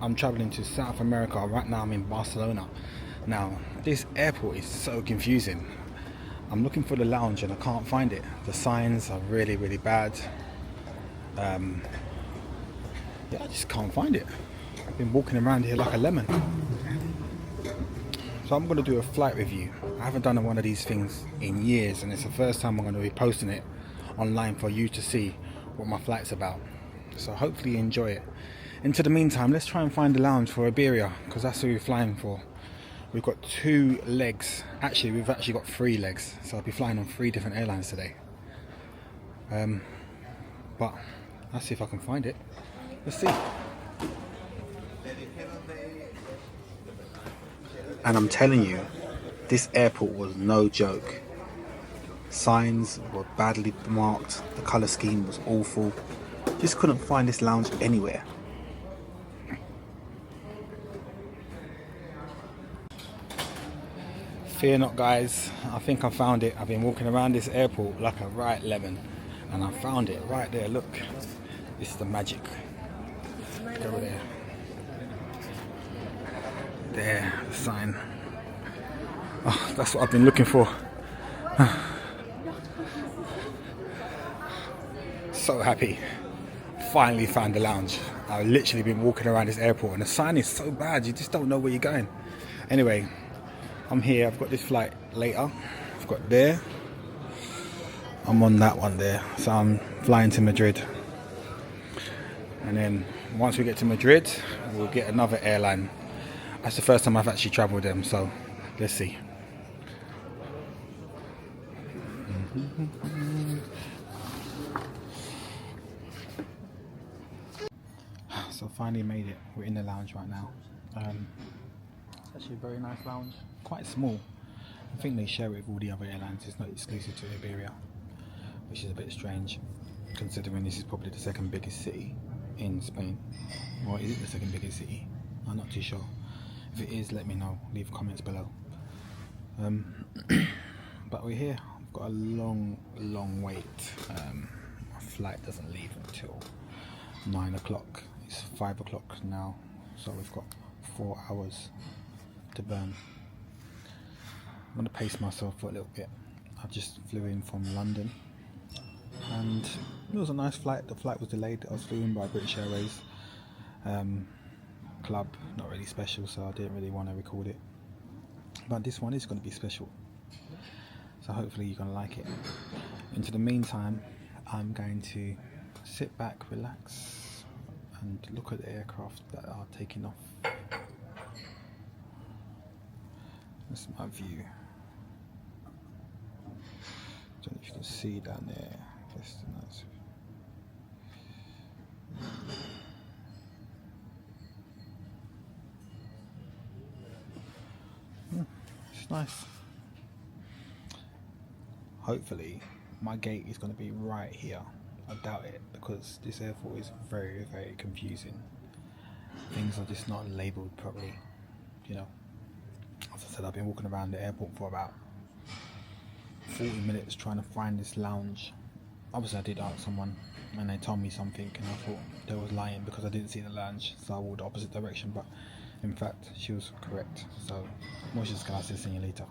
I'm traveling to South America. Right now I'm in Barcelona. Now, this airport is so confusing. I'm looking for the lounge and I can't find it. The signs are really, really bad. Yeah, I just can't find it. I've been walking around here like a lemon. So I'm going to do a flight review. I haven't done one of these things in years, and it's the first time I'm going to be posting it online for you to see what my flight's about. So hopefully you enjoy it. Into the meantime, let's try and find the lounge for Iberia, because that's who we're flying for. We've got 2 legs. Actually, we've actually got 3 legs. So I'll be flying on 3 different airlines today. But let's see if I can find it. Let's see. And I'm telling you, this airport was no joke. Signs were badly marked. The colour scheme was awful. Just couldn't find this lounge anywhere. Fear not, guys. I think I found it. I've been walking around this airport like a right lemon, and I found it right there. Look, this is the magic. Look over there. There, the sign. Oh, that's what I've been looking for. So happy. Finally found the lounge. I've literally been walking around this airport and the sign is so bad, you just don't know where you're going. Anyway, I'm here. I've got this flight later. I've got there. I'm on that one there. So I'm flying to Madrid. And then once we get to Madrid, we'll get another airline. That's the first time I've actually travelled them, so let's see. So finally made it. We're in the lounge right now. It's actually a very nice lounge. Quite small. I think they share it with all the other airlines. It's not exclusive to Iberia, which is a bit strange, considering this is probably the second biggest city in Spain. Or is it the second biggest city? I'm not too sure. If it is, let me know. Leave comments below. But we're here. I've got a long wait. My flight doesn't leave until 9 o'clock. It's 5 o'clock now, so we've got 4 hours to burn. I'm going to pace myself for a little bit. I just flew in from London, and it was a nice flight. The flight was delayed. I was flew in by British Airways. Club, not really special, so I didn't really want to record it, but this one is going to be special, so hopefully you're going to like it. Into the meantime, I'm going to sit back, relax, and look at the aircraft that are taking off. That's my view. Don't know if you can see down there. That's nice. It's nice. Hopefully my gate is going to be right here. I doubt it, because this airport is very, very confusing. Things are just not labelled properly, you know. As I said, I've been walking around the airport for about 40 minutes trying to find this lounge. Obviously I did ask someone and they told me something, and I thought they was lying because I didn't see the lounge, so I walked the opposite direction, but in fact she was correct. So muchas gracias, señorita.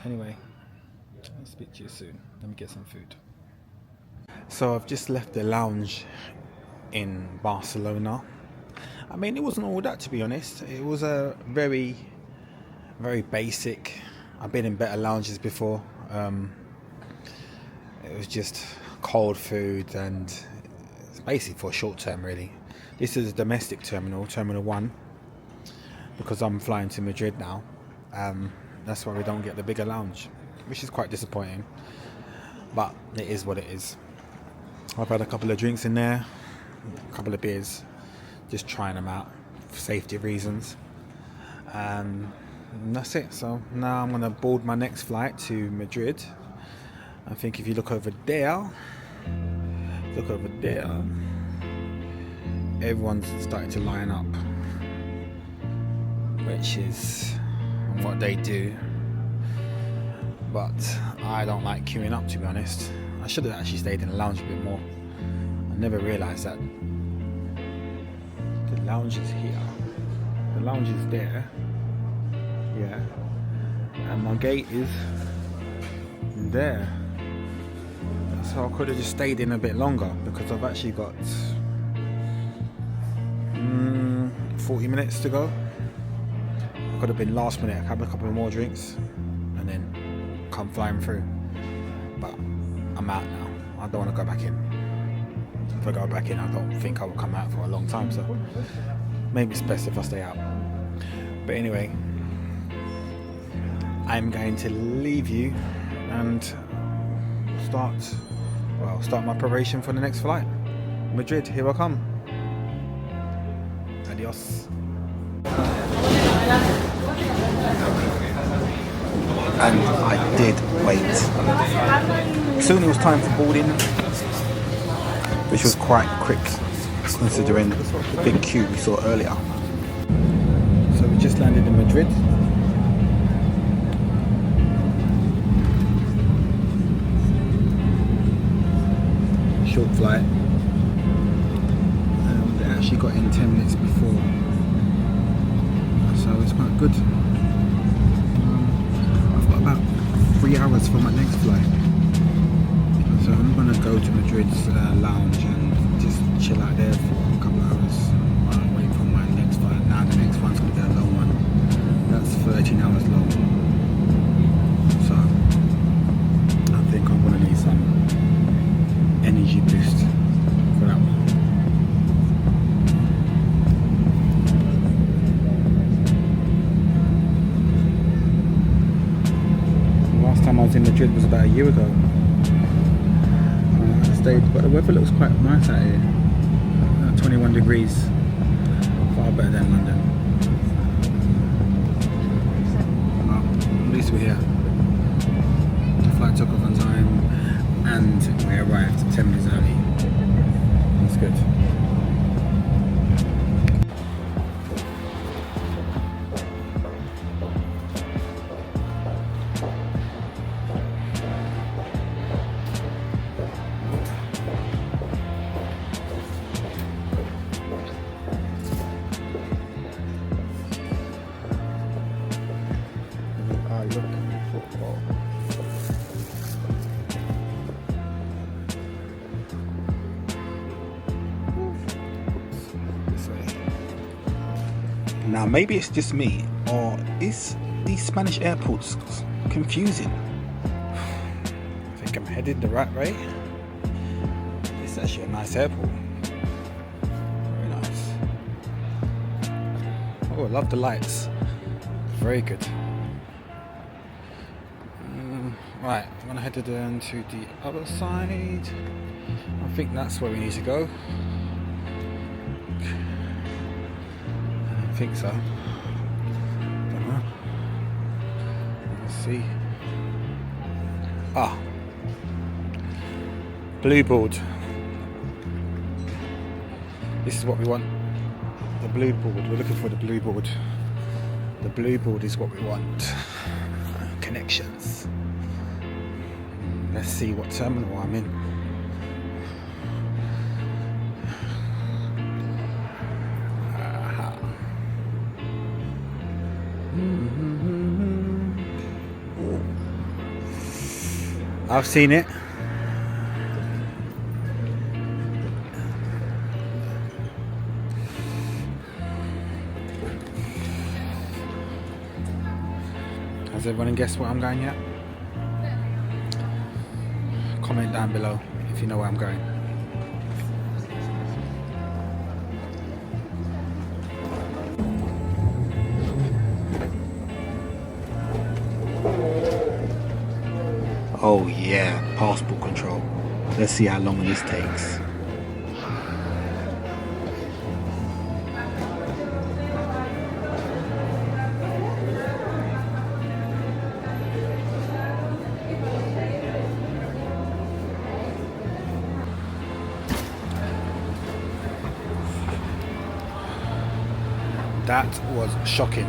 Anyway, I'll speak to you soon. Let me get some food. So I've just left the lounge in Barcelona. I mean, it wasn't all that, to be honest. It was a very, very basic. I've been in better lounges before. It was just cold food, and it's basically for short term, really. This is a domestic terminal, Terminal 1, because I'm flying to Madrid now. That's why we don't get the bigger lounge, which is quite disappointing, but it is what it is. I've had a couple of drinks in there, a couple of beers, just trying them out for safety reasons, and that's it. So now I'm going to board my next flight to Madrid. I think if you look over there, everyone's starting to line up, which is what they do, but I don't like queuing up, to be honest. I should have actually stayed in the lounge a bit more. I never realised that the lounge is here. The lounge is there. Yeah. And my gate is there. So I could have just stayed in a bit longer because I've actually got 40 minutes to go. I could have been last minute, have a couple more drinks and then come flying through. But I'm out now. I don't want to go back in. If I go back in, I don't think I will come out for a long time, so maybe it's best if I stay out. But anyway, I'm going to leave you and start my preparation for the next flight. Madrid, here I come. Adios. And I did wait. Soon it was time for boarding, which was quite quick considering the big queue we saw earlier. So we just landed in Madrid. Short flight. They actually got in 10 minutes before, so it's quite good. I've got about 3 hours for my next flight, so I'm gonna go to Madrid's lounge and just chill out there for a couple of hours while I wait for my next flight. Now the next one's gonna be a long one. That's 13 hours long, so I think I'm gonna need some energy boost for that one. Last time I was in Madrid was about a year ago. I stayed, but the weather looks quite nice out here. 21 degrees, far better than London. Well, at least we're here. The flight took off on time and we arrived 10 minutes early. That's good. Now maybe it's just me, or is these Spanish airports confusing? I think I'm headed the right way. It's actually a nice airport. Very nice. Oh, I love the lights. Very good. Right, I'm gonna head down to the other side. I think that's where we need to go. I think so. Don't know. Let's see. Ah, blue board. This is what we want. The blue board. We're looking for the blue board. The blue board is what we want. Connections. Let's see what terminal I'm in. I've seen it. Has everyone guessed where I'm going yet? Comment down below if you know where I'm going. Oh yeah, passport control. Let's see how long this takes. That was shocking.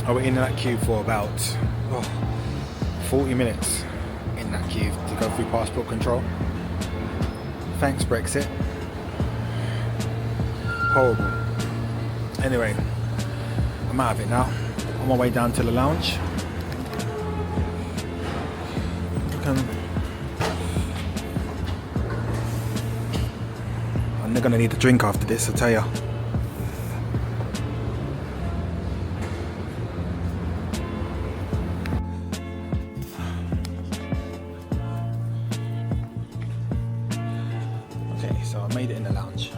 I was in that queue for about 40 minutes in that queue to go through passport control. Thanks Brexit. Horrible. Anyway, I'm out of it now. On my way down to the lounge. I'm gonna need a drink after this, I tell ya. Okay, so I made it in the lounge.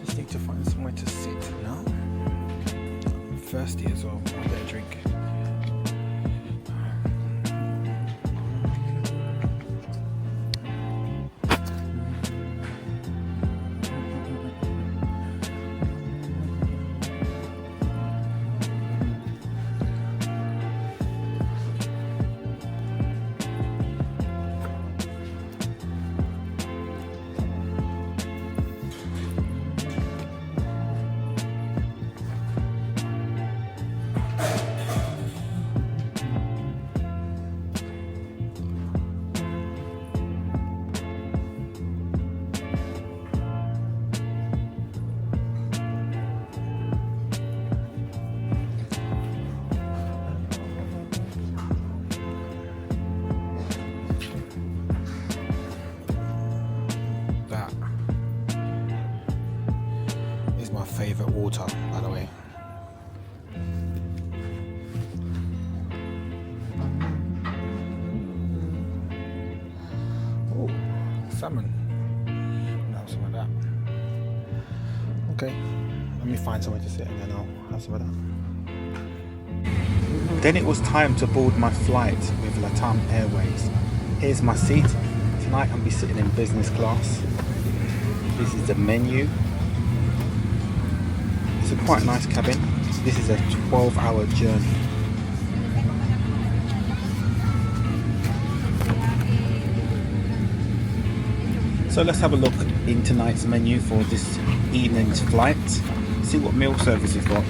Just need to find somewhere to sit now. I'm thirsty as well. I'll get a drink. Favorite water, by the way. Oh, salmon. I'll have some of that. Okay, let me find somewhere to sit and then I'll have some of that. Then it was time to board my flight with LATAM Airways. Here's my seat. Tonight I'll be sitting in business class. This is the menu. It's a quite nice cabin. This is a 12-hour journey. So let's have a look in tonight's menu for this evening's flight. See what meal service we've got.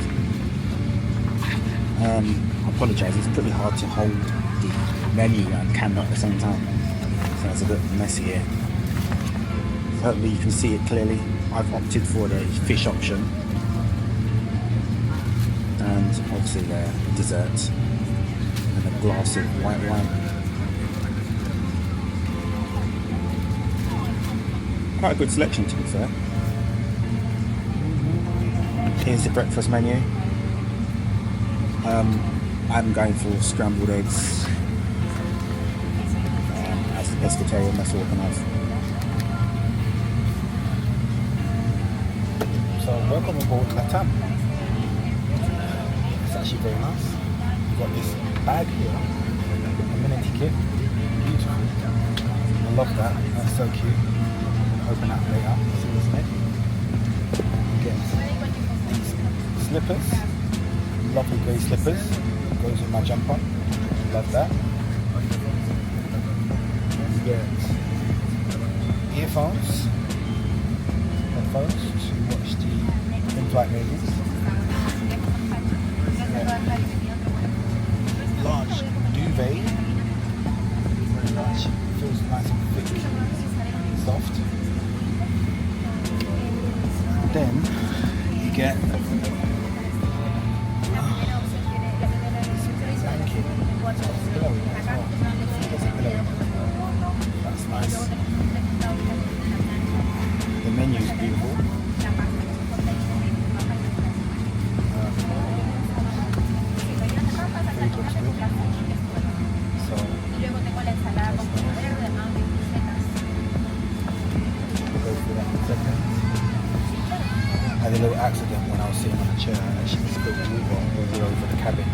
I apologise, it's pretty hard to hold the menu and camera at the same time. So it's a bit messy here. Hopefully you can see it clearly. I've opted for the fish option. And obviously the desserts and a glass of white wine. Quite a good selection, to be fair. Here's the breakfast menu. I'm going for scrambled eggs, as pescatarian, that's all I can have. So welcome aboard LATAM. Actually very nice. You've got this bag here, amenity kit, beautiful. I love that, that's so cute. Open that later, see what's in it. Again, these slippers, lovely grey slippers, goes with my jumper, love that. You get earphones, headphones to watch the in-flight movies. Large duvet, very large, feels nice and thick, soft. And then you get this blanket, pillow as well. There's a pillow. That's nice. The menu is beautiful. I had a little accident when I was sitting on a chair and actually spilled water all over the cabin.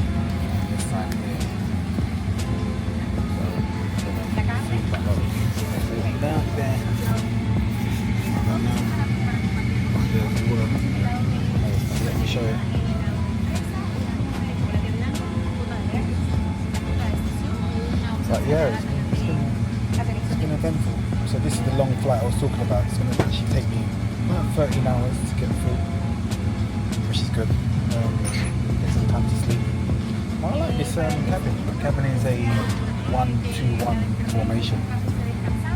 This time here. So, down there. There's water. Let me show you. But yeah, it's been eventful. So this is the long flight I was talking about. It's going to actually take me about 13 hours to get through, which is good. Get some time to sleep. I like this cabin. The cabin is a 1-2-1 formation,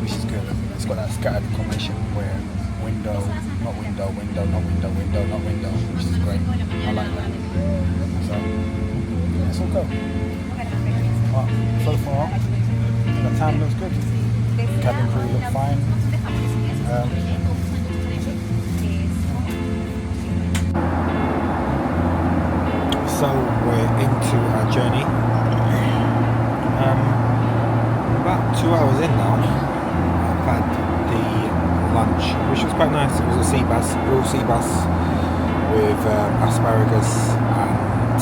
which is good. It's got that scattered formation where window, not window, window, not window, window, not window, which is great. I like that. So yeah, it's all good. But so far, the town looks good. Cabin crew look fine. So we're into our journey. About 2 hours in now. I've had the lunch, which was quite nice. It was a sea bass, real sea bass with asparagus and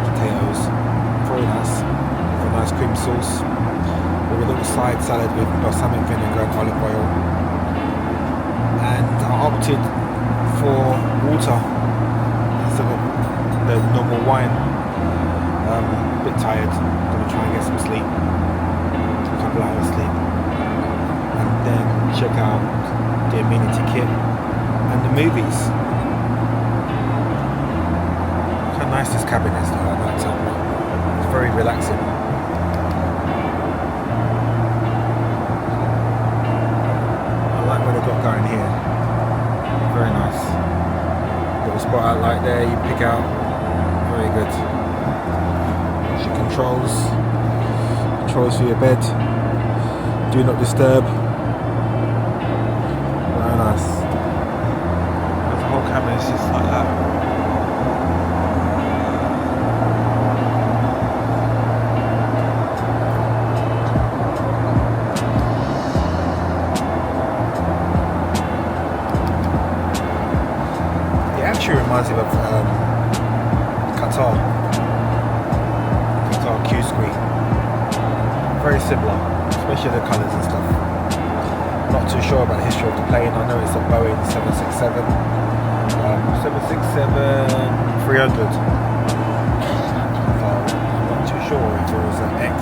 potatoes. Very nice. With a nice cream sauce. With a little side salad with balsamic vinegar and olive oil. And I opted for water instead of the normal wine. A bit tired, gonna try and get some sleep, a couple hours sleep, and then check out the amenity kit and the movies. Look how nice this cabin is though at night time. It's very relaxing. I like what they've got going here. Very nice. Little spotlight light there you pick out. Very good. Controls for your bed. Do not disturb. Very nice. The whole cabin is just like that. It actually reminds me of Qatar Q screen. Very similar, especially the colours and stuff. Not too sure about the history of the plane. I know it's a Boeing 767 300. I'm not too sure if it was an ex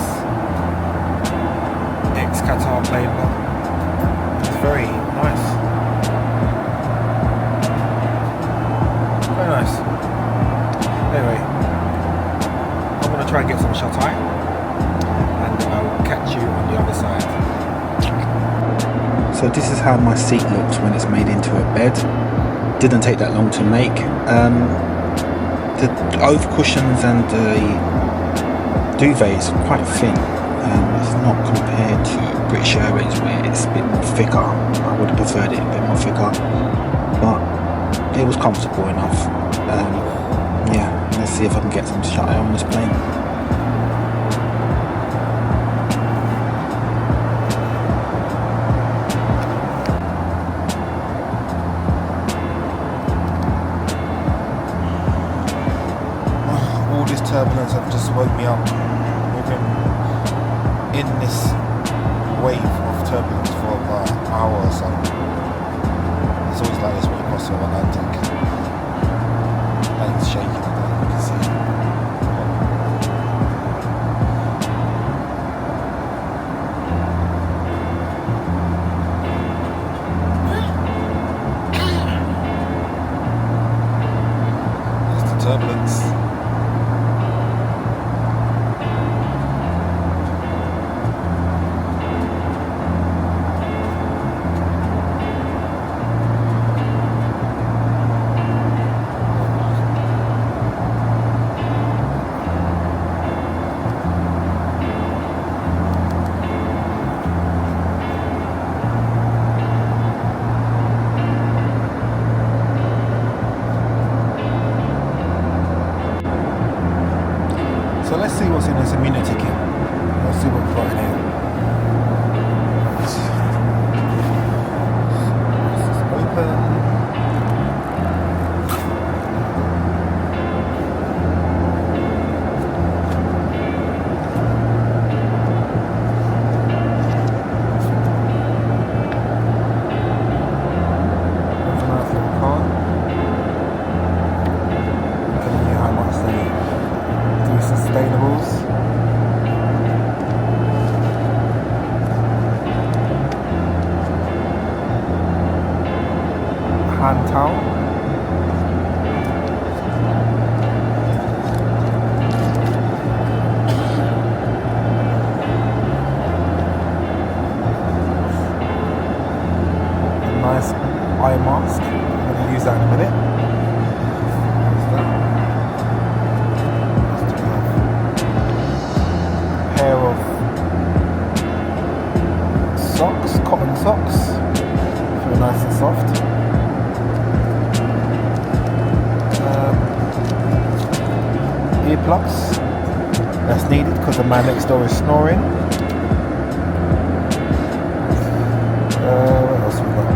Qatar plane, but it's very nice. Very nice. Anyway, I'm going to try and get some shut-eye and I'll catch you on the other side. So this is how my seat looks when it's made into a bed. Didn't take that long to make. The over cushions and the duvet is quite thin. It's not compared to British Airways where it's a bit more thicker. I would have preferred it a bit more thicker, but it was comfortable enough. Yeah, let's see if I can get some shut-eye on this plane. All this turbulence have just woke me up. We've been in this wave of turbulence for about an hour or so. It's always like this when you cross the Atlantic. Plane's shaking, you can see. That's the turbulence. So let's see what's in this amenity kit. Let's see what we've got in here. This is open. Nice little car. Telling you how much they do sustainables. Hand towel. nice eye mask. I'm going to use that in a minute. Pair of socks, cotton socks, feel nice and soft. Earplugs, that's needed because the man next door is snoring. What else we got?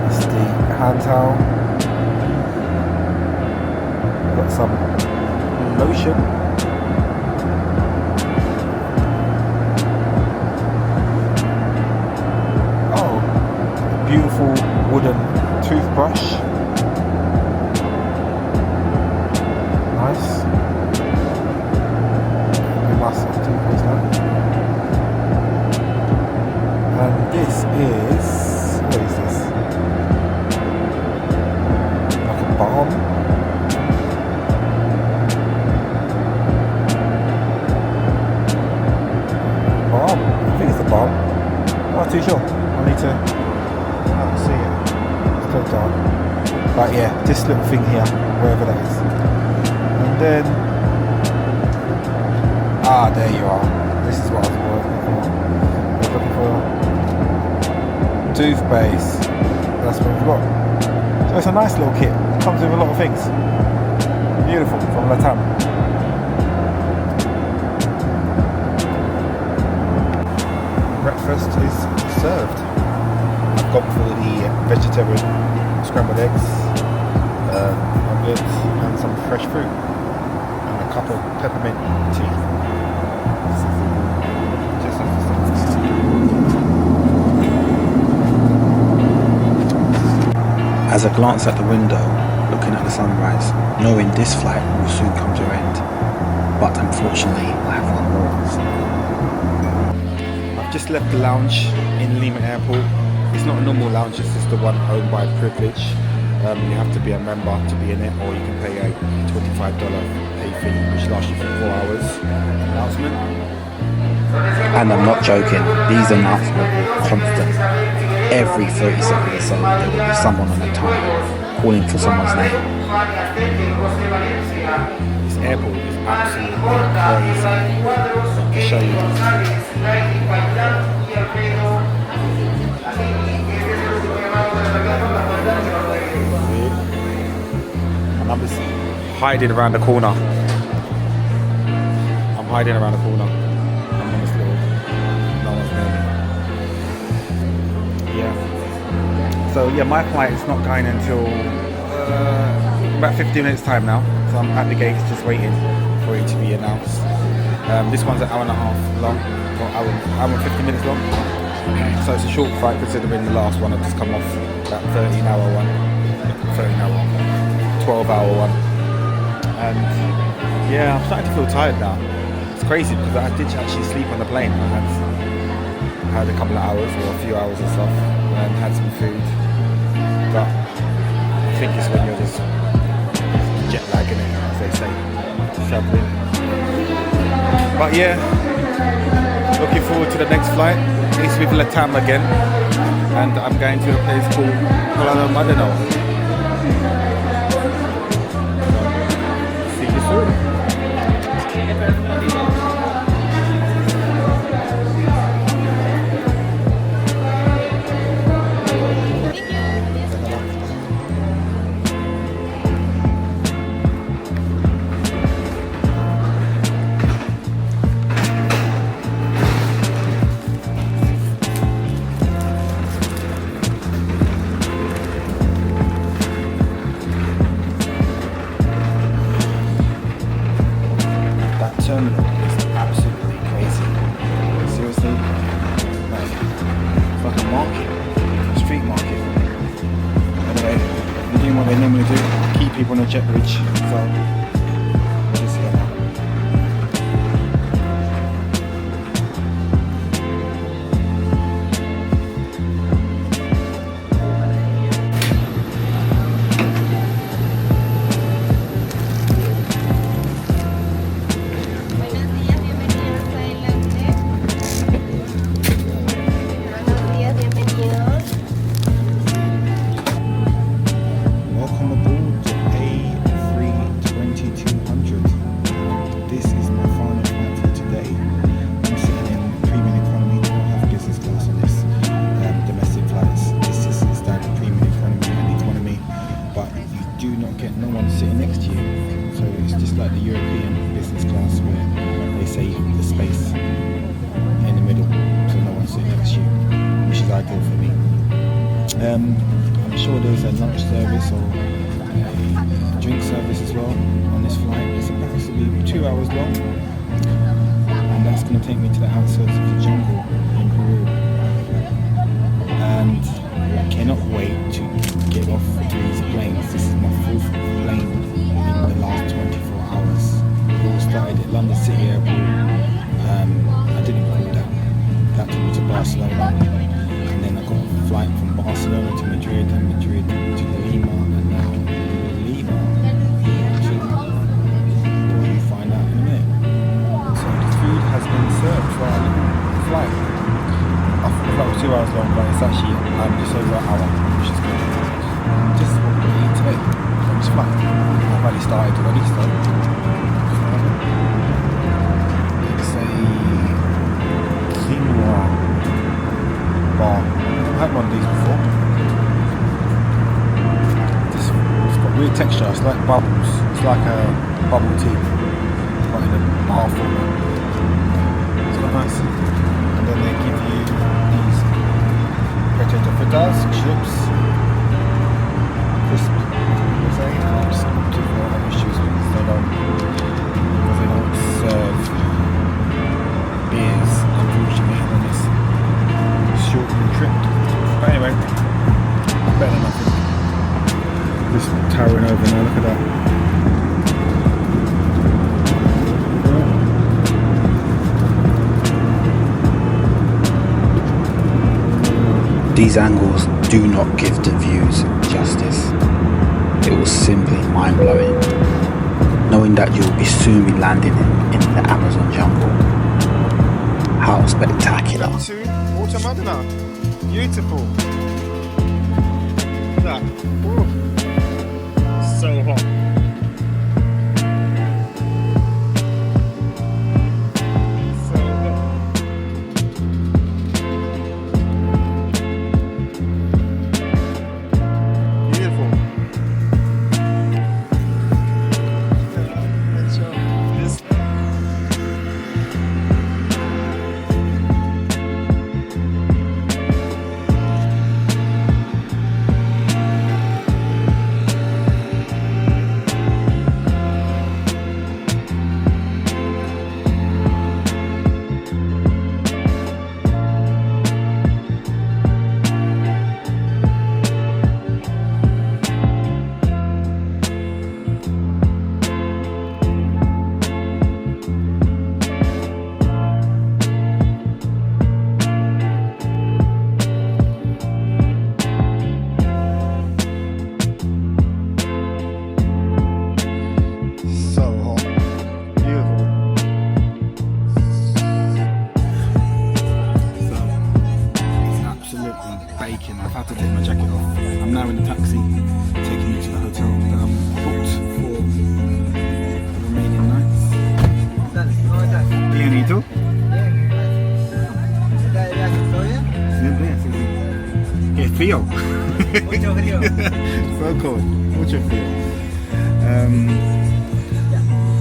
That's the hand towel. Got some lotion. Beautiful wooden toothbrush. Nice. Very nice soft toothbrush now. And this is, what is this? Like a balm. Balm? I think it's a balm. I'm not too sure. I need to see it. It's so dark. But yeah, this little thing here, wherever that is. And then, there you are. This is what I was looking for. Toothpaste. That's what we've got. So it's a nice little kit. It comes with a lot of things. Beautiful, from LATAM. Breakfast is served. Gone for the vegetarian scrambled eggs, omelette, and some fresh fruit, and a cup of peppermint tea. As I glance at the window, looking at the sunrise, knowing this flight will soon come to an end, but unfortunately I have one more. I've just left the lounge in Lima Airport. It's not a normal lounge, it's just the one owned by Privilege. You have to be a member to be in it, or you can pay a $25 pay fee, which lasts you for 4 hours. Announcement. And I'm not joking, these announcements are constant. Every 30 seconds or so, there will be someone on the time calling for someone's name. This airport is absolutely crazy. I'll show you. And I'm just hiding around the corner. I'm hiding around the corner. I'm on this little, no one's near me. Yeah. So yeah, my flight is not going until about 15 minutes time now. So I'm at the gates just waiting for it to be announced. This one's an hour and a half long, or hour and 50 minutes long. So it's a short flight considering the last one I've just come off, that 13-hour one, 12-hour one. And yeah, I'm starting to feel tired now. It's crazy because I did actually sleep on the plane. I had a couple of hours or a few hours or so and had some food. But I think it's when you're just jet lagging it, as they say, traveling. But yeah, looking forward to the next flight. It's with LATAM again, and I'm going to a place called Puerto Maldonado. See you soon. Terminal is absolutely crazy. Seriously, like it's like a market, a street market. Anyway, they're doing what they normally do, keep people on the jet bridge. So we're just here now. I'm sure there's a lunch service or a drink service as well on this flight. It's supposed to be 2 hours long, and that's going to take me to the outskirts of the jungle in Peru. And I cannot wait to get off these planes. This is my fourth plane in the last 24 hours. It all started at London City Airport. I didn't call that took me to Barcelona, and then I got a flight from Barcelona to Madrid, and Madrid to Lima, and now Lima to, well, you find out in a minute. So the food has been served for our little flight. I thought the flight was 2 hours long, but it's actually just over an hour, which is good. Just what we're eating today on this flight. I've already started already, so it's a quinoa bar. I've had one of these before. It's got weird texture, it's like bubbles. It's like a bubble tea, but in a bar format. It's quite nice. And then they give you these potato fritters, chips, crisp. I'm just not too far on issues because they don't serve beers, unfortunately, on this short trip. But anyway, better than nothing. Just towering over now, look at that. These angles do not give the views justice. It was simply mind-blowing, knowing that you'll be soon be landing in the Amazon jungle. How spectacular. To Puerto Maldonado. Beautiful. Look at that. Ooh. So hot. I've had to take my jacket off. I'm now in the taxi taking me to the hotel that I'm booked for the remaining nights. Bien, ¿y tú? Qué frío. Mucho frío. So cold. Mucho frío.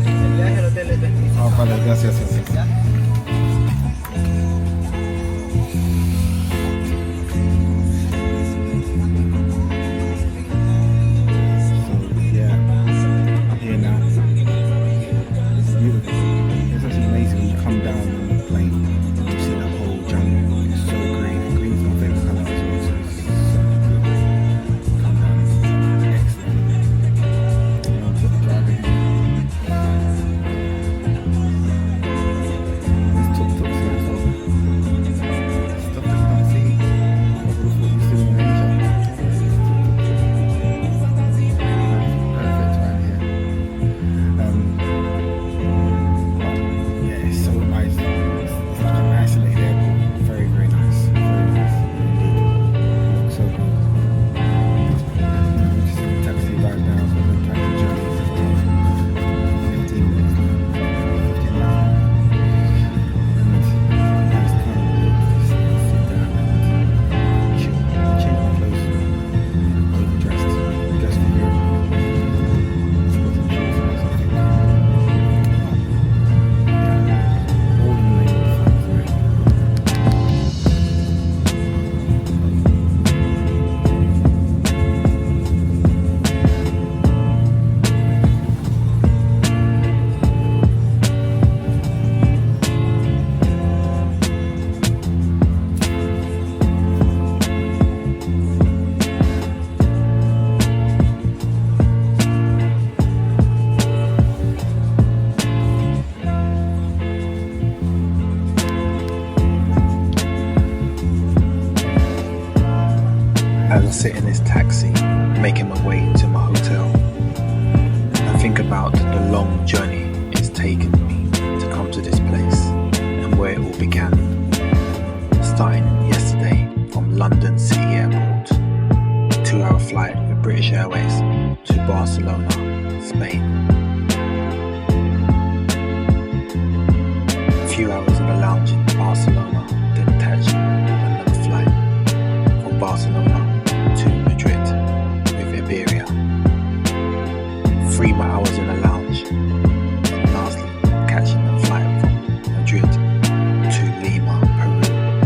El viaje al hotel es 25. Oh, vale, gracias, gracias. as I sit in this taxi, making my way to my hotel, and think about the long journey it's taken me to come to this place and where it all began. Starting yesterday from London City Airport, a 2-hour flight with British Airways to Barcelona, Spain. A few hours in the lounge in Barcelona, then detached another flight from Barcelona to Madrid with Iberia. 3 more hours in the lounge, and lastly catching the flight from Madrid to Lima, Peru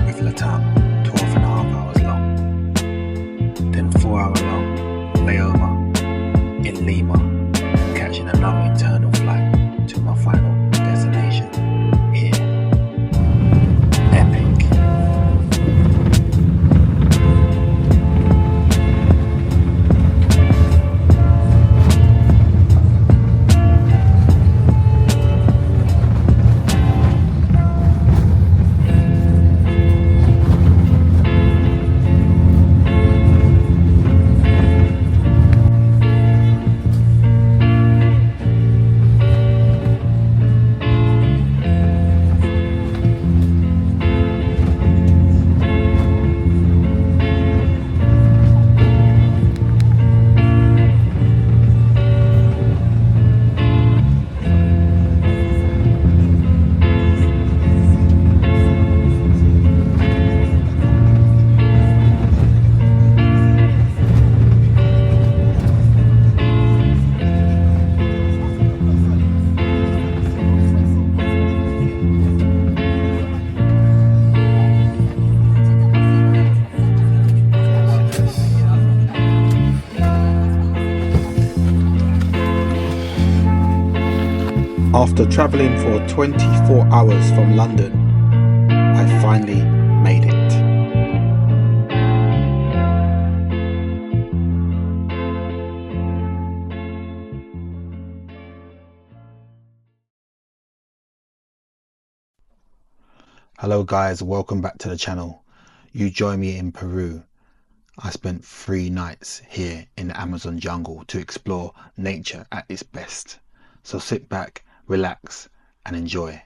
with LATAM, 12.5 hours long. Then 4-hour long layover in Lima, and catching another internal flight to my final destination here. Epic. After travelling for 24 hours from London, I finally made it. Hello guys, welcome back to the channel. You join me in Peru. I spent 3 nights here in the Amazon jungle to explore nature at its best. So sit back, relax and enjoy.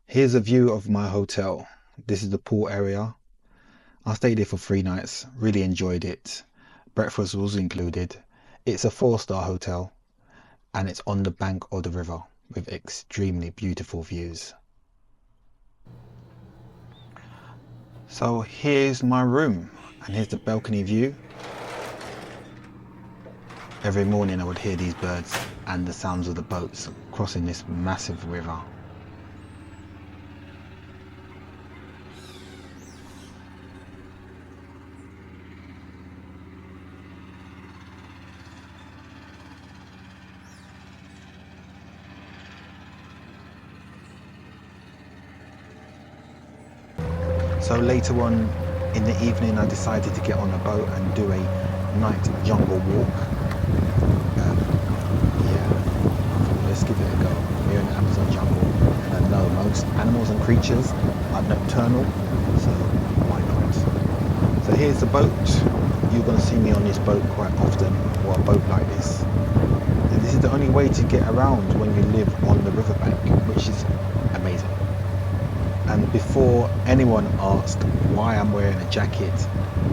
Here's a view of my hotel. This is the pool area. I stayed here for 3 nights, really enjoyed it. Breakfast was included. It's a 4-star hotel and it's on the bank of the river with extremely beautiful views. So here's my room and here's the balcony view. Every morning I would hear these birds and the sounds of the boats crossing this massive river. So later on in the evening I decided to get on a boat and do a night jungle walk. Let's give it a go. We're in the Amazon jungle and I know most animals and creatures are nocturnal, so why not? So here's the boat. You're going to see me on this boat quite often, or a boat like this. And this is the only way to get around when you live on the riverbank, which is amazing. And before anyone asked why I'm wearing a jacket,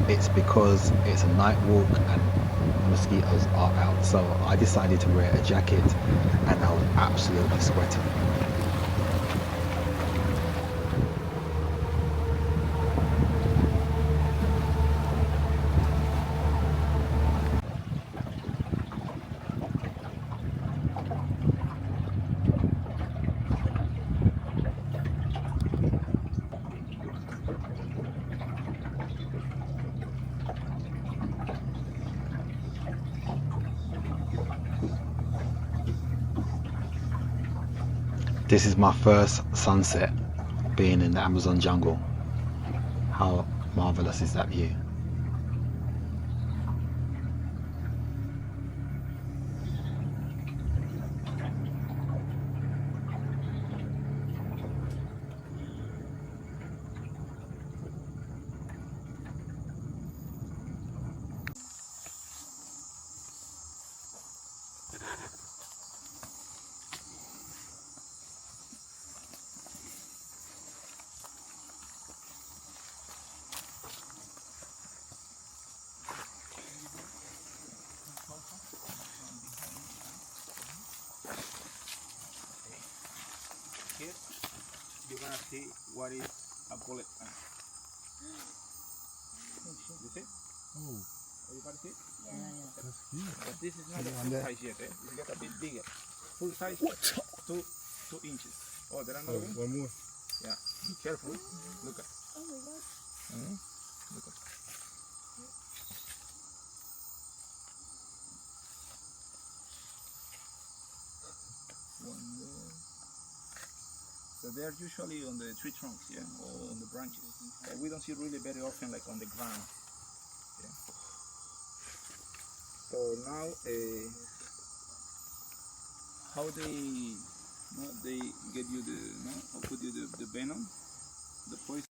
it's because it's a night walk and mosquitoes are out. So I decided to wear a jacket and I was absolutely sweating. This is my first sunset being in the Amazon jungle. How marvelous is that view? Here, you're gonna see what is a bullet ant. You see? Oh, Everybody see? that's cute. But this is not a full size yet, eh? It's got a bit bigger. Full size, two inches. Oh, there are another one? One more. Yeah. Be careful. Look at. Oh my god. Look at. One there. So they are usually on the tree trunks, yeah, or on the branches. But we don't see really very often like on the ground. Yeah. So now, how they get you how put you the venom, the poison.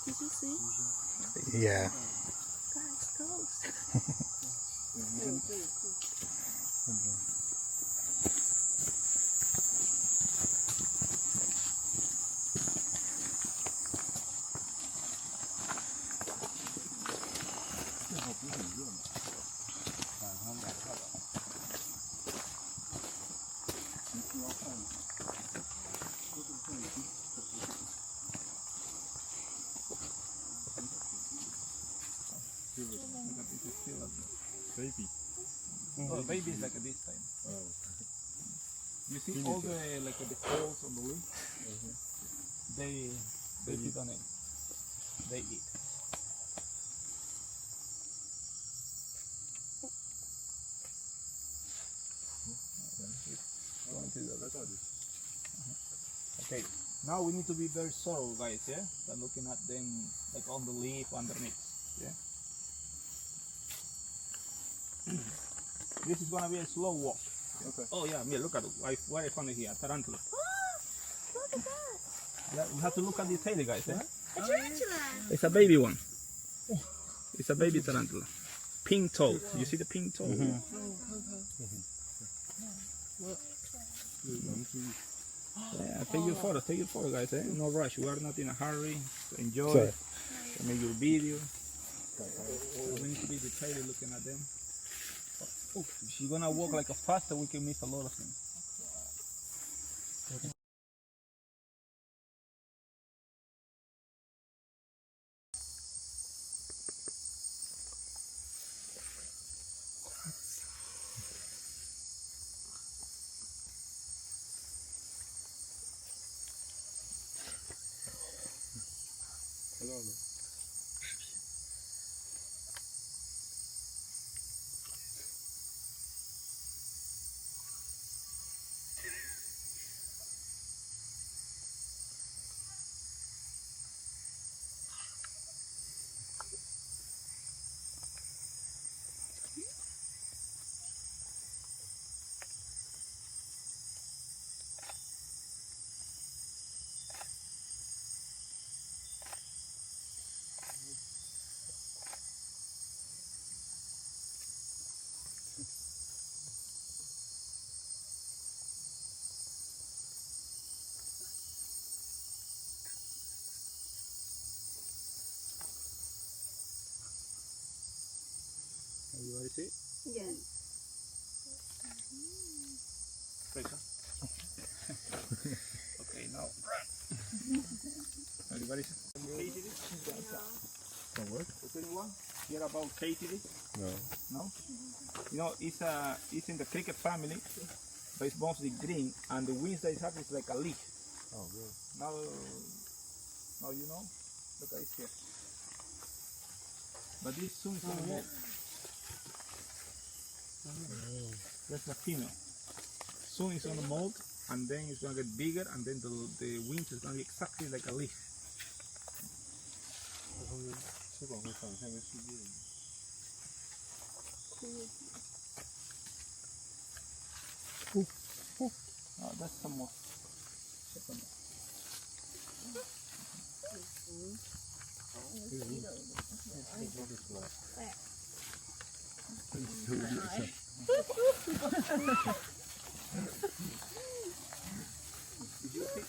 Did you see? Yeah. Guys, close. Baby. Oh, baby is like this time. Oh. You see all the the holes on the leaf? They feed on it. They eat. Okay, now we need to be very thorough, guys, yeah? By looking at them like on the leaf underneath, yeah? This is gonna be a slow walk. Okay. Oh yeah, look at it. What I found here, tarantula. Look at that. Yeah, we have to look at the tail, guys, yeah? A tarantula. It's a baby one. It's a baby tarantula. Pink toe. You see the pink toe? Yeah, take your photo, guys. Eh? No rush. We are not in a hurry. So enjoy. Sorry. So make your video. So we need to be detailed looking at them. Oh, if she's gonna walk like a faster, we can miss a lot of things. Everybody see it? Yes. Rachel? Okay, now. Everybody see? KTV? What? Does anyone hear about KTV? No. No? You know, it's in the cricket family, but it's mostly green, and the wings that it has is like a leaf. Oh, good. Now you know? Look at it here. But this soon is gonna molt. That's a female. Soon it's gonna molt, and then it's gonna get bigger, and then the wings is gonna be exactly like a leaf. 他们翅膀会长像个世界一样。 Oh, that's some more. That's some more.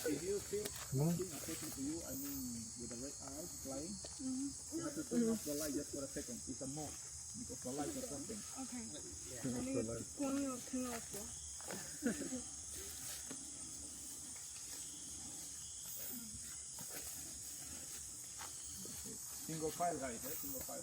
If you feel something attaching to you, I mean with the red eyes flying, you have to turn off the light just for a second. It's a moth because the light is something. Okay. 那个光要听到过。 Single file guys, single file.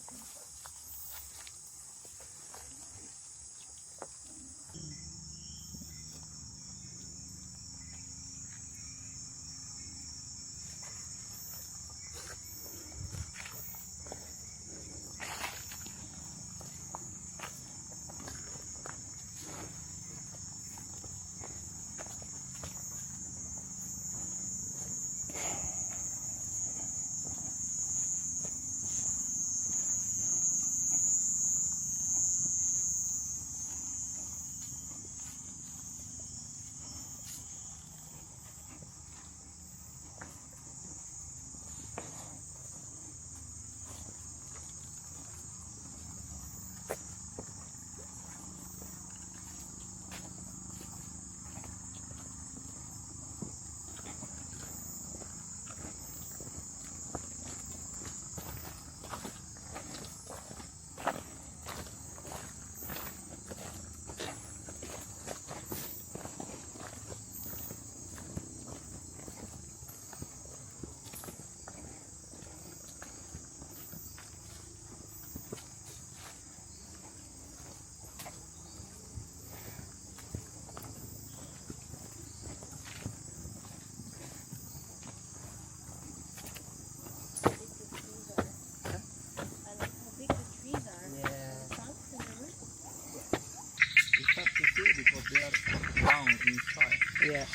Down inside. Yeah.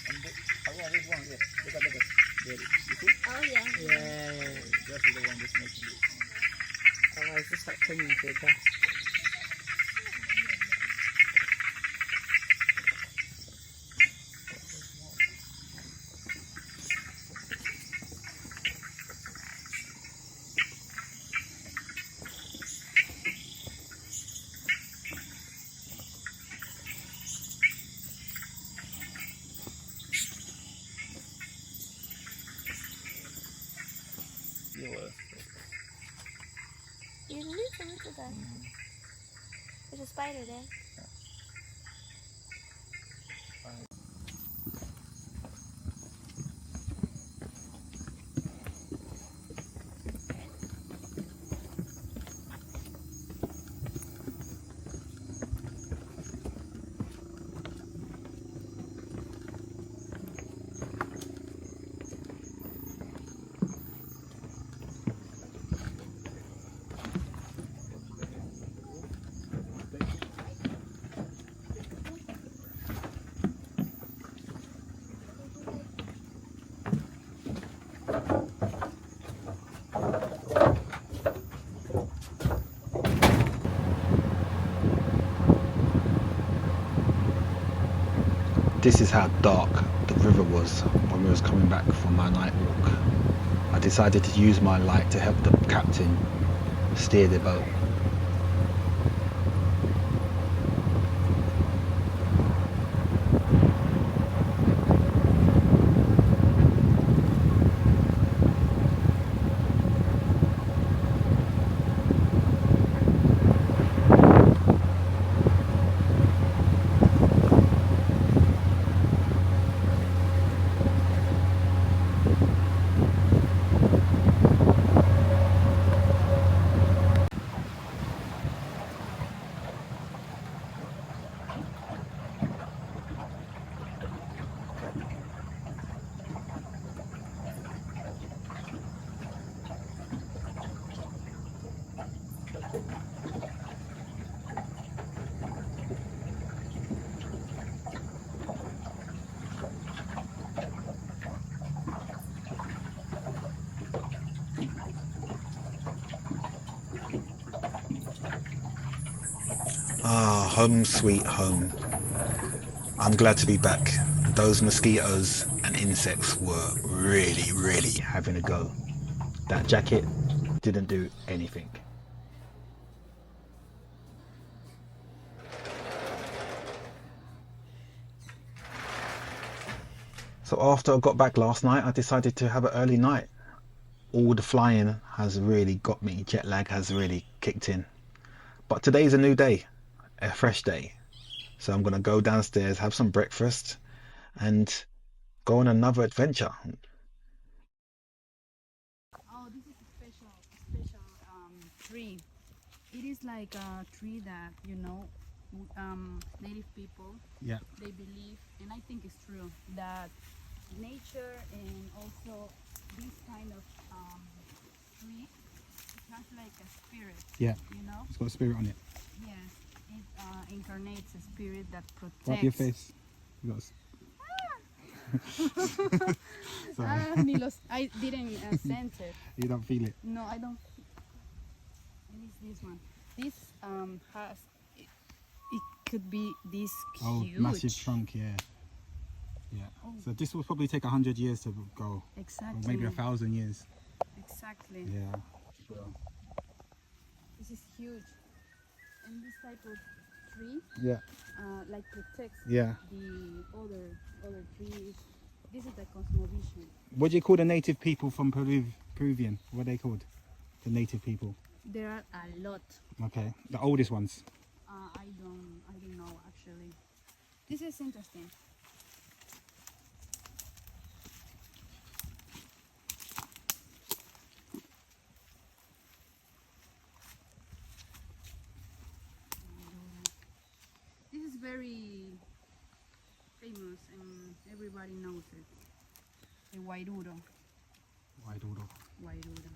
And oh yeah, this one, yeah. Look at there. You see? Oh yeah. Yeah. That is the one that's making it. Otherwise, it's like clinging to the dust. You need to look at that. There's a spider there. This is how dark the river was when we was coming back from my night walk. I decided to use my light to help the captain steer the boat. Home sweet home. I'm glad to be back. Those mosquitoes and insects were really having a go. That jacket didn't do anything. So after I got back last night, I decided to have an early night. All the flying has really got me. Jet lag has really kicked in. But today's a new day, a fresh day. So I'm going to go downstairs, have some breakfast, and go on another adventure. Oh, this is a special tree. It is like a tree that, native people, Yeah. they believe, and I think it's true, that nature and also this kind of tree, it has like a spirit, Yeah. you know? It's got a spirit on it. Yes, it incarnates a spirit that protects. Wipe your face. You got Sorry. I didn't sense it. You don't feel it. No, I don't. It is this one. This has it could be this Oh, huge. massive trunk, yeah. Yeah. Oh. So this will probably take 100 years to go. Exactly. Or maybe 1,000 years. Exactly. Yeah. This is huge, and this type of tree, Yeah. like protects Yeah. the other trees. This is the cosmovision. What do you call the native people from Peruvian? What are they called? The native people. There are a lot. Okay. The oldest ones. I don't know actually. This is interesting. This is very famous and everybody knows it. The Wairuro. Wairuro. Wairuro.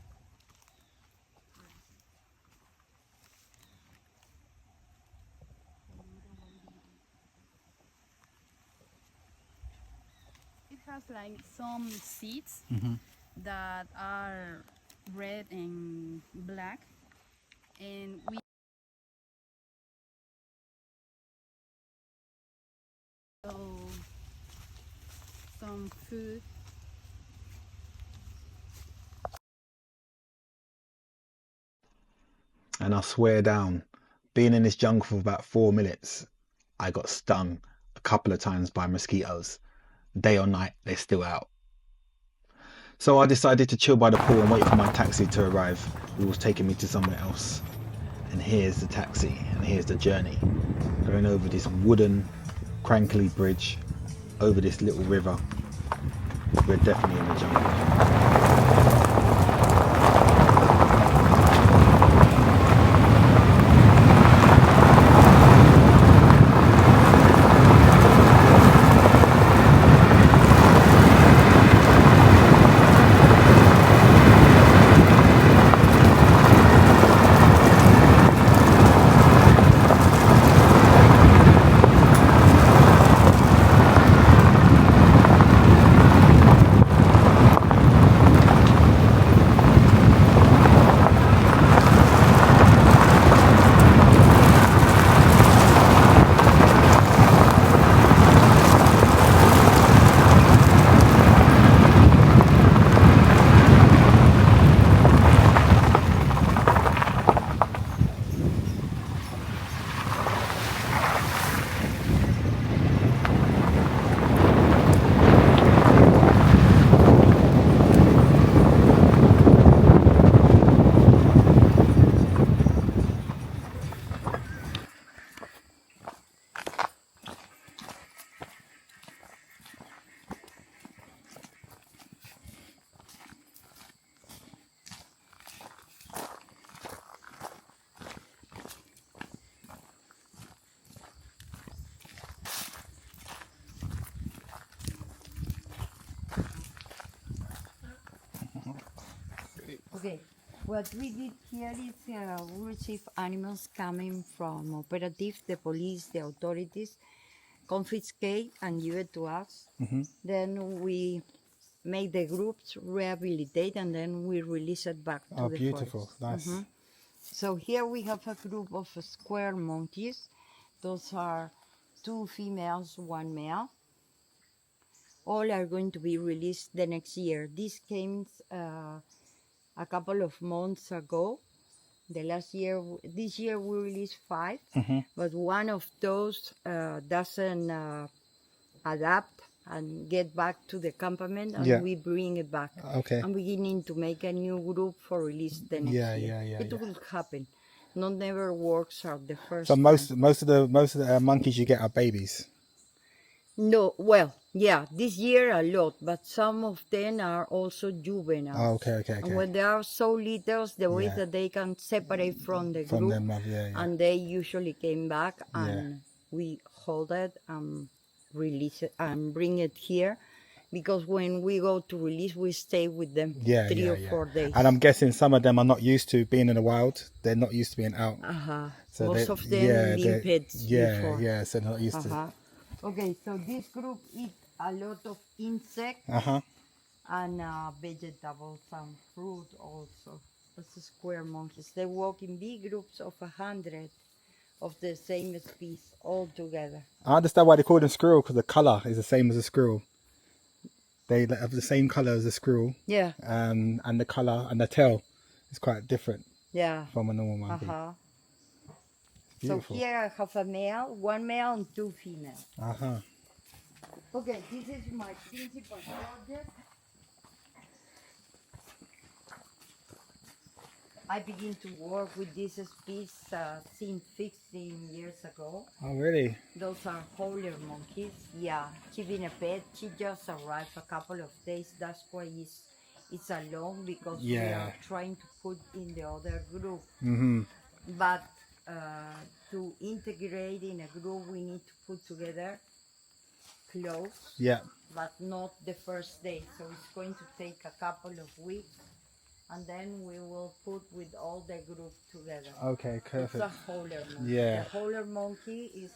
It has like some seeds Mm-hmm. that are red and black, and we so some food. And I swear down, being in this jungle for about 4 minutes, I got stung a couple of times by mosquitoes. Day or night, they're still out. So I decided to chill by the pool and wait for my taxi to arrive. It was taking me to somewhere else. And here's the taxi, and here's the journey. Going over this wooden, crankly bridge, over this little river. We're definitely in the jungle. Okay, what we did here is we receive animals coming from operative, the police, the authorities, confiscate and give it to us. Then we make the groups rehabilitate and then we release it back to Oh, the beautiful. forest. Nice. So here we have a group of square monkeys Those are 2 females, 1 male. All are going to be released the next year. This came a couple of months ago. This year we released 5, but one of those doesn't adapt and get back to the campament, and Yeah. we bring it back. Okay. I'm beginning to make a new group for release the next year. It will happen. Not never works out the first So time. most of the monkeys you get are babies. No, well, yeah, this year a lot, but some of them are also juvenile. Oh, okay. And when they are so little, the way Yeah. that they can separate from the From group, their mother, yeah. and they usually came back, and we hold it and release it and bring it here, because when we go to release, we stay with them 3 or 4 days. And I'm guessing some of them are not used to being in the wild. They're not used to being out. So Most of them being pets before. Yeah, so they're not used to. Okay, so this group eats a lot of insects and vegetables and fruit also. That's square monkeys. They walk in big groups of 100 of the same species all together. I understand why they call them squirrel, because the color is the same as a squirrel. They have the same color as a squirrel. Yeah. And the color and the tail is quite different. Yeah. From a normal monkey. So Beautiful. here I have a male, 1 male and 2 females. Okay, this is my principal project. I began to work with this species since 15 years ago. Oh, really? Those are howler monkeys. Yeah, she been a pet. She just arrived a couple of days. That's why it's alone, because we are trying to put in the other group. But to integrate in a group, we need to put together clothes. Yeah. But not the first day. So it's going to take a couple of weeks, and then we will put with all the group together. Okay, perfect. It's a howler monkey. Yeah. The howler monkey is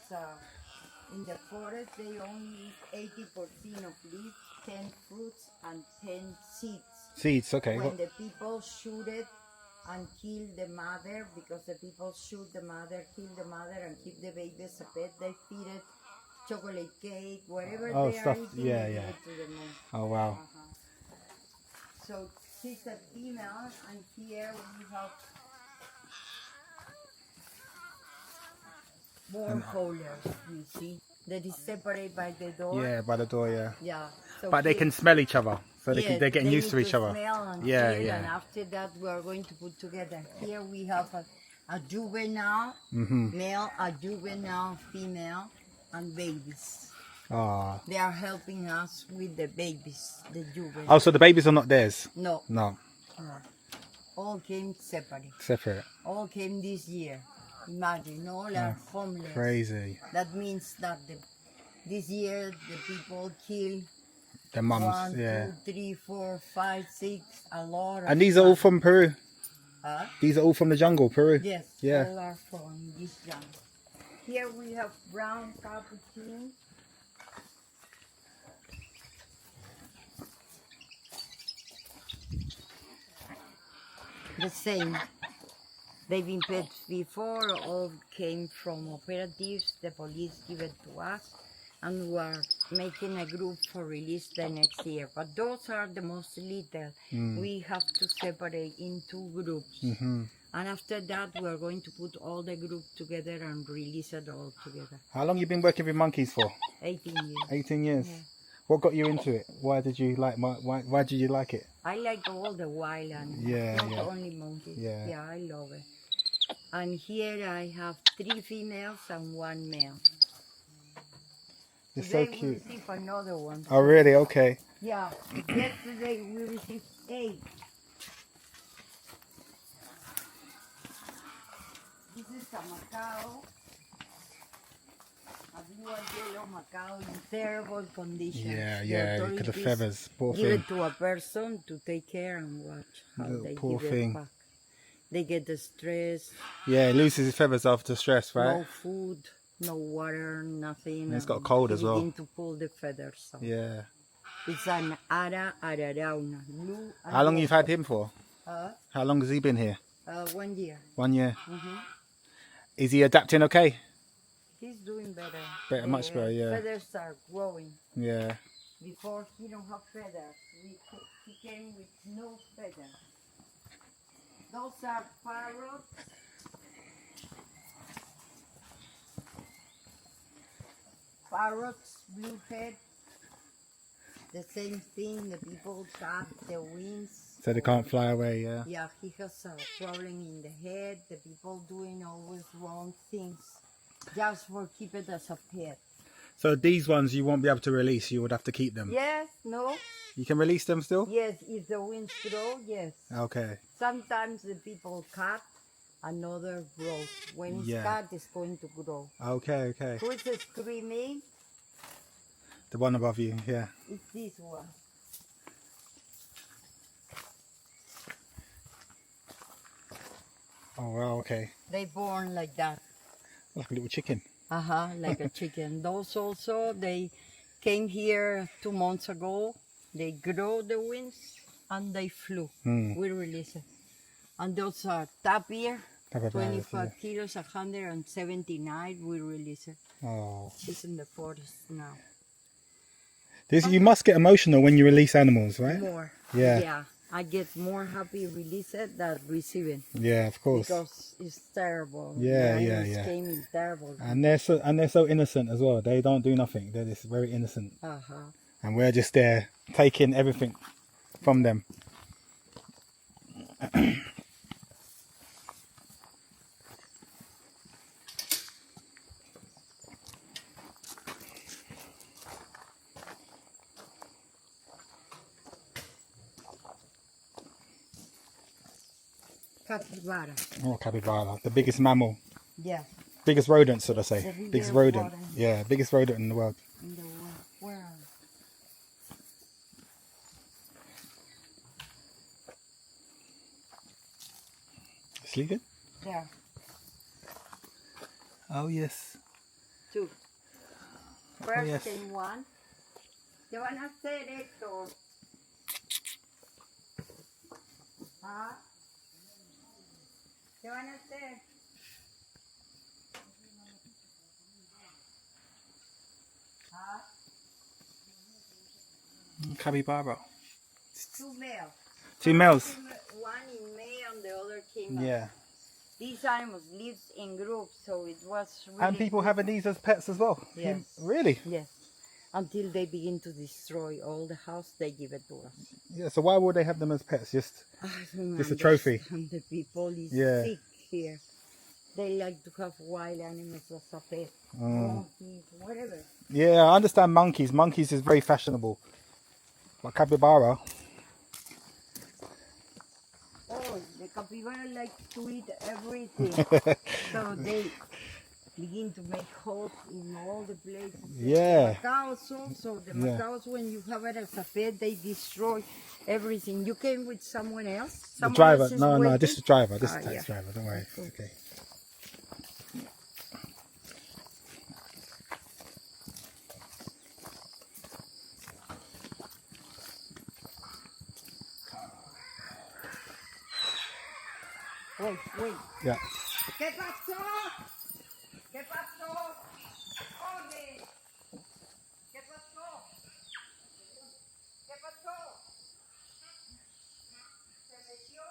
in the forest. They only eat 80% of leaves, 10 fruits, and 10 seeds. Seeds, okay. When the people shoot it and kill the mother, because the people shoot the mother, kill the mother, and keep the baby as a pet, they feed it chocolate cake, whatever they stuff. are eating, Yeah, they yeah. give it to the monkey. Oh, wow. So she's a female, and here we have more howlers, you see. That is separated by the door. Yeah, by the door, yeah. Yeah. So But they here- can smell each other, so yeah, they're getting used need to each other. smell and Yeah, feel, yeah. And after that, we are going to put together. Here we have a juvenile male, a juvenile female, and babies. Ah. They are helping us with the babies, the juvenile. Oh, so the babies are not theirs? No, No, all came separate. separate. All came this year. Imagine, all are homeless. Crazy. That means that this year the people kill Their mums, 1, yeah. 2, 3, 4, 5, 6, a lot. And these are all from Peru? Huh? These are all from the jungle, Peru? Yes, Yeah. all are from this jungle. Here we have brown capuchin. The same. They've been pets before, all came from operatives, the police give it to us, and we are making a group for release the next year. But those are the most little. We have to separate in 2 groups. And after that, we are going to put all the group together and release it all together. How long you been working with monkeys for? 18 years. 18 years. Yeah. What got you into it? Why did you like why did you like it? I like all the wild animals, Yeah, not yeah. only monkeys. Yeah. Yeah, I love it. And here I have 3 females and 1 male. It's so Today we cute. received another one. Oh, really? Okay. Yeah, yesterday we received 8. This is a Macao, a blue and yellow Macao in terrible condition. Yeah, The yeah. Look at the authorities feathers. Poor give thing. it to a person to take care and watch how Little they poor give thing. it back. They get the stress, Yeah, it loses his feathers after stress, right? no food, no water, nothing. And it's got and cold they as well. begin to pull the feathers out. Yeah. It's an Ara Ararauna, blue. And How long yellow. you've had him for? Uh, How long has he been here? 1 year. 1 year. Mhm. Is he adapting okay? he's doing better. Better, much better, yeah. Feathers are growing. Yeah. Before he don't have feathers. He came with no feathers. Those are parrots. Parrots, bluehead. The same thing. The people tap the wings. So they can't fly away, yeah. Yeah, he has a problem in the head. The people doing always wrong things just for keep it as a pet. So these ones you won't be able to release, you would have to keep them. Yes, no, You can release them still? yes, if the winds grow, yes. Okay. Sometimes the people cut, another grows. When it's Yeah. cut, it's going to grow. Okay, okay. Who is screaming? The one above you, yeah. It's this one. Oh wow, okay. They born like that. Like a little chicken. Like a chicken. Those also, they came here 2 months ago. They grow the wings and they flew. We release it. And those are tapir, Tapir, 25 kilos, 179. We release it. Oh. It's in the forest now. You must get emotional when you release animals, right? More. Yeah. Yeah. I get more happy release it than receiving. Yeah, of course. Because it's terrible. Yeah, The yeah, animals yeah. came in terrible. And they're so innocent as well. They don't do nothing. They're just very innocent. And we're just there taking everything from them. Captivara. Oh, capybara, the biggest mammal, Yeah. biggest rodent, should I say? The Biggest bigger rodent. rodent. Yeah, biggest rodent in the world. In the world. Where are Sleeping? they? There. Oh yes. Two. First yes. came one. ¿Qué van a hacer, Héctor? ¿Ah? ¿Qué van a hacer? ¿Ah? Capybara. Two males. Two males. One in May and the other came out. Yeah. These animals live in groups, so it was really And people having these as pets as well. Yes. Really? Yes. Until they begin to destroy all the house, they give it to us. Yeah. So why would they have them as pets? Just I don't Just a trophy. understand. The people is Yeah. sick here. They like to have wild animals as a pet. Mm. Monkeys, whatever. yeah, I understand monkeys. Monkeys is very fashionable. But capybara. Oh, the capybara like to eat everything. So they begin to make holes in all the places. Yeah. Macaws also. The Yeah. macaws, when you have it as a pet, they destroy everything. You came with someone else? The Someone driver. else is No, waiting? this is the driver. This is Ah, the taxi yeah. driver. Don't worry. Cool. Okay. Wait, wait. Yeah. ¿Qué pasó? ¿Qué pasó? Oye. ¿Qué pasó? ¿Qué pasó? ¿Se metió?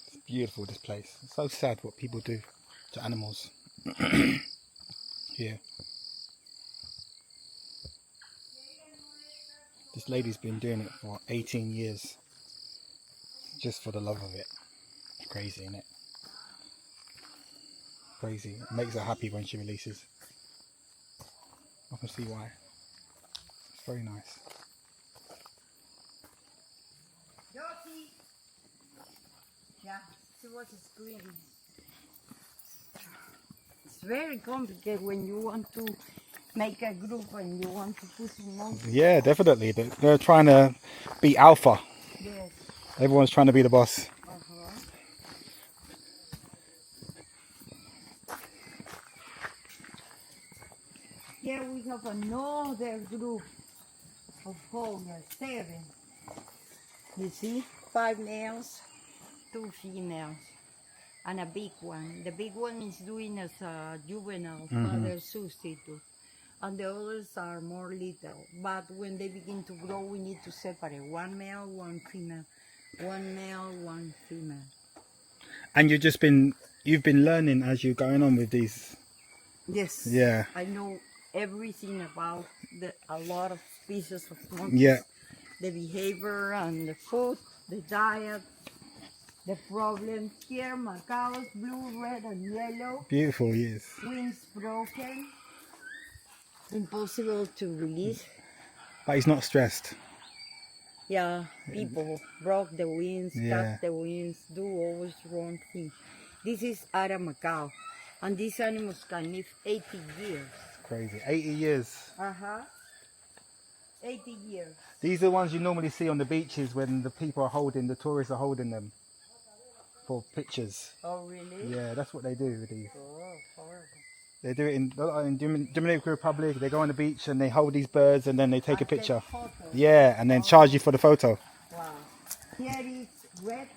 It's beautiful, this place. It's so sad what people do to animals. Here. This lady's been doing it for 18 years. Just for the love of it. Crazy, isn't it? Crazy. It makes her happy when she releases. I can see why. It's very nice. Josie. Yeah, she was screaming. It's very complicated when you want to make a group and you want to put some monkeys. Yeah, definitely. They're trying to be alpha. Yes. Everyone's trying to be the boss. Here we have another group of homeless, 7. You see, 5 males, 2 females, and a big one. The big one is doing as a juvenile father substitute, and the others are more little. But when they begin to grow, we need to separate 1 male, 1 female, 1 male, 1 female. And you've been learning as you're going on with these. Yes. Yeah. I know everything about a lot of species of monkeys. Yeah. The behavior and the food, the diet, the problem. Here, macaws, blue, red, and yellow. Beautiful, yes. Wings broken. Impossible to release. But he's not stressed. Yeah, people broke the wings, Yeah. cut the wings, do always wrong thing. This is Ara Macau, and these animals can live 80 years. Crazy. 80 years. 80 years. These are the ones you normally see on the beaches when the people are holding, the tourists are holding them for pictures. Oh, really? Yeah, that's what they do with these. Oh, horrible. They do it in Dominican Republic. They go on the beach and they hold these birds and then they take a picture. Yeah, and then charge you for the photo. Wow. Here is red,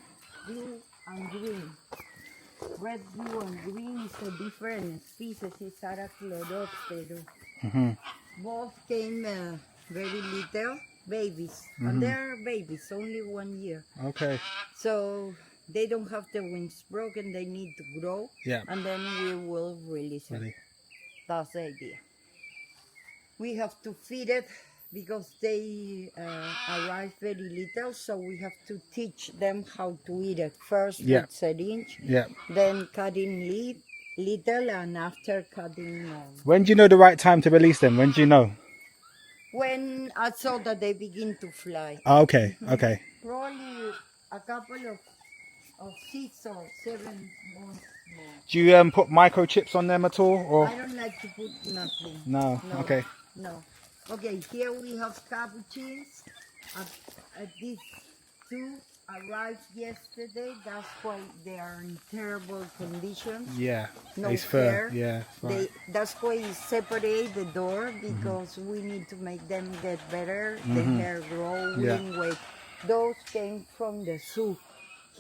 blue, and green. Red, blue, and green is a different species. It's Arachleroptero. Both came very little babies, and they're babies, only 1 year. Okay. So they don't have the wings broken. They need to grow, Yeah. and then we will release them. Really. That's the idea. We have to feed it because they arrive very little, so we have to teach them how to eat it. First Yeah. with syringe, Yeah. then cutting little, and after cutting When do you know the right time to release them? When do you know? when I saw that they begin to fly. Oh, okay. Okay. Probably a couple of 6 or 7 months more. Do you put microchips on them at all, or I don't like to put nothing. no? Okay. No. Okay, here we have capuchins. These 2 arrived yesterday. That's why they are in terrible condition. Yeah. No It's hair. fur. Yeah. Right. That's why we separate the door because we need to make them get better. The hair grow, Yeah. wing weight. Those came from the zoo.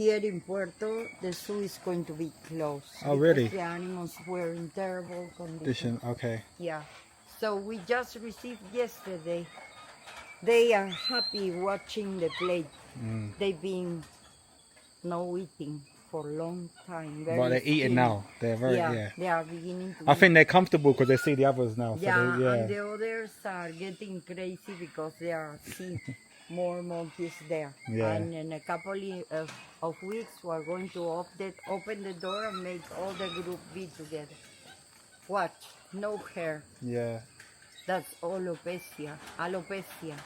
Here in Puerto, the zoo is going to be closed. Oh, because really? The animals were in terrible condition. Okay. Yeah. So we just received yesterday. They are happy watching the plate. They've been no eating for a long time. But they're eating skinny. now. They're very Yeah, they are beginning to I eat. think they're comfortable because they see the others now. So Yeah, they, and the others are getting crazy because they are seeing more monkeys there. Yeah. And in a couple of weeks, we're going to open the door and make all the group be together. Watch, no hair. Yeah. That's alopecia. Alopecia.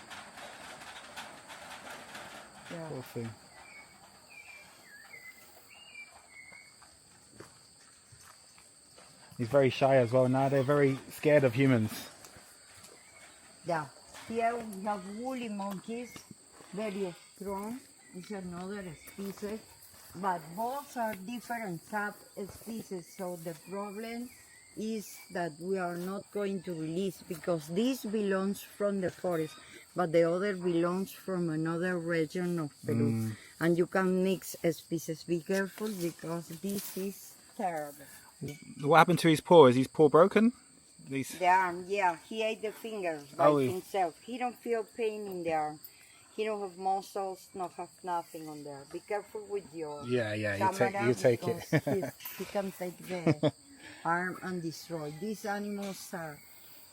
Yeah. Poor thing. He's very shy as well now. They're very scared of humans. Yeah. Here we have woolly monkeys, very strong. It's another species, but both are different subspecies. So the problem is that we are not going to release because this belongs from the forest, but the other belongs from another region of Peru. And you can mix species. Be careful because this is terrible. What happened to his paw? Is his paw broken? These... The arm, yeah, he ate the fingers by himself. He don't feel pain in the arm. He don't have muscles, not have nothing on there. Be careful with your Yeah. camera You take it. because he can take the arm and destroy. These animals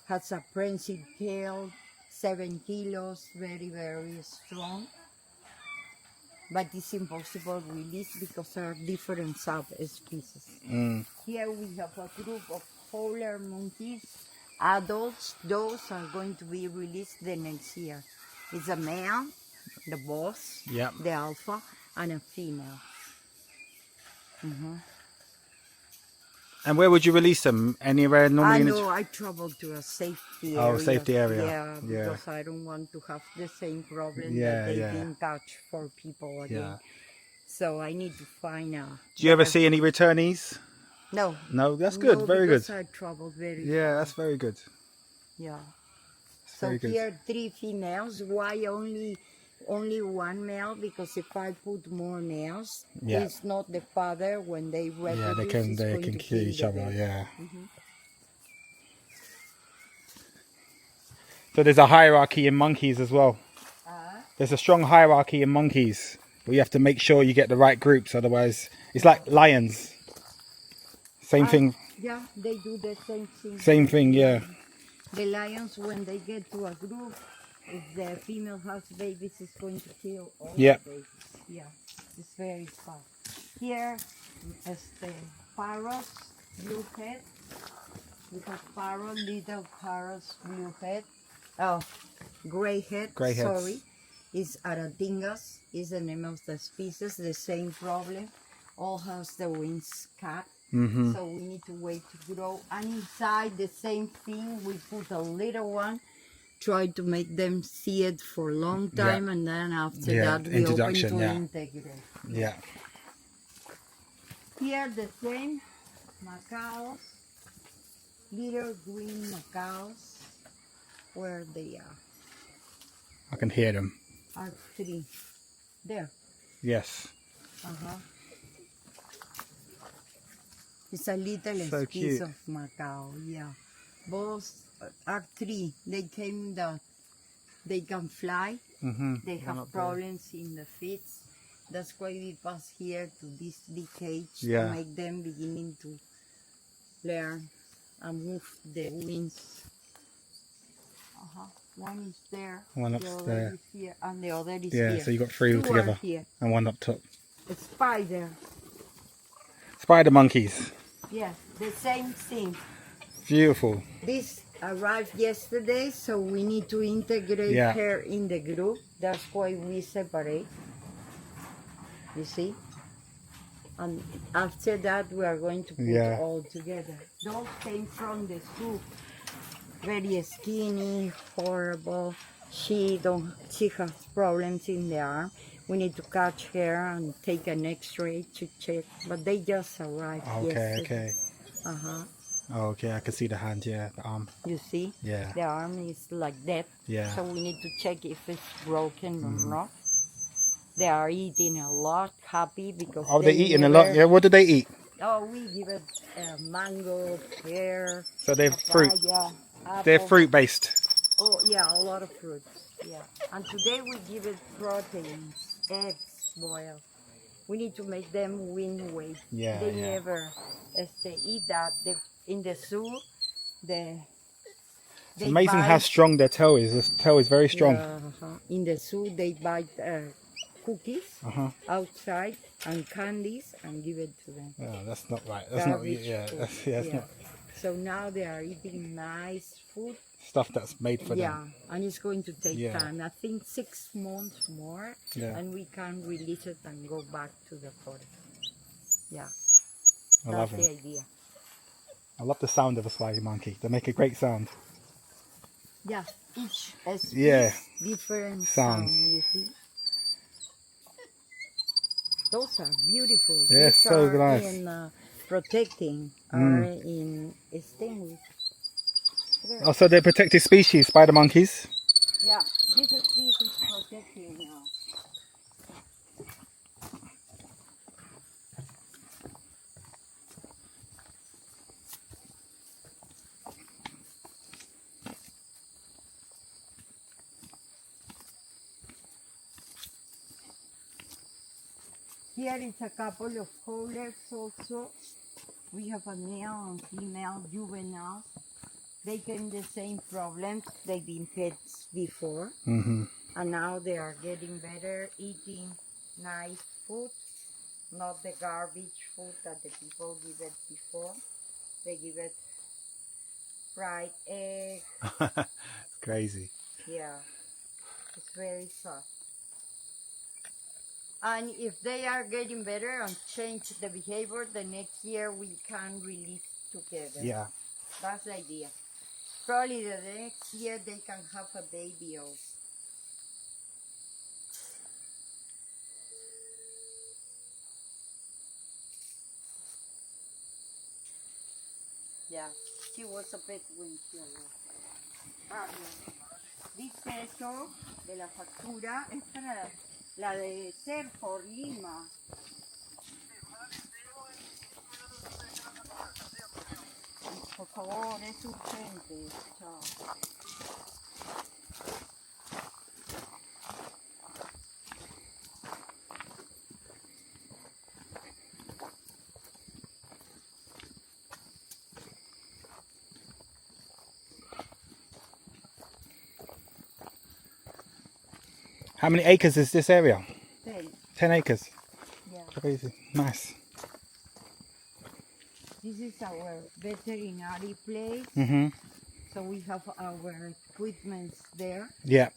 has a prehensile tail, 7 kilos, very, very strong. But it's impossible to release because there are different subspecies. Here we have a group of howler monkeys, adults. Those are going to be released the next year. It's a male, the boss, Yeah. the alpha, and a female. And where would you release them? Anywhere normally? I in the know I travel to a safety Oh, area. safety area. Yeah, Yeah. because I don't want to have the same problem Yeah, that they've yeah. been touched for people again. Yeah. So I need to find a... Do you ever see any returnees? No. No, that's good. No, Very good. because I traveled very Yeah, far. that's very good. Yeah. That's So very good. here 3 females. Why only only one male because if I put more males, Yeah. it's not the father. When they reproduce, Yeah, it's they going can to kill each the other. baby. Yeah. So there's a hierarchy in monkeys as well. There's a strong hierarchy in monkeys, but you have to make sure you get the right groups. Otherwise, it's like lions. Same thing. Yeah, they do the same thing. Same thing. Yeah. The lions, when they get to a group, if the female has babies, it's going to kill all Yeah. the babies. Yeah, it's very fast. Here is the parrots, blue head. We have parrot, little parrots, blue head. Oh, gray head. Grey heads. Sorry, is aratingas. Is the name of the species. The same problem. All has the wings cut. So we need to wait to grow. And inside the same thing, we put a little one. Try to make them see it for a long time, and then after Yeah, that we open introduction, to yeah. integrate. Yeah. Here the same macaws, little green macaws, where they I can hear them. are 3. There. Yes. It's a little So species cute. of Macau, yeah. Both are 3. They came that they can fly. They have problems in the feet. That's why we pass here to this big cage Yeah. to make them beginning to learn and move the wings. One is there. One the up's other there. is here, and the other is Yeah. here. So you got 3 Two altogether, are here. and 1 up top. A spider. Spider monkeys. Yeah, the same thing. Beautiful. This arrived yesterday, so we need to integrate Yeah. her in the group. That's why we separate. You see? And after that, we are going to put Yeah. all together. Those came from the zoo. Very skinny, horrible. She has problems in the arm. We need to catch her and take an X-ray to check. But they just arrived Okay. yesterday. Okay. Oh, okay. I can see the hand. Yeah. The arm. You see? Yeah. The arm is like that. Yeah. So we need to check if it's broken or not. They are eating a lot, happy because Oh, they're eating a lot. never- Yeah. What do they eat? Oh, we give it mango, pear, So they're fruit. papaya, They're apple. fruit based. Oh, yeah, a lot of fruits. Yeah. And today we give it proteins, eggs boiled. We need to make them win weight. Yeah, They yeah. never eat that. In the zoo, they Amazing how bite- strong their tail is. This tail is very strong. Yeah, In the zoo, they buy cookies outside and candies and give it to them. Oh, that's not right. That's not. Garbage Yeah. food. That's not So now they are eating nice food. stuff that's made for Yeah, them. and it's going to take Yeah. time. I think 6 months more, Yeah. and we can release it and go back to the forest. Yeah, I love that's the them. idea. I love the sound of a flying monkey. They make a great sound. Yeah, each species Yeah. different Sound. sound. You see, those are beautiful. Yes, These so are nice. in protecting, are in extinguished. Oh, so they're protected species, spider monkeys. Yeah, this species protecting now. Here is a couple of howlers also. We have a male and female juvenile. They came the same problems. They've been pets before. And now they are getting better, eating nice food, not the garbage food that the people give it before. They give it fried egg. It's crazy. Yeah, it's very soft. And if they are getting better and change the behavior, the next year we can release together. Yeah. That's the idea. Probably the next year they can have a baby also. Yeah, she was a bit when she arrived. Dice eso de la factura, es para la de ser por Lima. Por favor, es urgente. Chao. How many acres is this area? Sí, 10 acres. yeah. Crazy. Nice. This is our veterinary place, Mhm. so we have our equipment there. Yeah.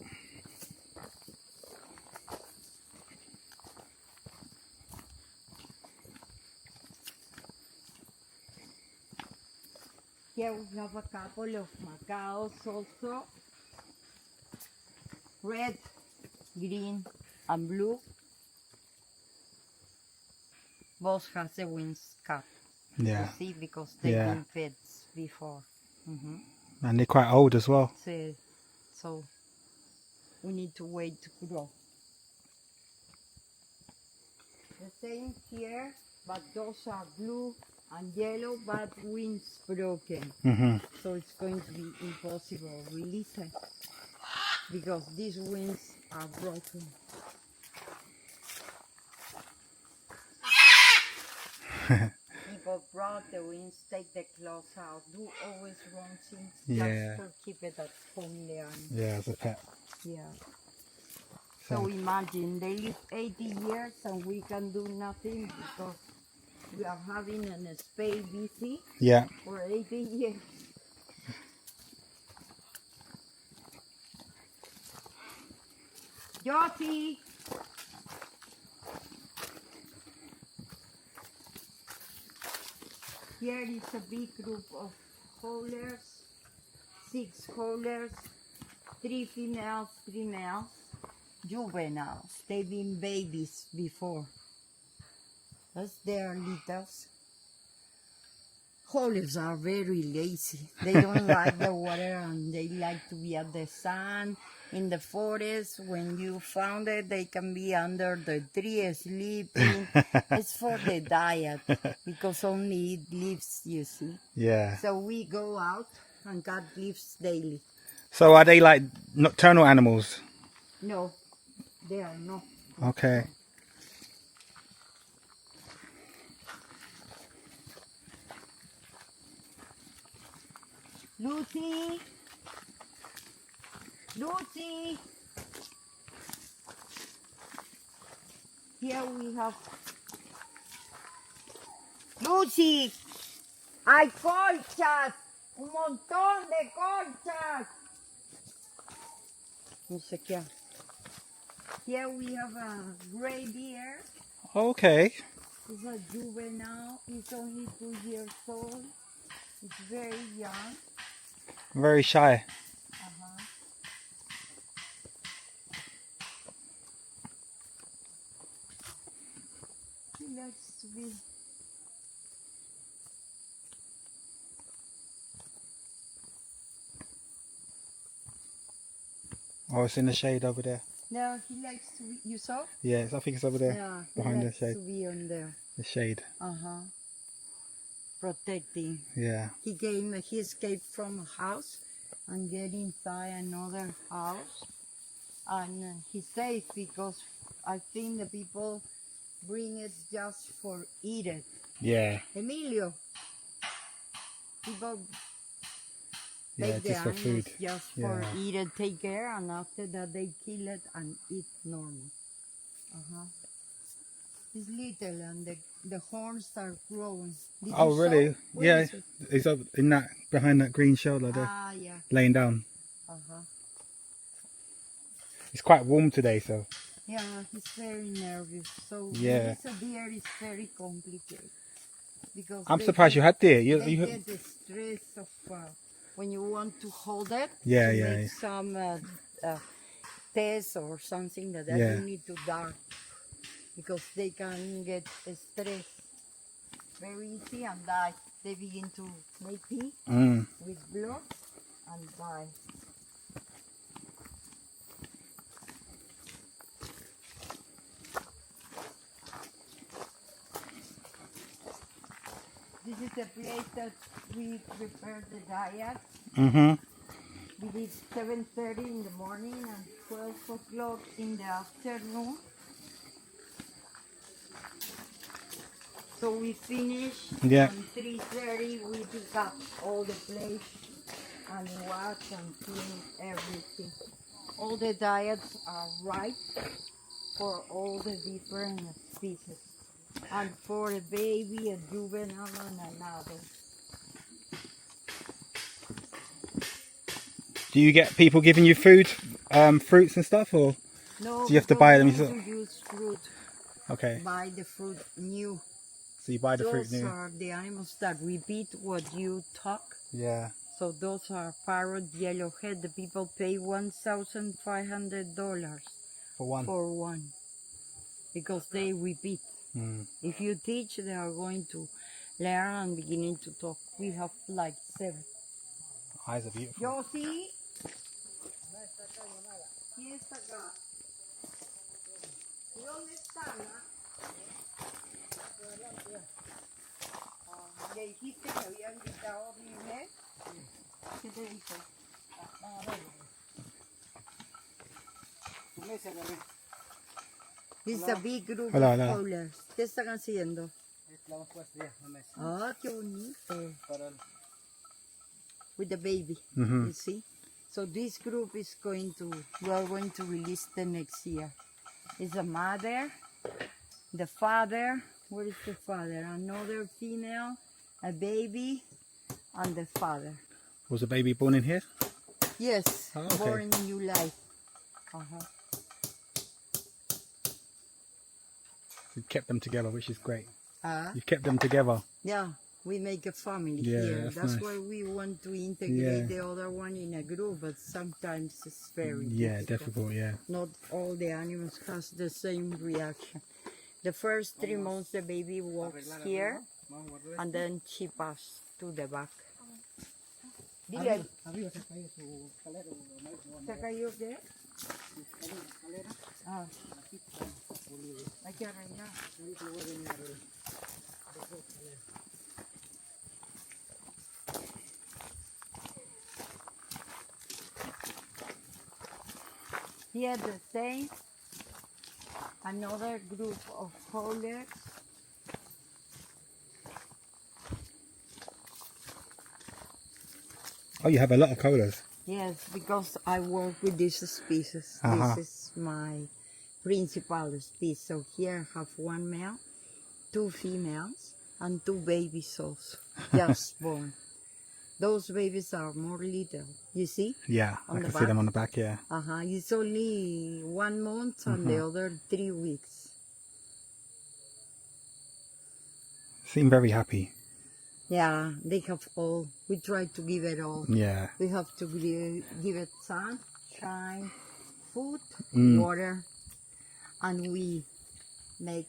Here we have a couple of macaws also. Red, green, and blue. Both has the wings cut. Yeah. You see, because they've Yeah. been fed before. And they're quite old as well. So we need to wait to grow. The same here, but those are blue and yellow, but wings broken. Mhm. So it's going to be impossible to release it because these wings are broken. People brought the wings, take the claws out, do always wrong things Yeah. just to keep it at home there. Yeah, as a pet. Yeah. So imagine they live 80 years and we can do nothing because we are having a spay busy Yeah. for 80 years. Josie! Here is a big group of howlers, 6 howlers, 3 females, 3 males, juveniles. They've been babies before. That's their litters. Howlers are very lazy. They don't like the water and they like to be at the sun. In the forest, when you found it, they can be under the tree sleeping. It's for the diet because only eat leaves, you see. Yeah. So we go out and cut leaves daily. So are they like nocturnal animals? No, they are not. Okay. Lucy! Lucy! Here we have... Lucy! ¡Hay colchas! ¡Un montón de colchas! No sé qué. Here we have a gray bear. Okay. It's a juvenile. It's only 2 years old. It's very young. Very shy. He likes to be... Oh, it's in the shade over there. No, he likes to be... You saw? Yes, I think it's over there. Yeah, he behind the likes shade. to be on there. The shade. Protecting. Yeah. He escaped from a house and get inside another house. And he's safe because I think the people bring it just for eat it. Yeah. Emilio, people Yeah, take the just for animals food. just for Yeah. eat it, take care, and after that they kill it and eat normal. It's little and the horns are growing. Did Oh, you saw? really? Where Yeah. is it? It's up in that, behind that green shoulder there, Ah, yeah. laying down. It's quite warm today, so. Yeah, he's very nervous. So Yeah. release a deer is very complicated because I'm they surprised you get- had deer. They You get the stress of when you want to hold it. Yeah, to yeah, make yeah. some test or something that Yeah. you need to dark because they can get stressed very easy and die. They begin to make pee with blood and die. This is the place that we prepare the diet. Mm-hmm. We did 7:30 in the morning and 12 o'clock in the afternoon. So we finish Yeah. and 3:30 we pick up all the plates and wash and clean everything. All the diets are right for all the different species. And for a baby, a juvenile, and an adult. Do you get people giving you food, fruits and stuff, or No, do you have to because buy them we yourself? need to use fruit. Okay, Buy the fruit new. so you buy the fruit Those new. are the animals that repeat what you talk. Yeah. So those are parrot, yellowhead. The people pay $1,500 For one. for one because they repeat. Mm. If you teach, they are going to learn and beginning to talk. We have like 7. Eyes are beautiful. Yo sí. ¿Quién está acá? ¿Y dónde están? ¿Le dijiste que había invitado a mi mujer? ¿Qué te dijo? This is a big group Hola, of hola. howlers. ¿Qué están haciendo? Ah, qué bonito. With the baby, Mhm. you see? So this group is we are going to release the next year. It's a mother, the father, where is the father? Another female, a baby, and the father. Was the baby born in here? Yes, Oh, okay. born in July. Uh-huh. You kept them together, which is great. Ah, You've kept them together. yeah, we make a family Yeah, here. that's That's nice. why we want to integrate Yeah. the other one in a group, but sometimes it's very Yeah, difficult. Yeah. Not all the animals has the same reaction. The first 3 months the baby walks here and then she passes to the back. Dile, ¿se cayó qué? Ah, hay que arreglar. Here the same, another group of howlers. Oh, you have a lot of colas. Yes, because I work with this species. Uh-huh. This is my principal species. So here I have 1 male, 2 females, and 2 babies also, just born. Those babies are more little, you see? Yeah, On I the can see them back? on the back. Yeah. It's only 1 month and the other 3 weeks. Seem very happy. Yeah, they have all. We try to give it all. Yeah. We have to give it sunshine, food, Mm. water, and we make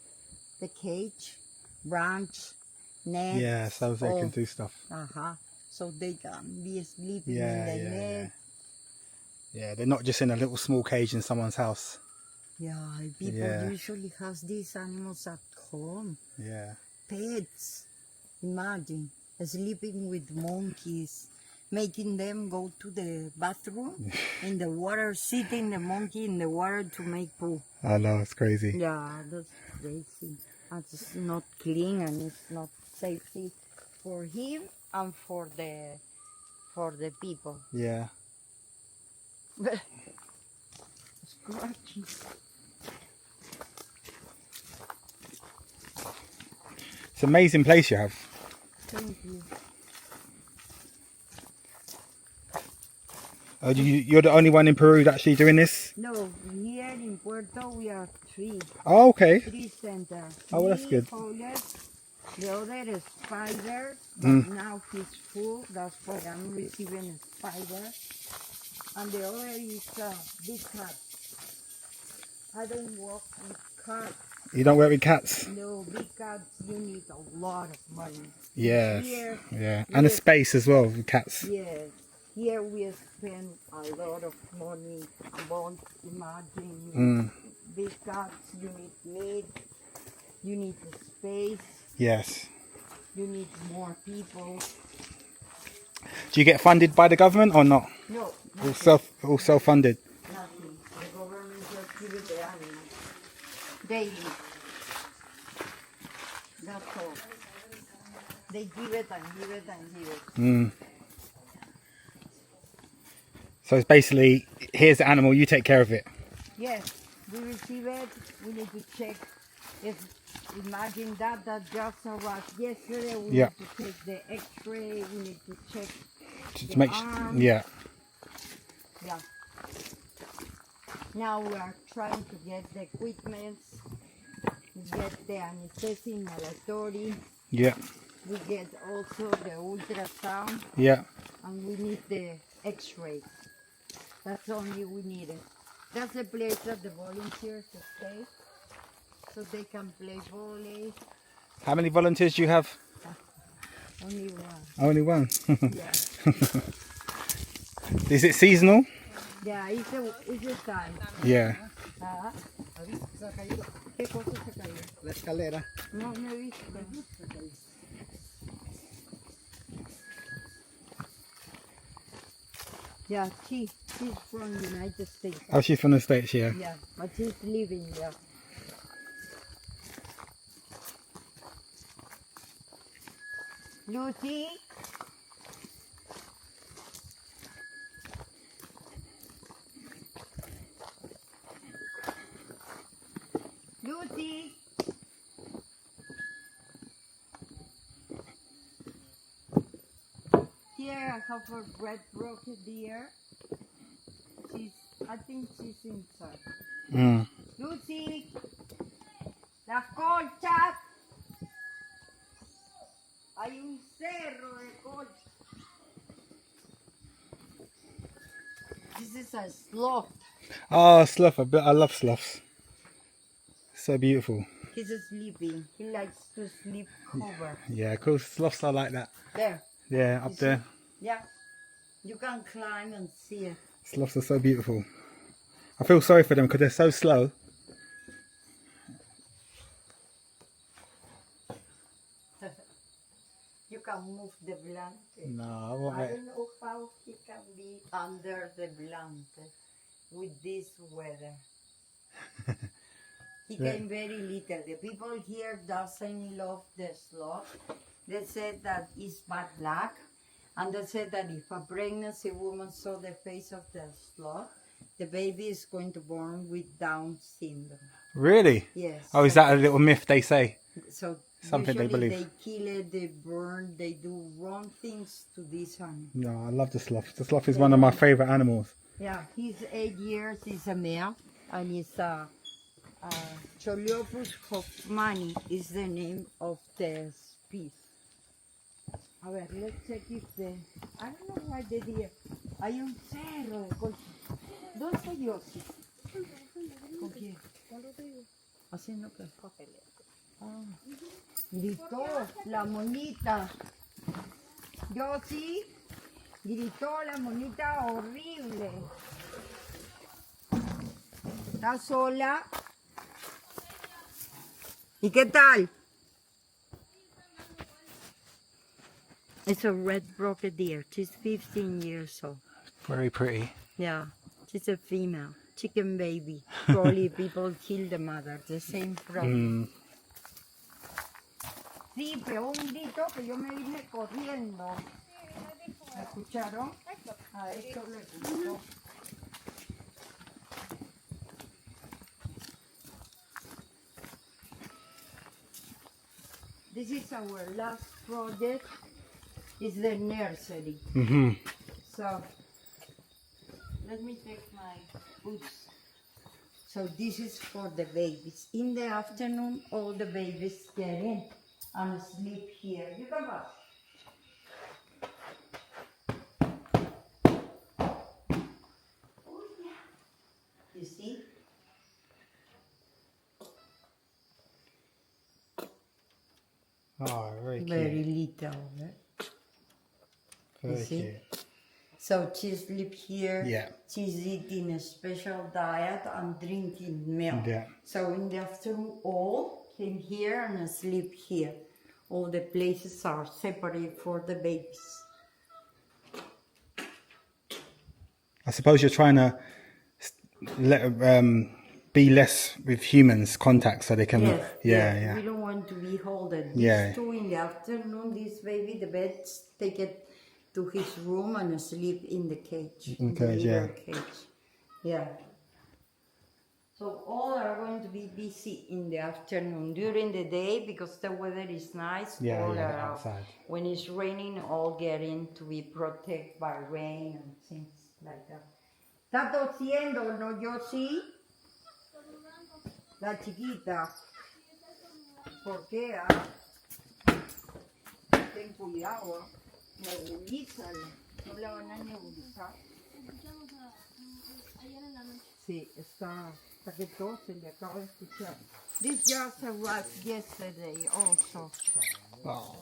the cage, branch, net. Yeah, so they can do stuff. So they can be sleeping Yeah, in the yeah, net. Yeah, they're not just in a little small cage in someone's house. Yeah, people Yeah. usually have these animals at home. Yeah. Pets. Imagine sleeping with monkeys, making them go to the bathroom in the water, sitting the monkey in the water to make poo. I know, it's crazy. Yeah, that's crazy. And it's not clean and it's not safety for him and for the people. Yeah. Scratchy. It's an amazing place you have. Thank you. Oh, you're the only one in Peru that's actually doing this? No, here in Puerto we are 3. Oh, okay. 3 centers. Oh, well, that's Me, good. Howlers, the other is spider, but Mm. now he's full. That's why I'm receiving a spider. And the other is big cat. I don't work with cats. You don't work with cats? No, big cats, you need a lot of money. Yes. Here, Yeah. And a space as well with cats. yes, here we spend a lot of money. But imagine Mm. big cats, you need meat, you need the space. Yes. you need more people. Do you get funded by the government or not? No, All self-funded. nothing. The government just give it the animals daily. That's all. They give it and give it and give it. So it's basically, here's the animal, you take care of it. Yes, we receive it. We need to check. If imagine that just arrived yesterday, we Yeah. need to take the X-ray. We need to check To the make arm. yeah. Yeah. Now we are trying to get the equipment, get the anesthesia inhalatory. Yeah. We get also the ultrasound, Yeah. and we need the X-ray. That's only we need it. That's the place that the volunteers stay, so they can play volley. How many volunteers do you have? Only one. Only one. Yeah. Is it seasonal? Yeah, it's a time. Yeah. Ah, ¿qué cosa se cayó? La escalera. No he visto. Yeah, she's from the United States. Oh, she's from the States, yeah. Yeah, but she's living there. Lucy? Lucy? Here I have a red broken deer. I think she's inside. Mm. Lucy, las colchas. Hay un cerro de colchas. This is a sloth. Oh, sloth. I love sloths. So beautiful. He's sleeping. He likes to sleep cover. Yeah, cool. Sloths are like that. There. Yeah, up You there. see? Yeah. You can climb and see it. Sloths are so beautiful. I feel sorry for them because they're so slow. You can move the blanket. No, I won't I let. don't know how he can be under the blanket with this weather. He Yeah. came very little. The people here doesn't love the sloth. They said that it's bad luck. And they said that if a pregnancy woman saw the face of the sloth, the baby is going to born with Down syndrome. Really? Yes. Oh, is that a little myth they say? So Something they usually believe. they kill it, they burn, they do wrong things to this animal. No, I love the sloth. The sloth is one of my favourite animals. Yeah, he's 8 years, he's a male, and he's a Choliopus hoffmanni is the name of the species. A ver, let's check if the... I don't know why the deer... Hay un cerro de colcha. ¿Dónde está Yossi? ¿Con quién? Haciendo qué? Ah, gritó la monita. Yossi gritó la monita horrible. ¿Está sola? ¿Y qué tal? It's a red-broken deer. She's 15 years old. Very pretty. Yeah, she's a female. Chicken baby. Probably people kill the mother. The same problem. Sí, pegó un grito que yo me vine corriendo. ¿Me escucharon? A esto le gustó. This is our last project. It's the nursery. Mm-hmm. So, let me take my boots. So this is for the babies. In the afternoon, all the babies get in and sleep here. You come back. Oh, yeah. You see? Oh, very cute. Very little. Eh? Very see? cute. So she sleep here. Yeah. She's eating a special diet and drinking milk. Yeah. So in the afternoon, all came here and sleep here. all the places are separate for the babies. I suppose you're trying to be less with humans contact so they can Yes, we don't want to be holding. These Yeah. 2 in the afternoon, this baby, the vets take it to his room and sleep in the cage. In the cage, little yeah. cage. Yeah. So all are going to be busy in the afternoon. During the day, because the weather is nice, all they're are outside. when it's raining, all getting to be protected by rain and things like that. Está tosiendo, ¿no, Josie? La chiquita. ¿Por qué? Ten cuidado, nebulízala. No la van a nebulizar. Sí, está que todo se le acaba de escuchar. This just arrived yesterday also. Oh.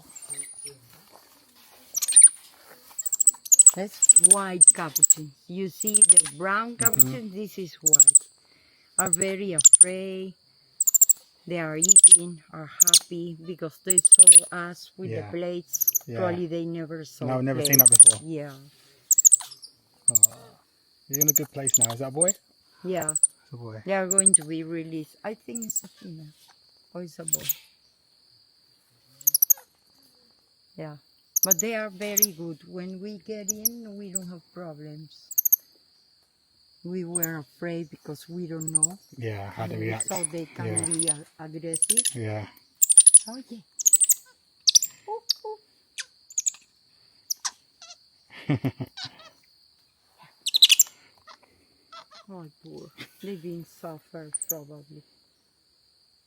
That's white capuchins. You see the brown capuchins, this is white. Are very afraid. They are eating, are happy because they saw us with the plates. Yeah. Probably they never saw No, never seen plates. that before. Yeah. You're in a good place now. Is that a boy? Yeah. It's a boy. They are going to be released. I think it's a female or it's a boy. Yeah. But they are very good. When we get in, we don't have problems. We were afraid because we don't know. Yeah, how to And react. so they can be aggressive. Yeah. Oh, yeah. Oh, oh. Oh, poor. They've been suffered probably.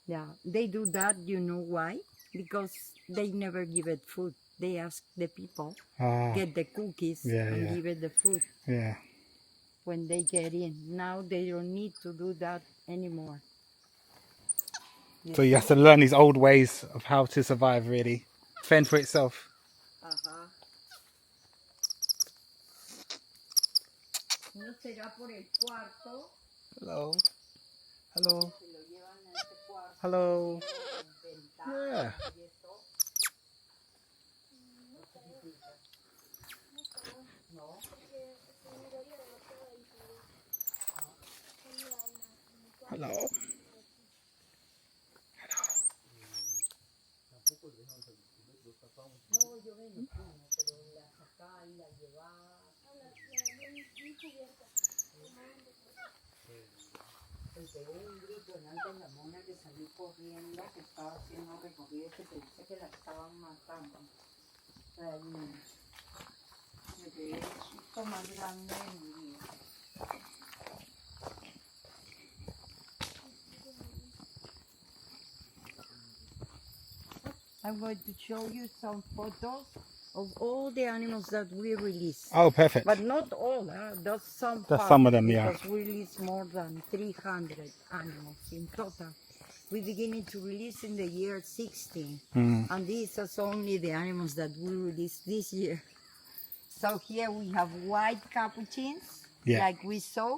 Yeah, they do that, you know why? Because they never give it food. They ask the people, get the cookies and give it the food Yeah. when they get in. Now they don't need to do that anymore. So you have to learn these old ways of how to survive, really. Fend for itself. Ajá. ¿No será por el cuarto? Hello. Hello. Se lo llevan a este cuarto. Hello. Ventanas Yeah. y eso. No. Hello. No, yo me imagino, pero la sacar y la llevar. Pues pegó un grito delante de la mona que salió corriendo, que estaba haciendo recorrido, que pensé que la estaban matando. Me quedé el susto más grande de mi vida. I'm going to show you some photos of all the animals that we release. Oh, perfect. But not all, that's some That's part, some of them, yeah. because we release more than 300 animals in total. We're beginning to release in the year 16, and these are only the animals that we released this year. So here we have white capuchins, like we saw,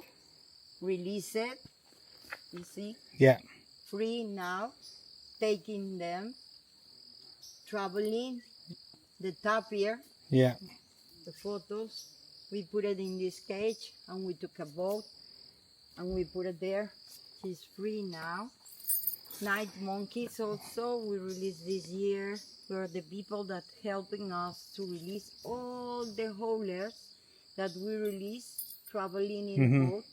release it, you see, free now, taking them, traveling, the tapir, the photos, we put it in this cage and we took a boat and we put it there. She's free now. Night monkeys also we released this year. Were the people that helping us to release all the haulers that we release, traveling in a boat,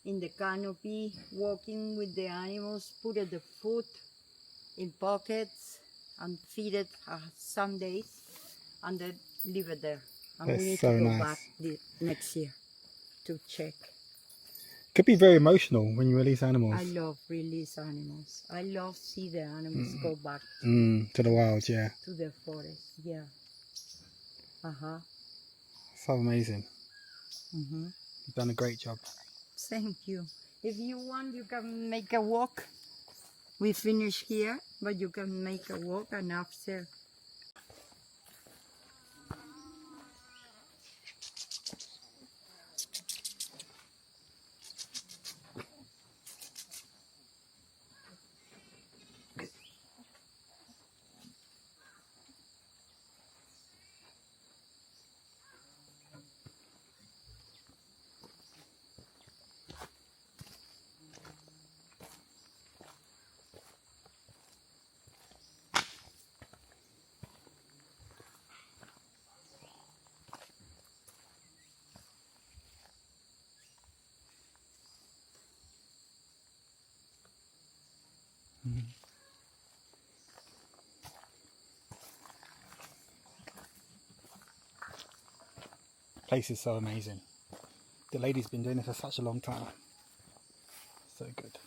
in the canopy, walking with the animals, put the food in pockets and feed it some days and then leave it there. And That's we need so to go nice. back next year to check. Could be very emotional when you release animals. I love release animals. I love see the animals go back To the wild, to the forest. Yeah. So amazing. Mm-hmm. You've done a great job. Thank you. If you want, you can make a walk. We finish here, but you can make a walk and after. Place is so amazing. The lady's been doing it for such a long time. So good.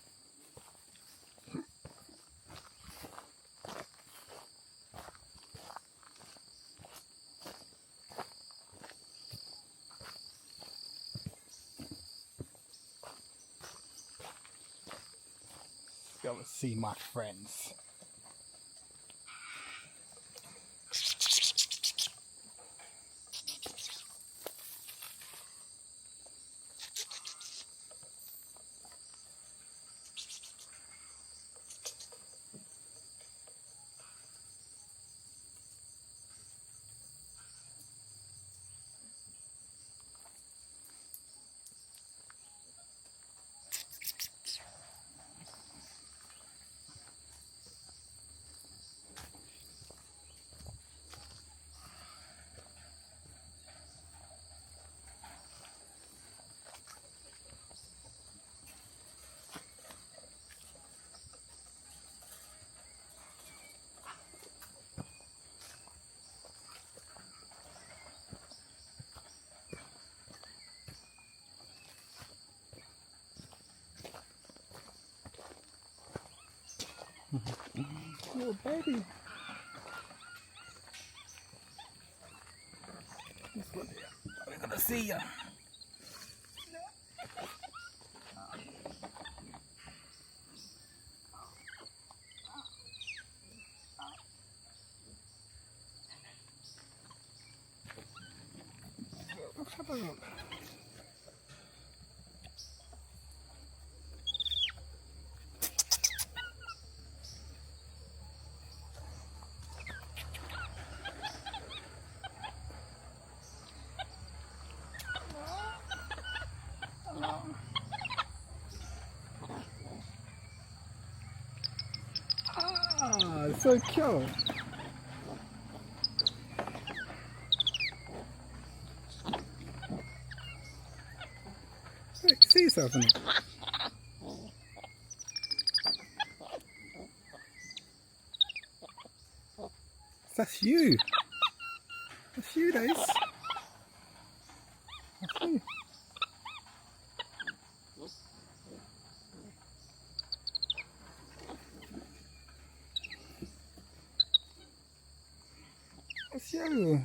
Let's go and see my friends. Little baby. We're gonna see ya. Ah, it's so cute. Look, see yourself in it. That's you. That's you, Dace. That's you. That's you.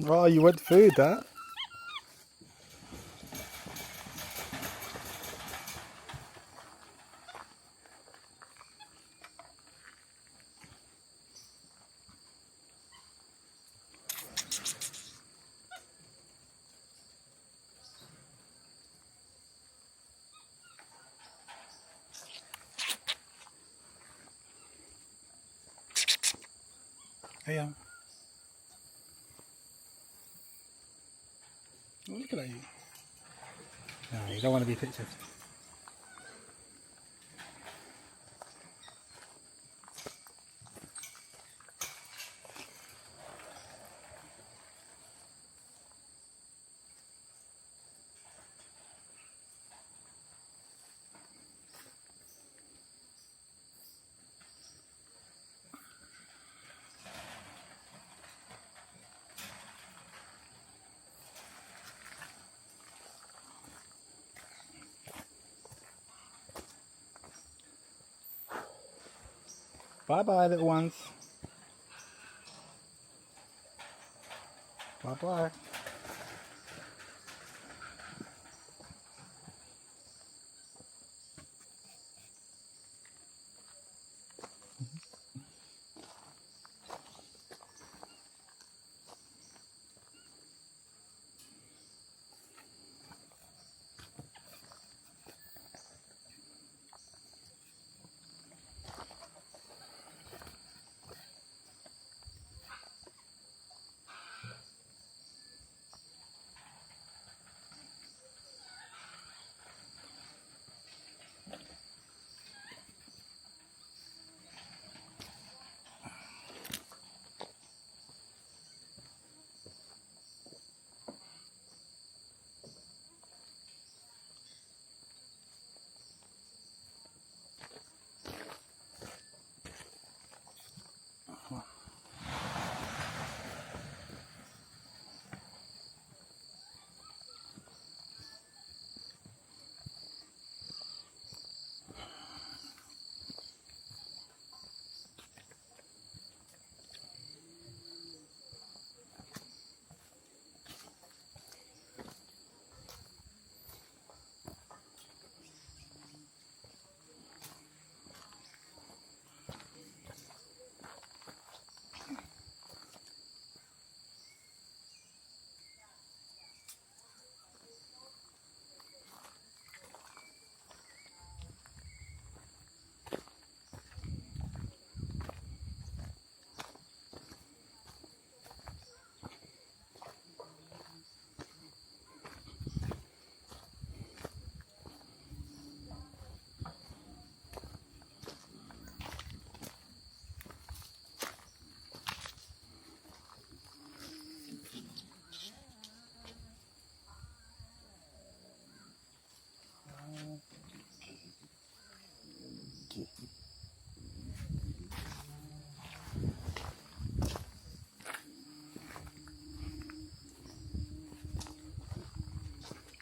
Oh, you want food, huh? Hey, oh, look at you. No, you don't want to be pictured. Bye bye, little ones. Bye bye.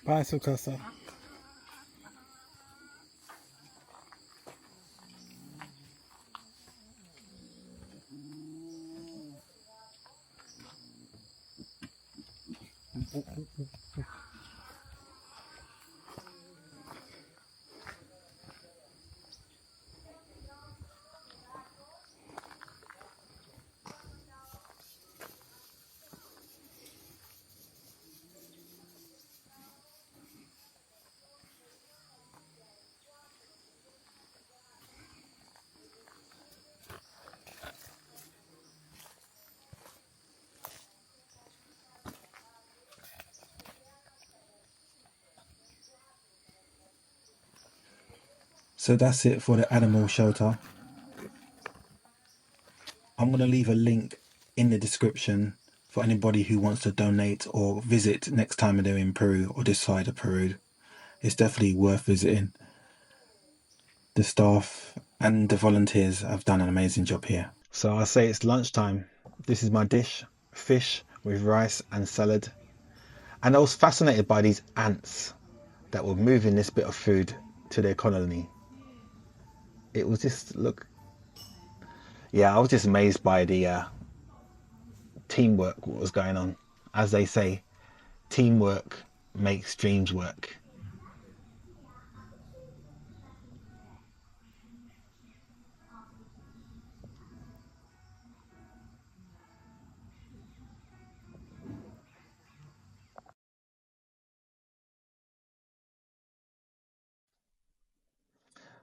Bicycle coaster. So that's it for the animal shelter. I'm going to leave a link in the description for anybody who wants to donate or visit next time they're in Peru or this side of Peru. It's definitely worth visiting. The staff and the volunteers have done an amazing job here. So I say it's lunchtime. This is my dish, fish with rice and salad. And I was fascinated by these ants that were moving this bit of food to their colony. It was just, look, yeah, I was just amazed by the teamwork, what was going on. As they say, teamwork makes dreams work.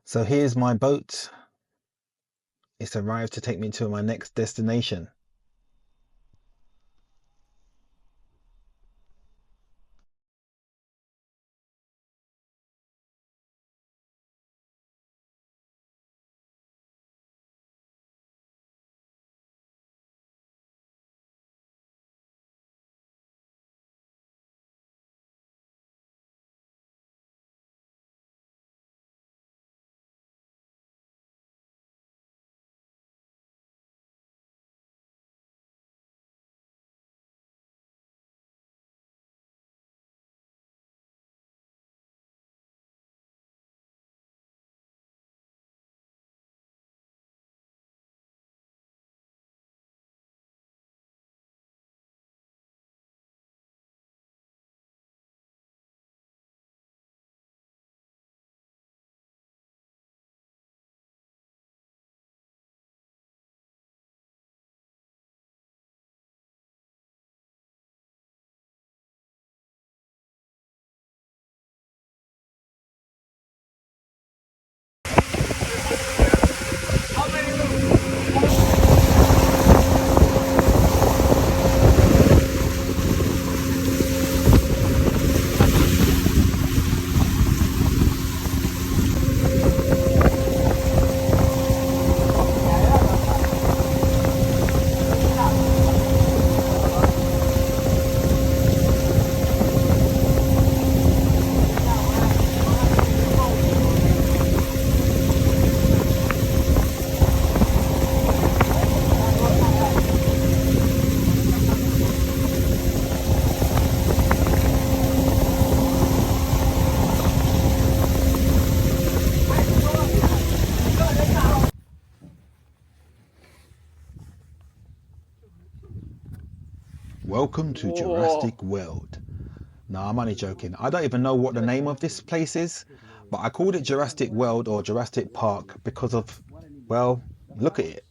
So here's my boat. It's arrived to take me to my next destination. Welcome to Jurassic World. No, I'm only joking. I don't even know what the name of this place is, but I called it Jurassic World or Jurassic Park because of, well, look at it.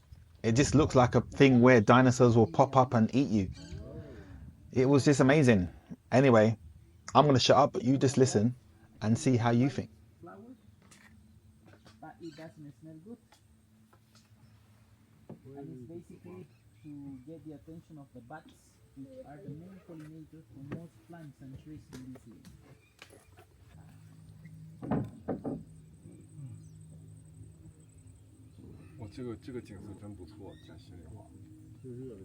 It just looks like a thing where dinosaurs will pop up and eat you. It was just amazing. Anyway, I'm going to shut up, but you just listen and see how you think. Flowers, but it doesn't smell good. And it's basically to get the attention of the bats, which are the main pollinators for most plants and trees in this area. 哇，这个景色真不错，讲心里话。是热的。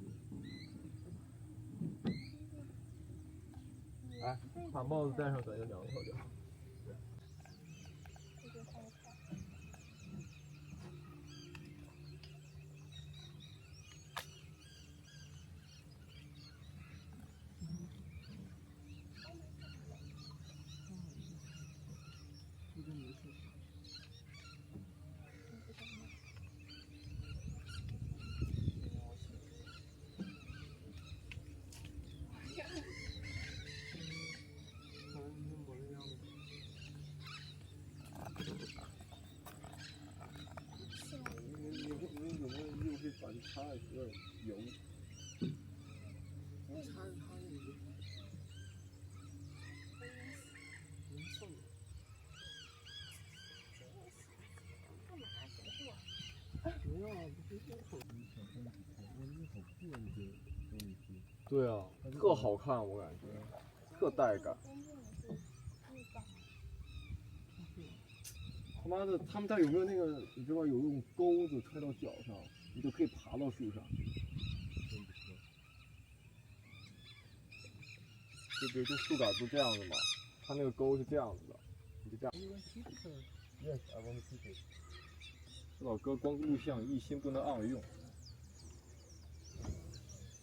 哎，把帽子戴上，咱就凉快点。对啊，特好看，我感觉，特带感。他妈的，他们家有没有那个，你知道有用钩子揣到脚上，你就可以爬到树上。真不错。就比如这树杆不这样子嘛，它那个钩是这样子的，你就这样。Yes, I want to keep it. 这老哥光录像一心不能二用。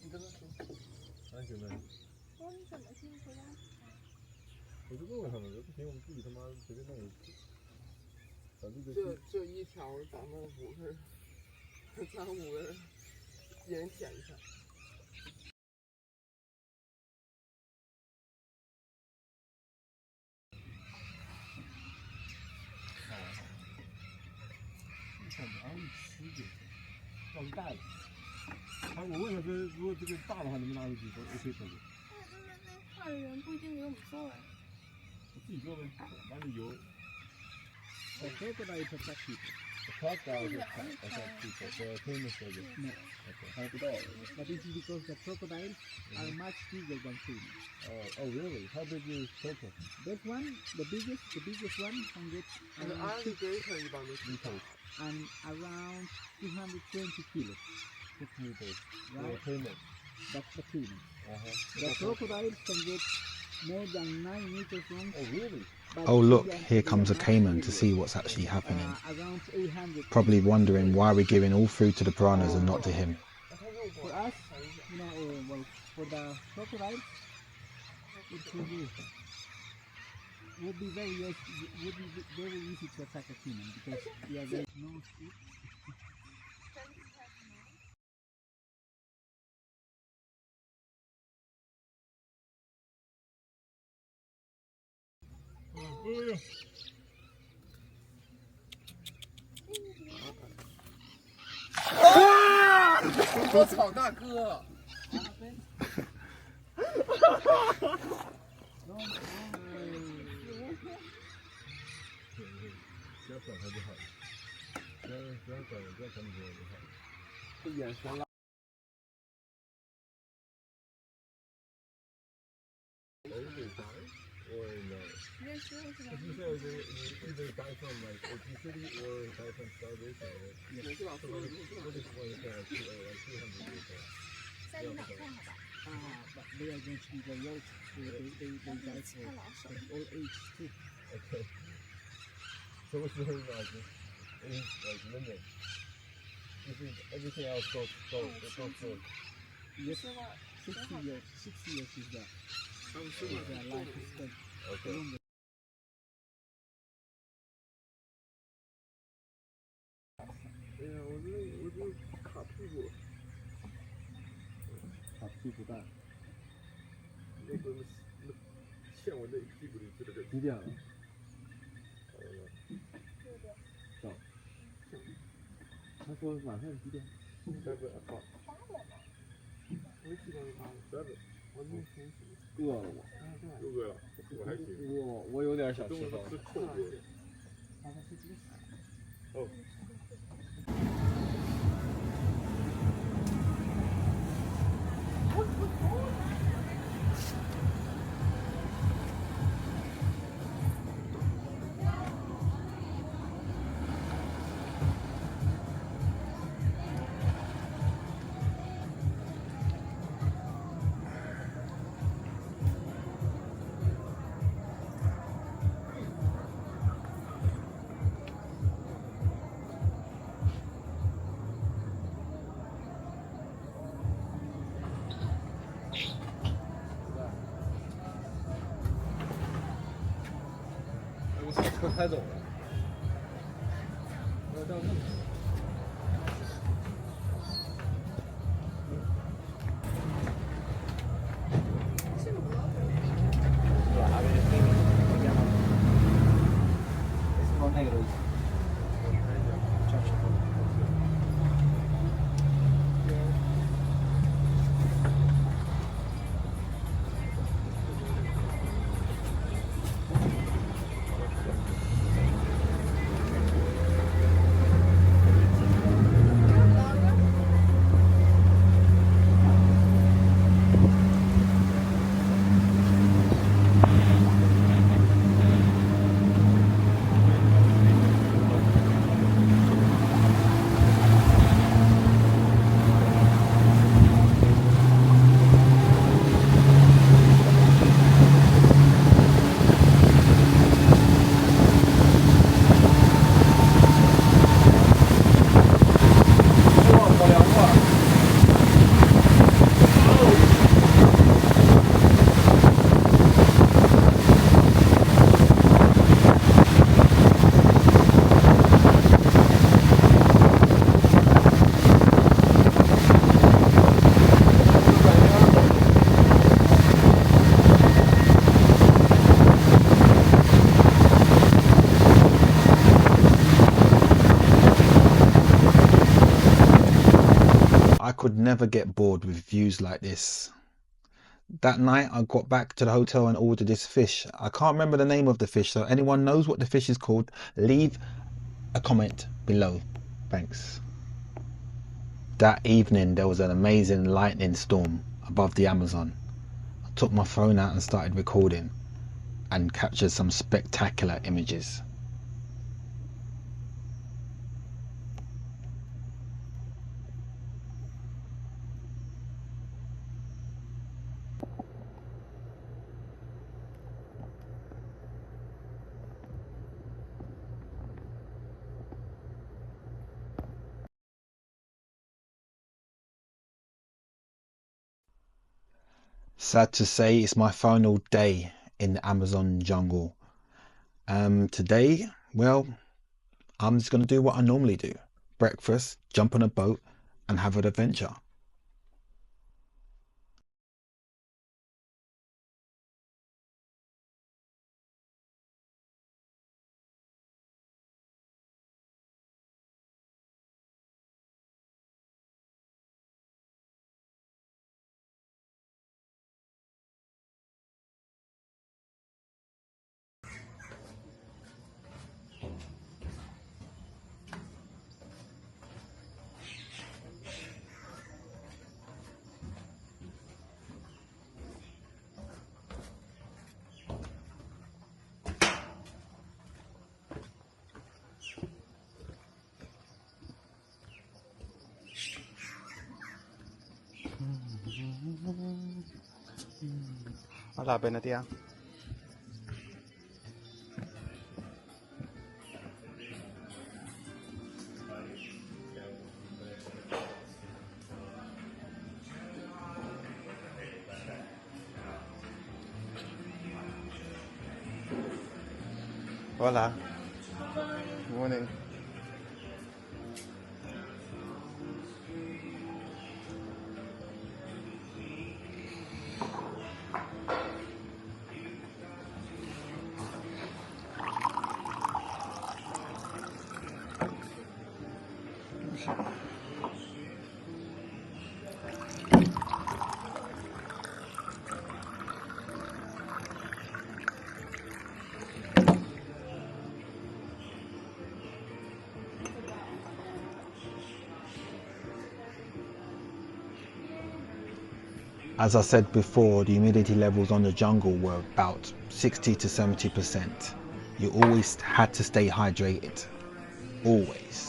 你跟他说，安全问题。说你怎么进回家？我就问问他们，不行，我们自己他妈随便弄一个。这一条咱们5个人，咱5个人，一人舔一下。倒是大的。我问他说，如果这个大的话，能不能拿回去？说 OK 可以。那画的人不一定给我们做呀。我自己做呗，完了油。The crocodile protect people. The crocodile protect people. The famous service. No. Okay. 还不到。But this is because the crocodiles are much bigger than humans. Oh, really? How big is crocodile? That one, the biggest one can get alligator 一般都是and around 220 kilos. 6 meters. Right? Famous. That's the humans. The Crocodiles can get more than 9 meters long. Oh, really? Oh look, here comes a caiman to see what's actually happening. Around 800. Probably wondering why we're giving all food to the piranhas and not to him. For us, well, for the crocodiles, would be very easy to attack a human because we are very known to eat. 我操，大哥！不要管他就好了，不要管别人就好了。这眼神拉。Or no? Yes, yes, yes. As you said, you either die from like obesity or die from starvation. Right? Yes. So what is one thing like 200 years old? 在你脑看好吧。 But they are going to be very old. They die for old age too. Okay. So what's the like limit? Everything else goes through. Yes, 60 years. 60 years is the life expectancy. Okay. 哎呀，我这卡屁股。卡屁股蛋。那个欠我那屁股里去了个。几点了？到。他说晚上几点7 o'clock。我几点8 7。我那天饿了我。又饿了，我还行。我有点想吃饭。吃臭锅。哦。车开走了。要到那。never get bored with views like this. That night I got back to the hotel and ordered this fish. I can't remember the name of the fish, so anyone knows what the fish is called, leave a comment below. Thanks. That evening there was an amazing lightning storm above the Amazon. I took my phone out and started recording and captured some spectacular images. Sad to say, it's my final day in the Amazon jungle. Today, well, I'm just going to do what I normally do. Breakfast, jump on a boat and have an adventure. Hola, buenos días. Hola. Morning. As I said before, the humidity levels on the jungle were about 60 to 70%. You always had to stay hydrated. Always.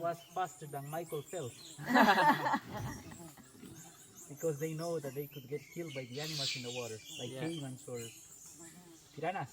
Was faster than Michael Phelps because they know that they could get killed by the animals in the water, like caimans or piranhas.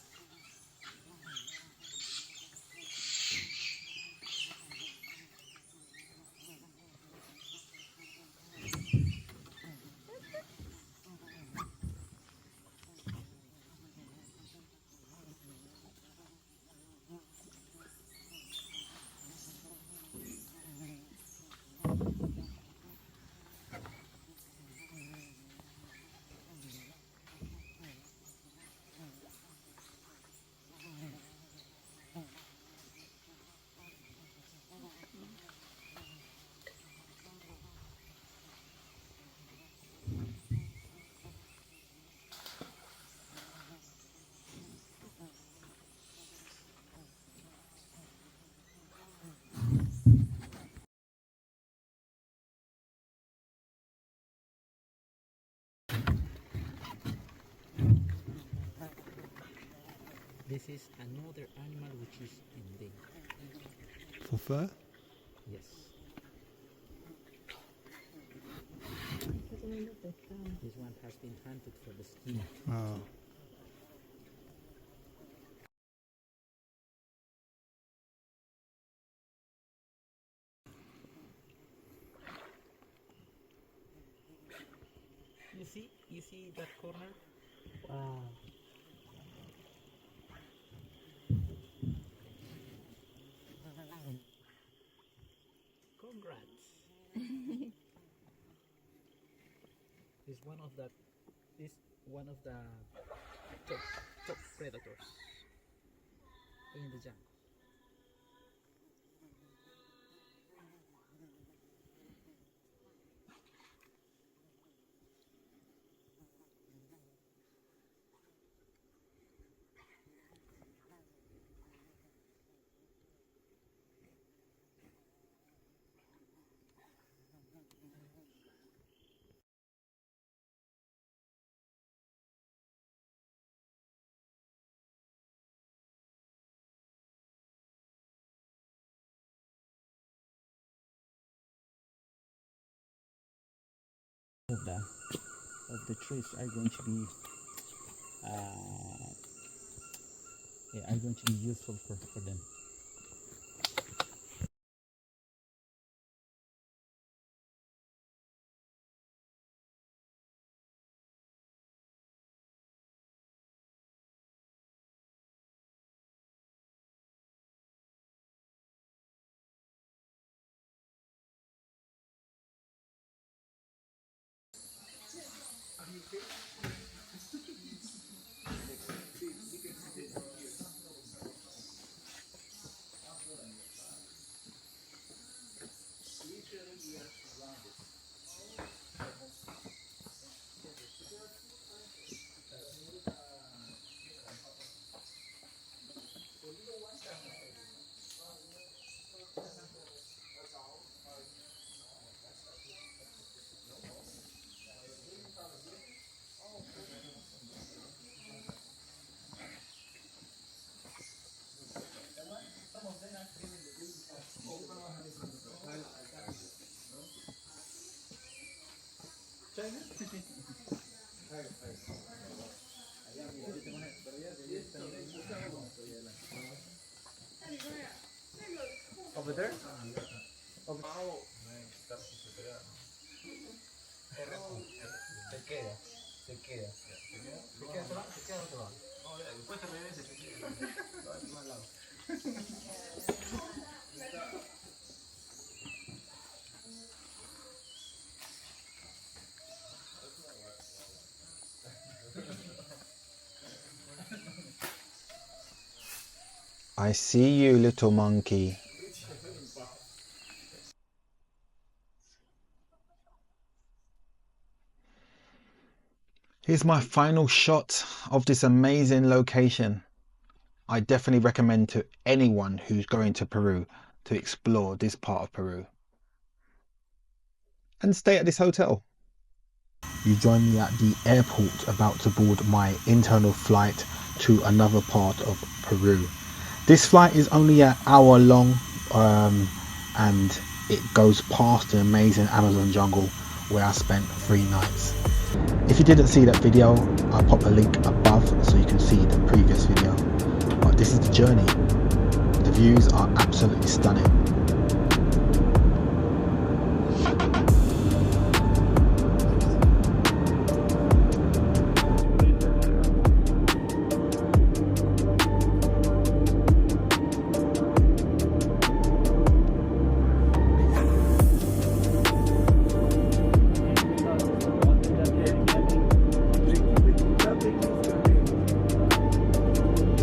This is another animal which is endangered. For fur? Yes. This one has been hunted for the skin. Oh. You see that corner? Wow. Congrats. It's one of the top predators in the jungle. Of the trees are going to be useful for them. Over there? I see you, little monkey. Here's my final shot of this amazing location. I definitely recommend to anyone who's going to Peru to explore this part of Peru and stay at this hotel. You join me at the airport about to board my internal flight to another part of Peru. This flight is only an hour long and it goes past the amazing Amazon jungle where I spent 3 nights. If you didn't see that video, I'll pop a link above so you can see the previous video. But this is the journey. The views are absolutely stunning.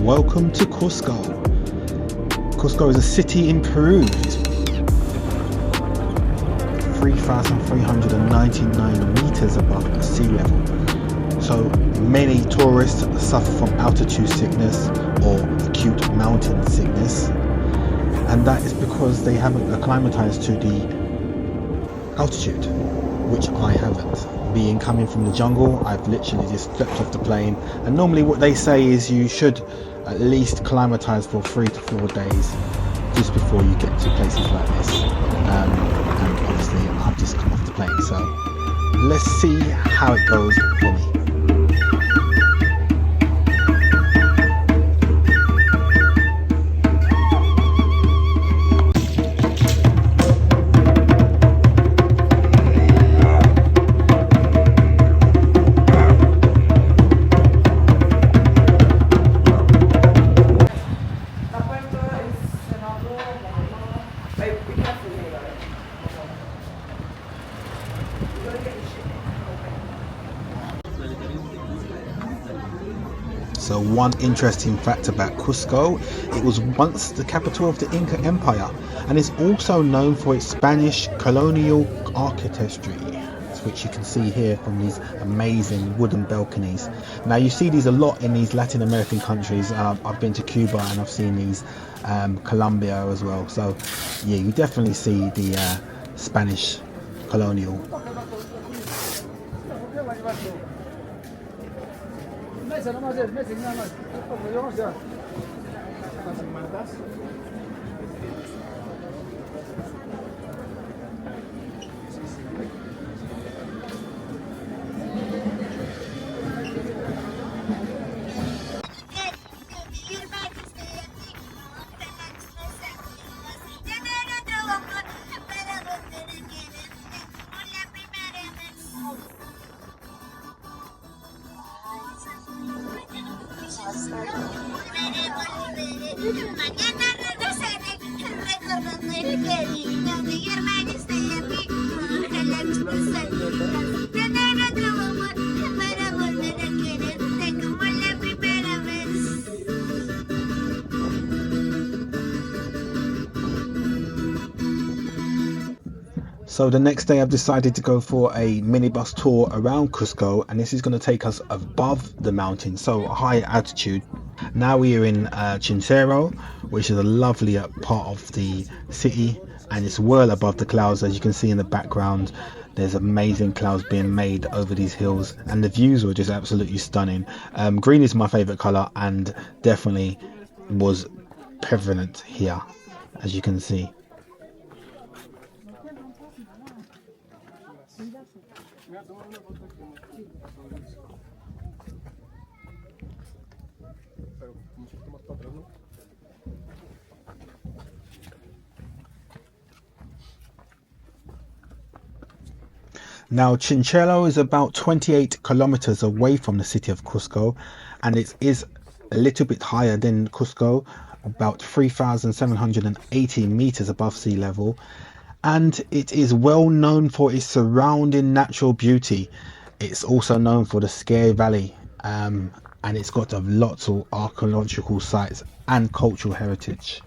Welcome to Cusco. Cusco is a city in Peru. It's 3,399 meters above sea level. So many tourists suffer from altitude sickness or acute mountain sickness, and that is because they haven't acclimatized to the altitude. which I haven't. Being coming from the jungle, I've literally just stepped off the plane, and normally what they say is you should at least acclimatise for 3 to 4 days just before you get to places like this. And obviously I've just come off the plane, so let's see how it goes for me. So one interesting fact about Cusco, it was once the capital of the Inca Empire, and is also known for its Spanish colonial architecture, which you can see here from these amazing wooden balconies. Now you see these a lot in these Latin American countries. I've been to Cuba and I've seen these, Colombia as well. So yeah, you definitely see the Spanish colonial. So the next day I've decided to go for a minibus tour around Cusco, and this is going to take us above the mountain, so a higher altitude. Now we are in Chinchero, which is a lovely part of the city, and it's well above the clouds. As you can see in the background, there's amazing clouds being made over these hills, and the views were just absolutely stunning. Green is my favorite color and definitely was prevalent here, as you can see. Now Chinchero is about 28 kilometers away from the city of Cusco, and it is a little bit higher than Cusco, about 3,780 meters above sea level, and it is well known for its surrounding natural beauty. It's also known for the Sky Valley, and it's got lots of archaeological sites and cultural heritage.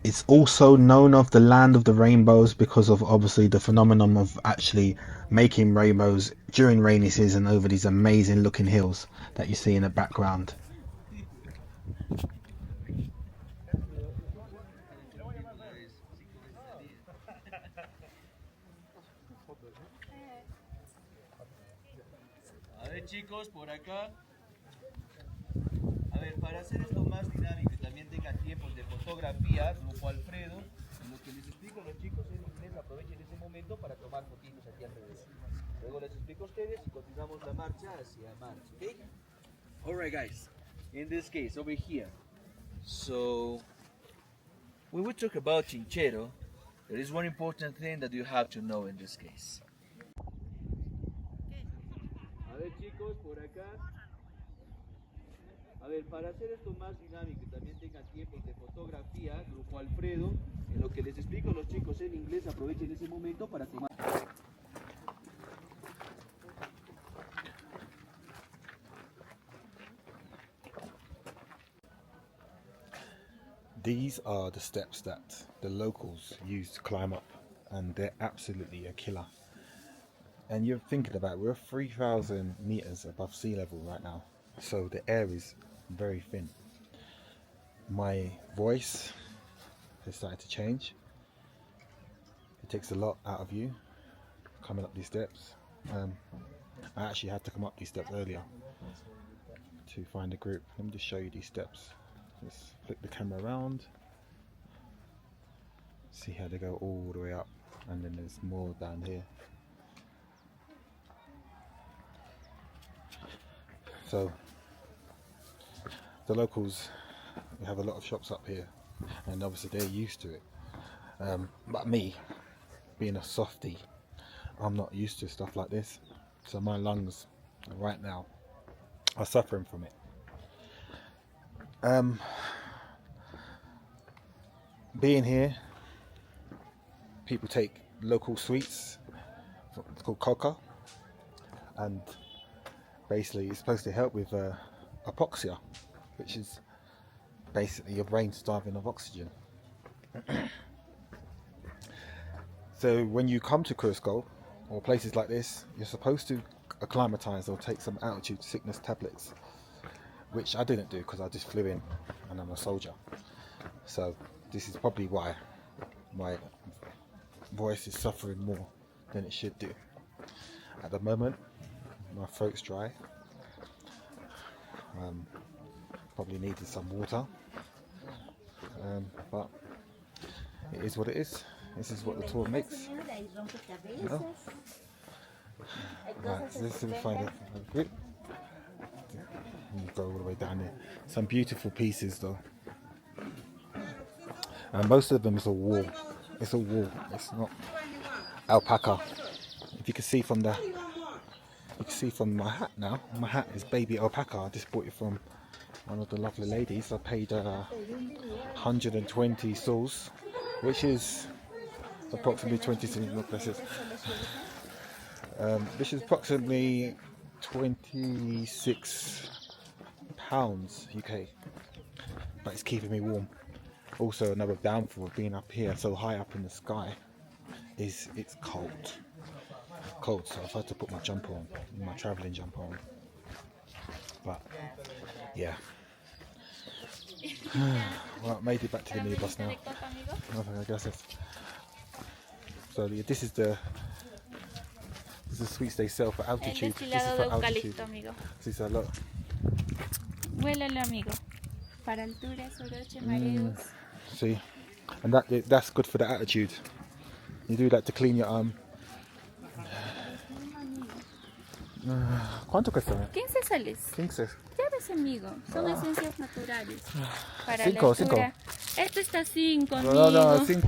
It's also known of the land of the rainbows because of obviously the phenomenon of actually making rainbows during rainy season over these amazing looking hills that you see in the background. A ver chicos, por acá. A ver, para hacer esto más dinámico y también tengan tiempos de fotografía, grupo Alfredo, en lo que les explico a los chicos en inglés, aprovechen ese momento para tomar fotitos aquí alrededor. Luego les explico a ustedes y continuamos la marcha hacia marcha, ¿ok? Alright guys, in this case, over here. So, when we talk about Chinchero, there is one important thing that you have to know in this case. A ver chicos, por acá. A ver, para hacer esto más dinámico y también tengan tiempos de fotografía, grupo Alfredo, en lo que les explico a los chicos en inglés, aprovechen ese momento para tomar. These are the steps that the locals use to climb up, and they're absolutely a killer. And you're thinking about it, we're 3,000 meters above sea level right now, so the air is very thin. My voice has started to change. It takes a lot out of you coming up these steps. I actually had to come up these steps earlier to find a group. Let me just show you these steps. Just flick the camera around, see how they go all the way up, and then there's more down here. So the locals, we have a lot of shops up here, and obviously they're used to it. But me, being a softie, I'm not used to stuff like this. So my lungs right now are suffering from it. Being here, people take local sweets, it's called coca, and basically it's supposed to help with hypoxia, which is basically your brain starving of oxygen. So when you come to Cusco or places like this, you're supposed to acclimatise or take some altitude sickness tablets, which I didn't do because I just flew in and I'm a soldier. So this is probably why my voice is suffering more than it should do. At the moment, my throat's dry. Probably needed some water, but it is what it is. This is what the tour makes. Oh. Right, so this is find a group. Go all the way down there. Some beautiful pieces though. And most of them is all wool. It's all wool. It's not alpaca. If you can see from the, you can see from my hat now. My hat is baby alpaca. I just bought it from one of the lovely ladies. I paid 120 sols, which is approximately 26 pesos. Which is approximately 26 pounds UK, but it's keeping me warm. Also, another downfall of being up here so high up in the sky is it's cold. So I've had to put my jumper on, my travelling jumper on. But yeah, well, made it back to the minibus now. Okay, gracias. So yeah, this is the sweets they sell for altitude. This is for altitude. This is a lot. Huélalo, amigo. Para alturas, oroche, mareos. See, and that's good for the altitude. You do that to clean your ¿Cuánto cuesta? 15 soles. 15. Ya ves, amigo, son esencias naturales. Para 5, la altura. Esto está 5, amigo. No, 5.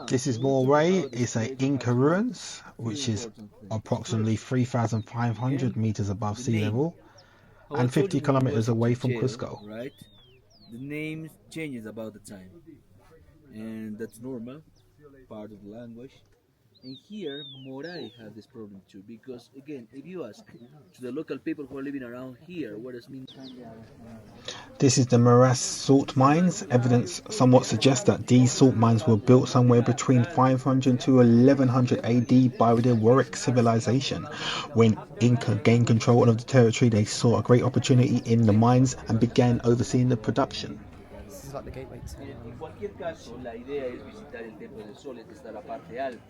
This is Moray. It's an Inca ruins, which is approximately 3,500 meters above sea level and 50 kilometers away from Cusco. Right? The name changes about the time, and that's normal, part of the language. And here, Moray have this problem too, because again, if you ask to the local people who are living around here, what does mean? This is the Moras salt mines. Evidence somewhat suggests that these salt mines were built somewhere between 500 to 1100 AD by the Warwick civilization. When Inca gained control of the territory, they saw a great opportunity in the mines and began overseeing the production. This is like the gateway to. En cualquier caso, la idea es visitar el Templo del Sol, que está en la parte alta.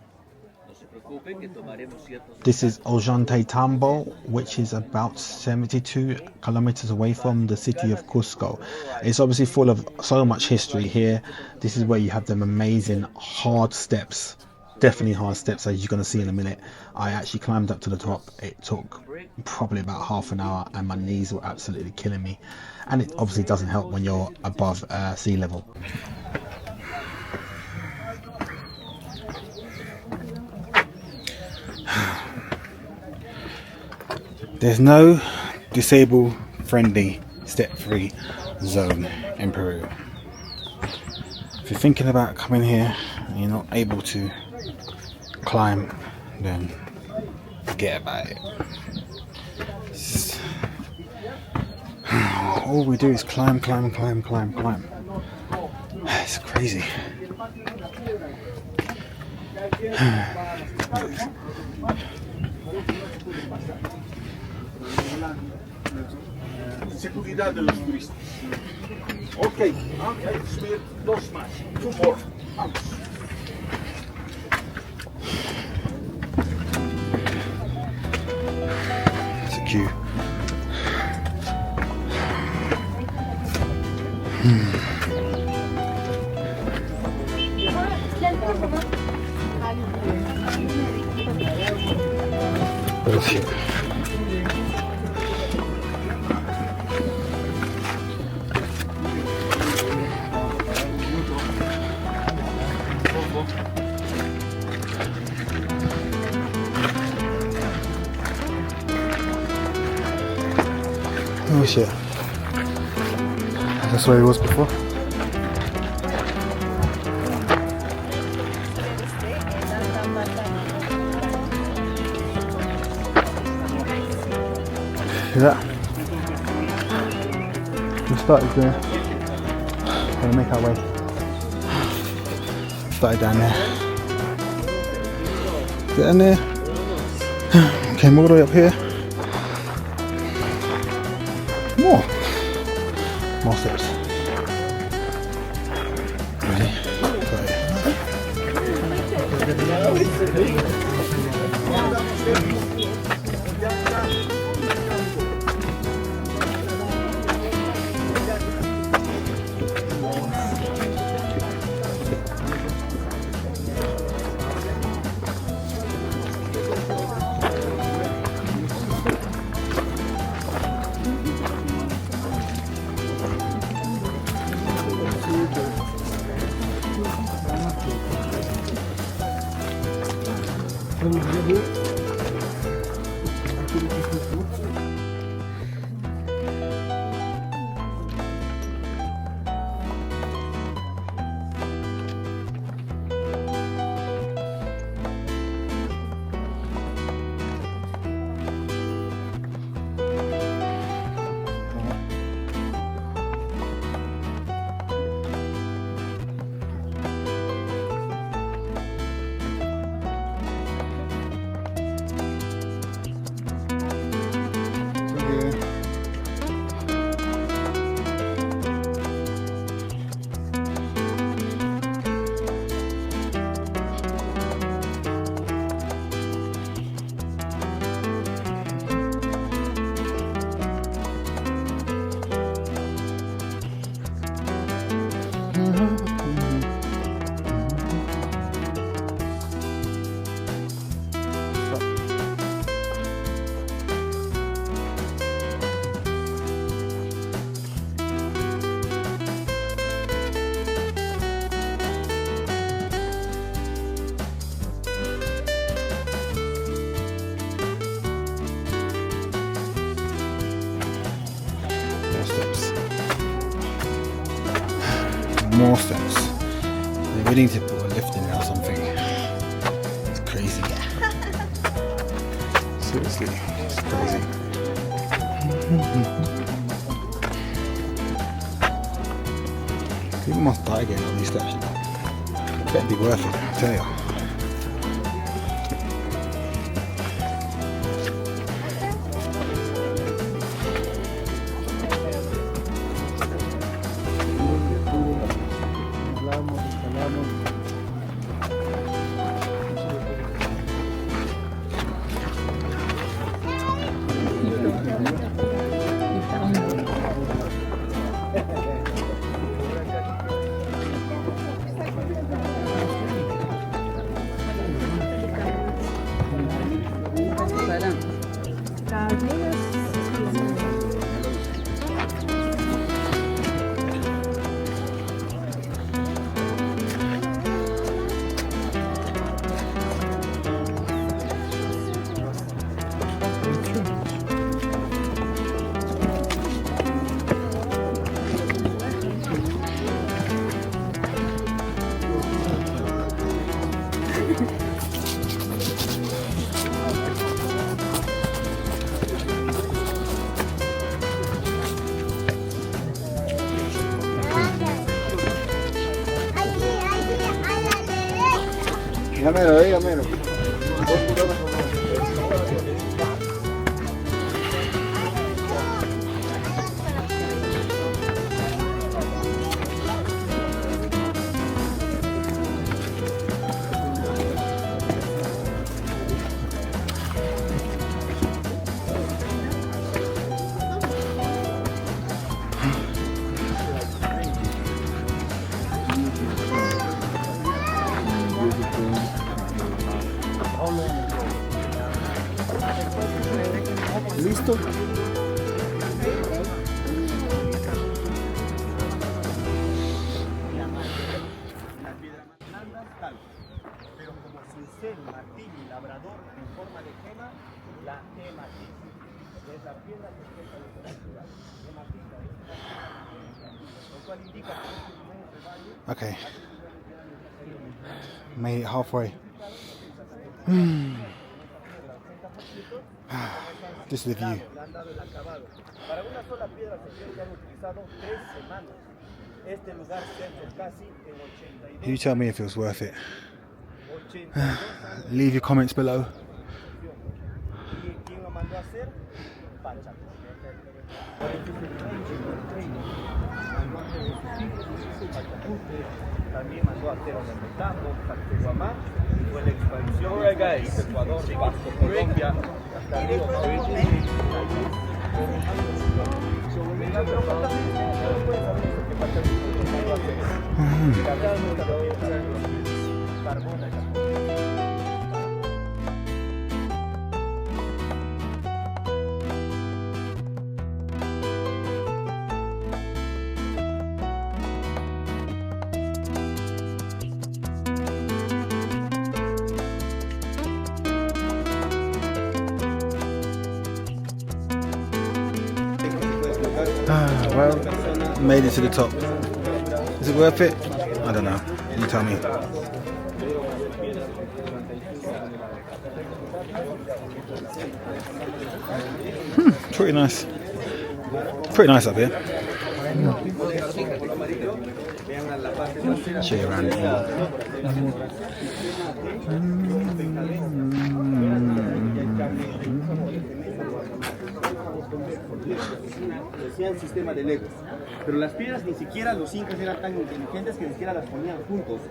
No se preocupen que tomaremos ciertos. This is Ollantaytambo, which is about 72 kilometers away from the city of Cusco. It's obviously full of so much history here. This is where you have them amazing hard steps. Definitely hard steps, as you're going to see in a minute. I actually climbed up to the top. It took probably about half an hour and my knees were absolutely killing me. And it obviously doesn't help when you're above sea level. There's no disabled friendly step-free zone in Peru. If you're thinking about coming here and you're not able to climb, then forget about it. All we do is climb. It's crazy. Seguridad de los turistas. Ok, hay que subir 2 más. 2 more. Vamos. It's a queue. Bullshit. Oh shit. That's where he was before. See that? We started there. Gonna make our way. Started down there. Down there. Came all the way up here. More steps. Ready? More steps. They really need to put a lift in there or something. It's crazy. Seriously, it's crazy. People must die again on these steps. Better be worth it, I tell you. Dígamelo. ¿Listo? Pero como cincel, martillo y labrador en forma de gema, la hematita. Es la piedra que expresa nuestra ciudad. Hematita es lo cual indica que es un inmenso valle. Okay. Made it halfway. This is the view. Para una sola piedra se han utilizado 3 semanas. Este lugar se ha hecho casi en 82. You tell me if it was worth it. Leave your comments below. ¿Y quién lo mandó a hacer? Pachaco. También mandó a hacer Ometambo, Pachacuamá, y fue la expansión de Ecuador, Vasco, Colombia, hasta Río Well, made it to the top. Is it worth it? I don't know. You tell me. Pretty nice. Pretty nice up here. Show you around here. Decían sistema de legos, pero las piedras ni siquiera los incas eran tan inteligentes que ni siquiera las ponían juntos.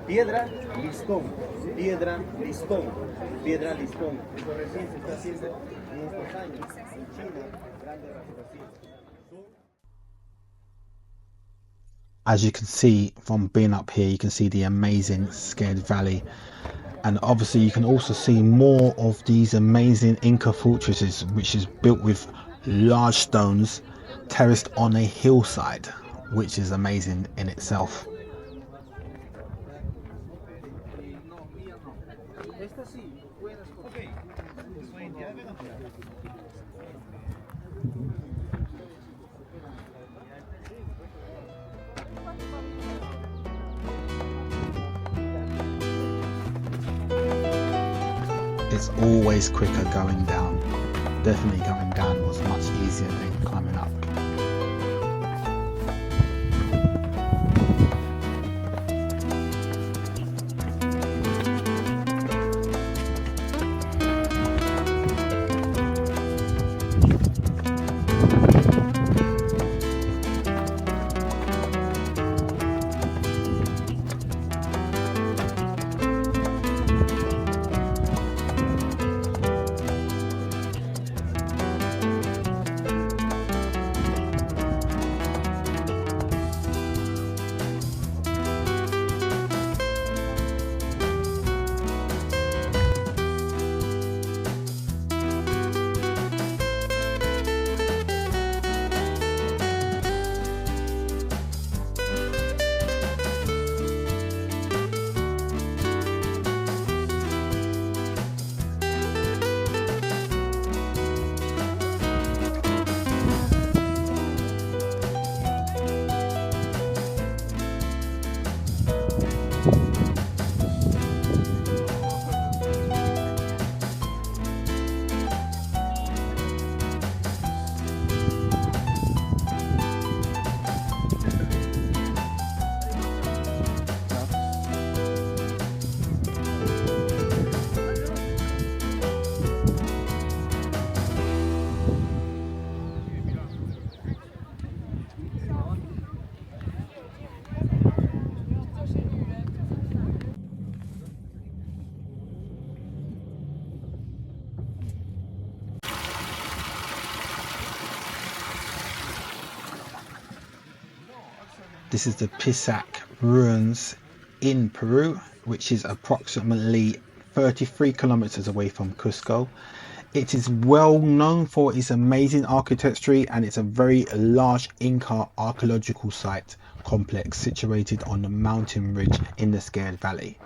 Piedra, listón, piedra, listón, piedra, listón. Eso recién se está haciendo en estos años en China, grandes rascacielos. As you can see from being up here, you can see the amazing Scared Valley, and obviously you can also see more of these amazing Inca fortresses, which is built with large stones terraced on a hillside, which is amazing in itself. was always quicker going down. Definitely going down was much easier than climbing up. This is the Pisac ruins in Peru, which is approximately 33 kilometers away from Cusco. It is well known for its amazing architecture, and it's a very large Inca archaeological site complex situated on the mountain ridge in the Scared Valley.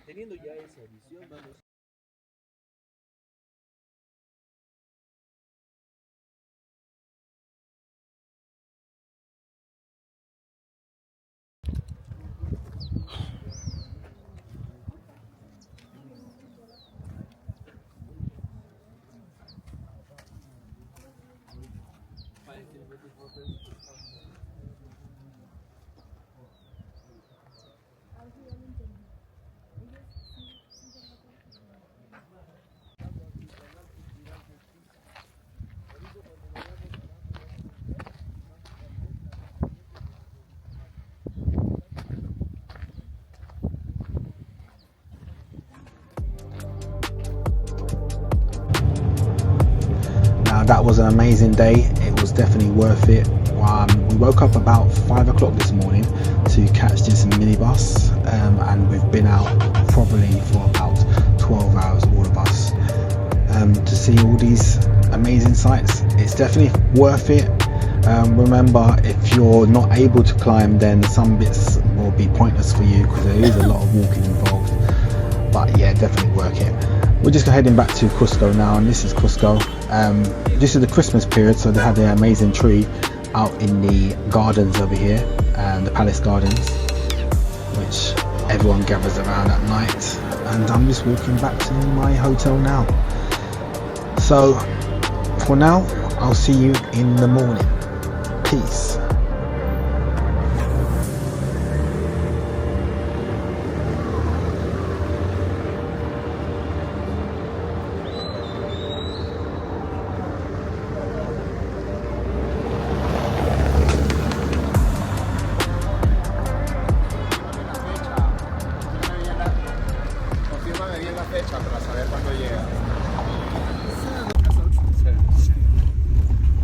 Teniendo ya esa visión, vamos. that was an amazing day. It was definitely worth it. We woke up about 5 o'clock this morning to catch this minibus, and we've been out probably for about 12 hours, all of us, to see all these amazing sights. It's definitely worth it. Remember, if you're not able to climb, then some bits will be pointless for you because there is a lot of walking involved. But yeah, definitely worth it. We're just heading back to Cusco now, and this is Cusco. This is the Christmas period, so they have the amazing tree out in the gardens over here, the palace gardens, which everyone gathers around at night. And I'm just walking back to my hotel now. So for now, I'll see you in the morning. Peace.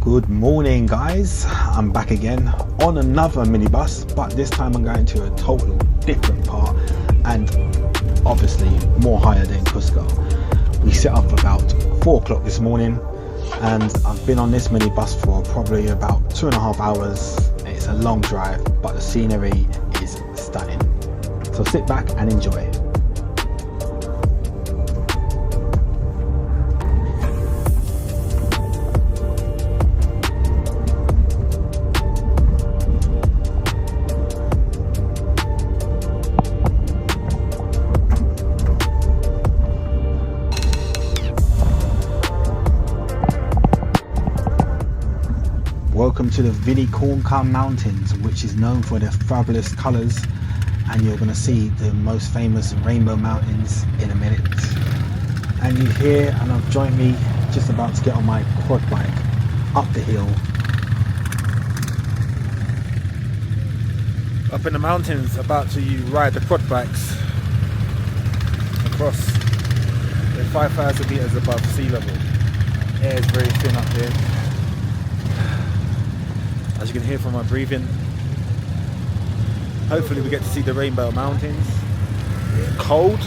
Good morning, guys. I'm back again on another minibus, but this time I'm going to a total different part and obviously more higher than Cusco. We set up about 4 o'clock this morning, and I've been on this minibus for probably about 2.5 hours. It's a long drive, but the scenery is stunning. So sit back and enjoy. Welcome to the Vay-Kay Mountains, which is known for their fabulous colours, and you're going to see the most famous rainbow mountains in a minute. And you're here, and I've joined me just about to get on my quad bike up the hill. Up in the mountains, about to ride the quad bikes across. They're 5,000 meters above sea level. Air is very thin up here. As you can hear from my breathing. Hopefully we get to see the Rainbow Mountains. It's cold.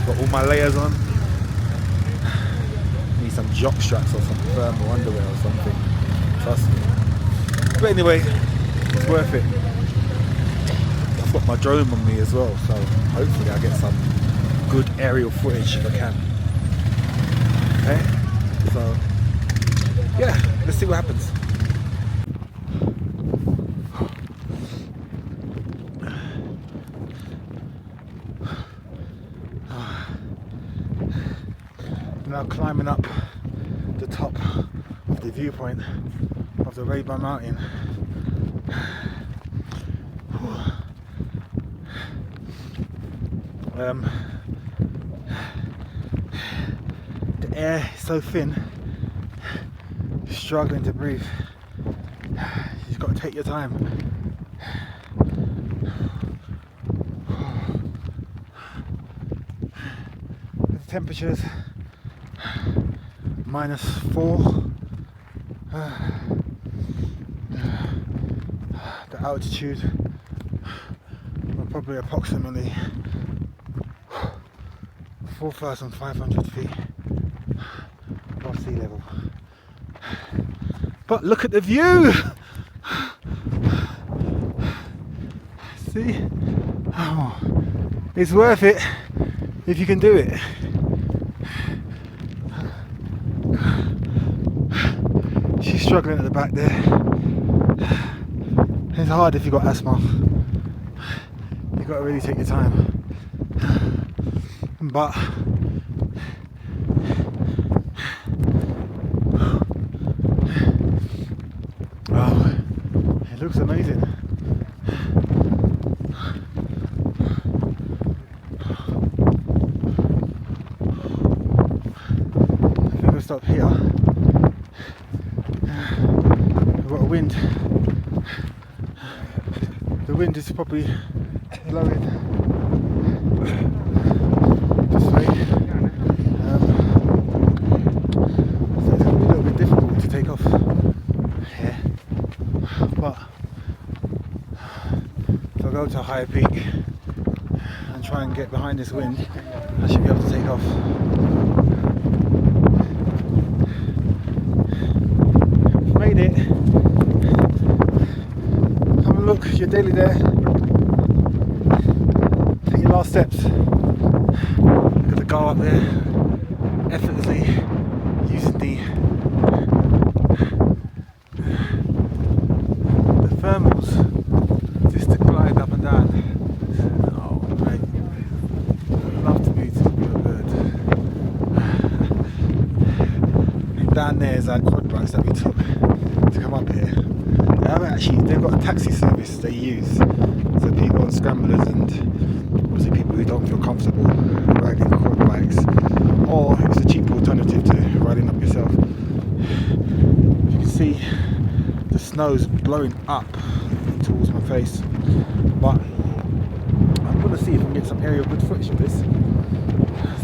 Got all my layers on. Need some jock straps or some thermal underwear or something. Trust me. But anyway, it's worth it. I've got my drone on me as well, so hopefully I'll get some good aerial footage if I can. Okay? So yeah, let's see what happens. Now climbing up the top of the viewpoint of the Rainbow Mountain. The air is so thin, you're struggling to breathe. You've got to take your time. The temperatures -4. The altitude, we're probably approximately 4,500 feet above sea level. But look at the view! See? Oh, it's worth it if you can do it. She's struggling at the back there. It's hard if you've got asthma. You've got to really take your time. But oh, it looks amazing. I think we'll stop here. We've got a wind. The wind is probably blowing this way. So If I go to a higher peak and try and get behind this wind, I should be able to take off. Made it. Come and look, you're nearly there. Take your last steps. Got to go up there effortlessly using the thermals just to glide up and down. Oh mate, I'd love to be a bird. Down there is our quad bikes that we took to come up here. They've got a taxi service they use, so people on scramblers and obviously people who don't feel comfortable riding quad bikes, or it's a cheap alternative to riding up yourself. You can see the snow's blowing up towards my face, but I'm going to see if I can get some aerial good footage of this.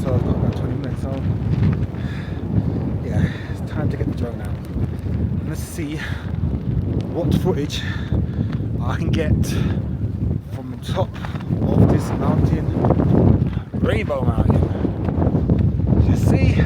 So I've got about 20 minutes, so yeah, it's time to get the drone out. Let's see what footage I can get from the top of this mountain, Rainbow Mountain. Let's see.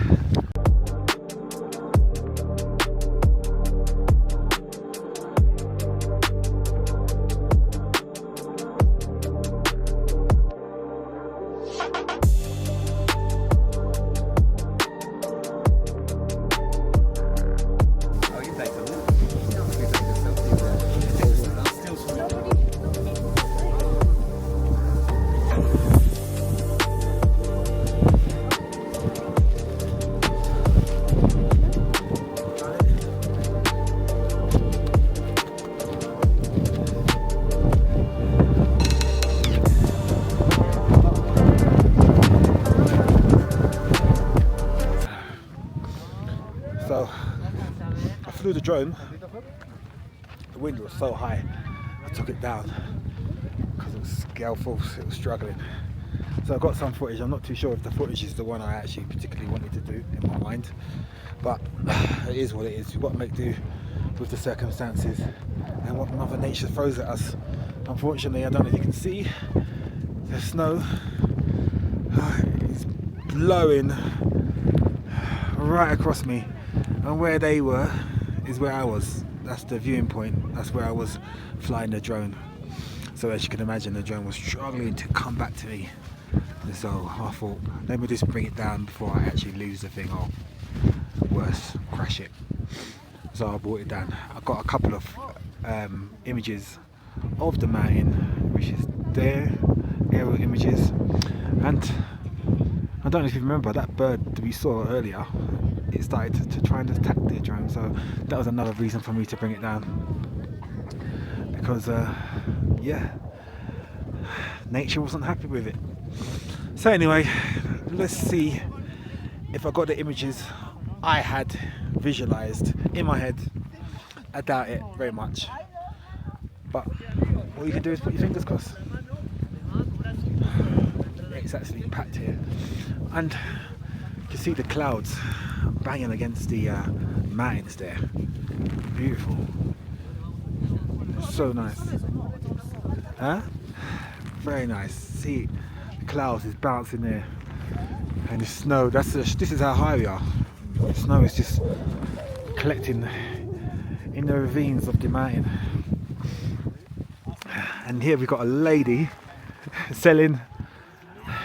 So I flew the drone, the wind was so high, I took it down because it was gale force, it was struggling. So I got some footage. I'm not too sure if the footage is the one I actually particularly wanted to do in my mind, but it is what it is. We've got to make do with the circumstances and what Mother Nature throws at us. Unfortunately, I don't know if you can see, the snow is blowing right across me, and where they were is where I was. That's the viewing point, that's where I was flying the drone. So as you can imagine, the drone was struggling to come back to me. And so I thought, let me just bring it down before I actually lose the thing, or worse, crash it. So I brought it down. I got a couple of images of the mountain, which is there, aerial images. And I don't know if you remember that bird that we saw earlier, it started to try and attack the drone, so that was another reason for me to bring it down, because yeah, nature wasn't happy with it. So anyway, let's see if I got the images I had visualized in my head. I doubt it very much, but all you can do is put your fingers crossed. It's actually packed here, and you can see the clouds banging against the mountains there. Beautiful, so nice, huh? Very nice. See, the clouds is bouncing there, and the snow. This is how high we are. The snow is just collecting in the ravines of the mountain. And here we've got a lady selling.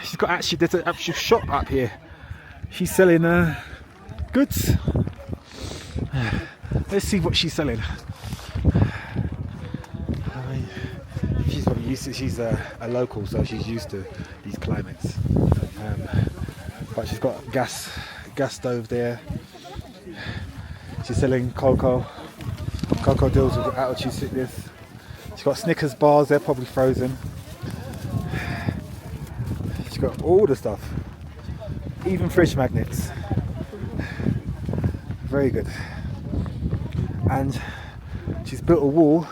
She's got there's an actual shop up here. She's selling goods. Let's see what she's selling. I mean, she's probably used to, she's a local, so she's used to these climates. But she's got gas stove there. She's selling cocoa deals with altitude sickness. She's got Snickers bars, they're probably frozen. She's got all the stuff, even fridge magnets. Very good. And she's built a wall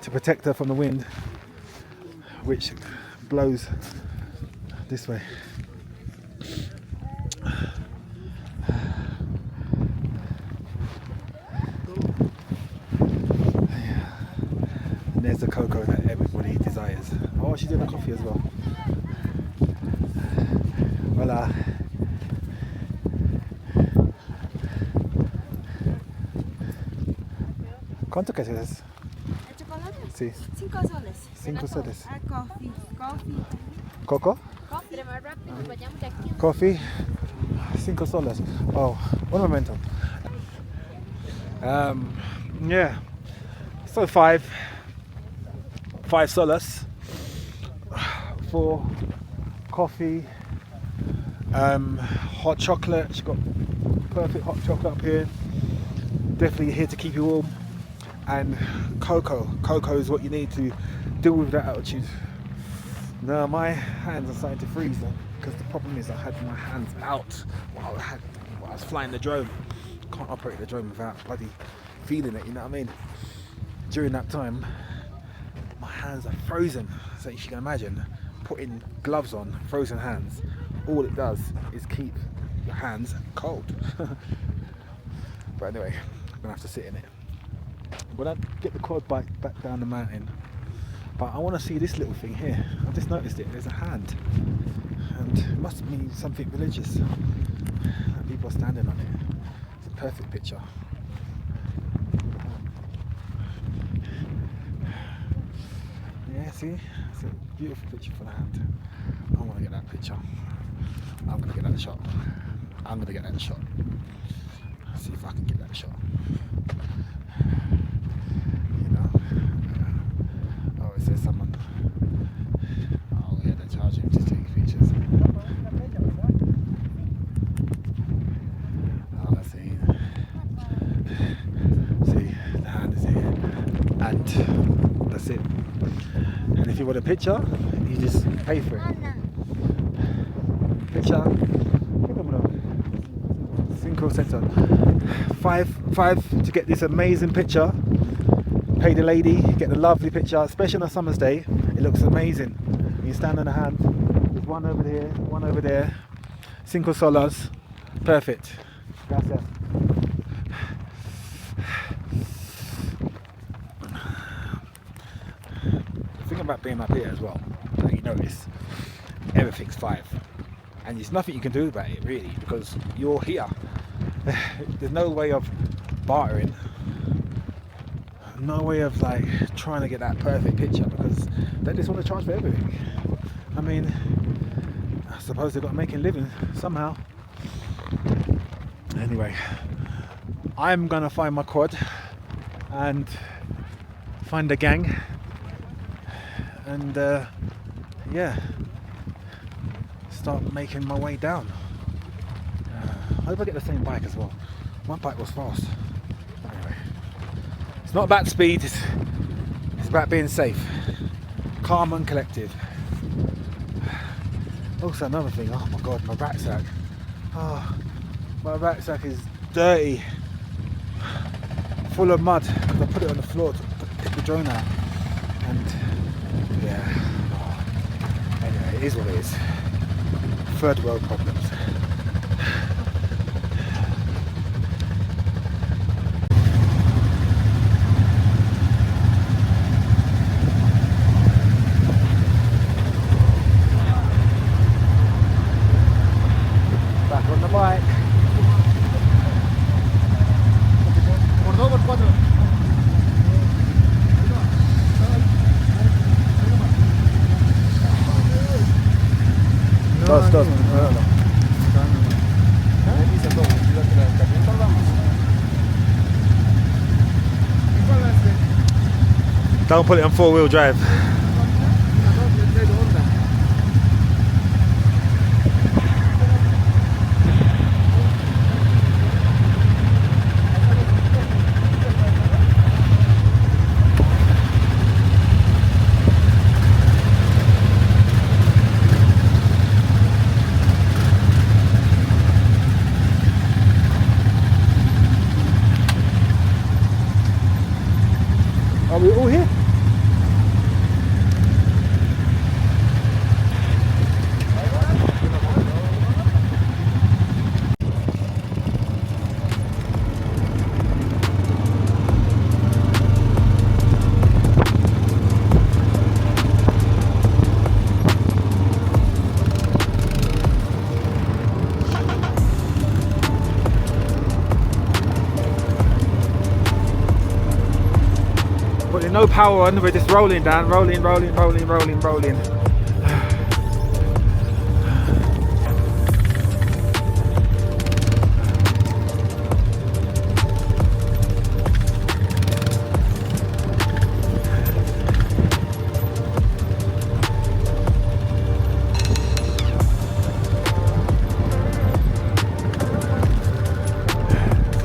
to protect her from the wind, which blows this way. And there's the cocoa that everybody desires. Oh, she's doing the coffee as well. Hola. ¿Cuánto que es? ¿El chocolate? Sí. 5 soles. 5 soles. Coffee. ¿Coco? Coffee. Más rápido, vayamos de aquí. Coffee. 5 soles. Oh, un momento. Yeah. So 5 soles for coffee. Hot chocolate. She's got perfect hot chocolate up here. Definitely here to keep you warm. And cocoa. Cocoa is what you need to deal with that altitude. Now my hands are starting to freeze though, because the problem is I had my hands out while I was flying the drone. Can't operate the drone without bloody feeling it, you know what I mean? During that time, my hands are frozen. So you can imagine putting gloves on, frozen hands. All it does is keep your hands cold. But anyway, I'm gonna have to sit in it. I'm gonna get the quad bike back down the mountain. But I want to see this little thing here. I just noticed it. There's a hand, and it must mean something religious. And people are standing on it. It's a perfect picture. Yeah, see, it's a beautiful picture for the hand. I want to get that picture. I'm gonna get that shot. I'm gonna get that shot. See if I can get that shot. There's someone. Oh yeah, they're charging to take pictures. Oh, let's see. See, the hand is here, and that's it. And if you want a picture, you just pay for it. Picture. 5 cents. 5 to get this amazing picture. Pay the lady, get the lovely picture, especially on a summer's day. It looks amazing. You stand on the hand, there's one over here, one over there. 5 soles, perfect. Gracias. The thing about being up here as well, that you notice, everything's 5. And there's nothing you can do about it really, because you're here. There's no way of bartering. No way of like trying to get that perfect picture, because they just want to charge for everything. I mean, I suppose they've got to make a living somehow. Anyway, I'm gonna find my quad and find the gang, and yeah, start making my way down. I hope I get the same bike as well. My bike was fast. Anyway. It's not about speed, it's about being safe, calm and collective. Also another thing, oh my god, my rucksack. Oh, my rucksack is dirty, full of mud, because I put it on the floor to pick the drone out. And yeah, oh. Anyway, it is what it is. Third world problems. On the bike. Por 2 por 4. Dos. Don't put it on 4-wheel drive. Are we all here? no power on, we're just rolling down, rolling. See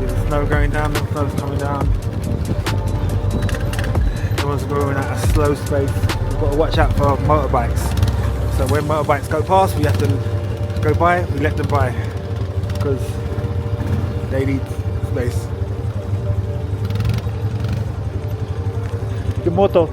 the snow going down, the snow's coming down. Everyone's going at a slow pace. We've got to watch out for motorbikes. So when motorbikes go past, we have to go by, we let them by. Because they need space. The moto.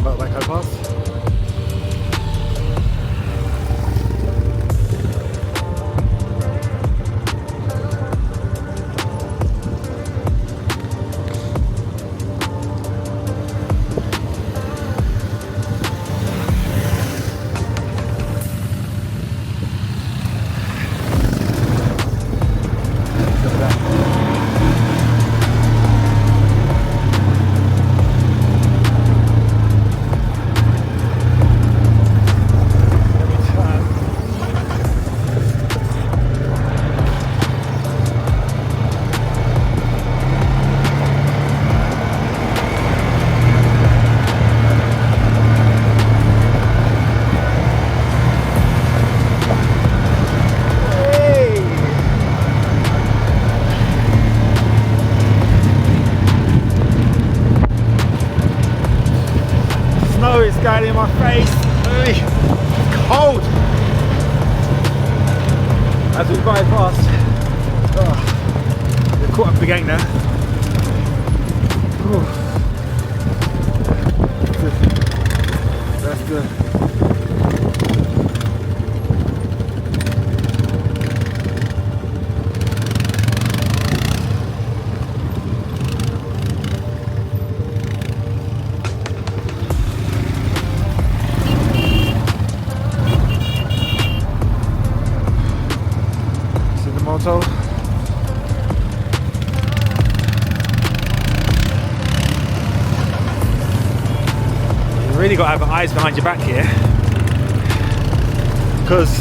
Motorbike go past. Snow is going in my face. It's cold. As we ride past, we've caught up the gang now. That's good. Moto. You really got to have eyes behind your back here, because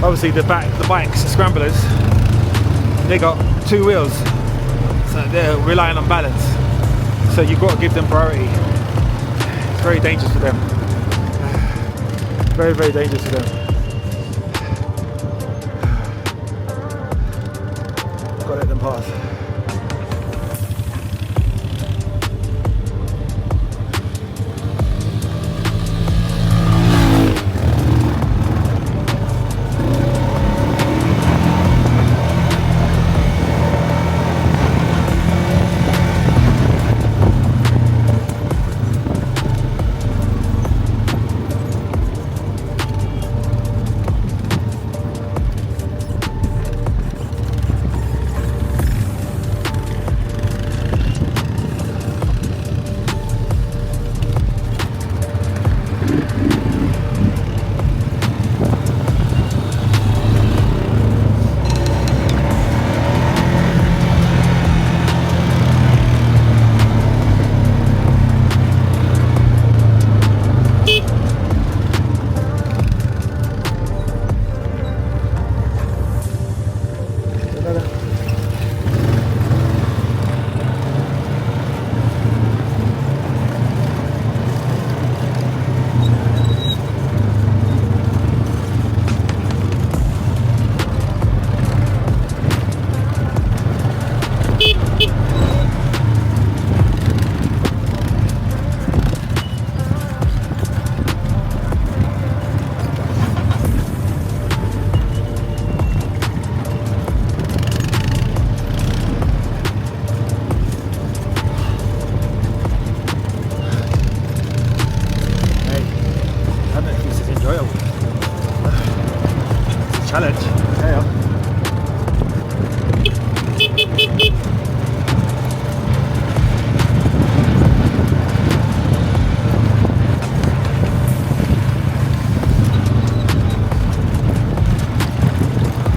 obviously the bikes, the scramblers, they got two wheels, so they're relying on balance. So you've got to give them priority. It's very dangerous for them. Very, very dangerous for them. Gotta let them pass.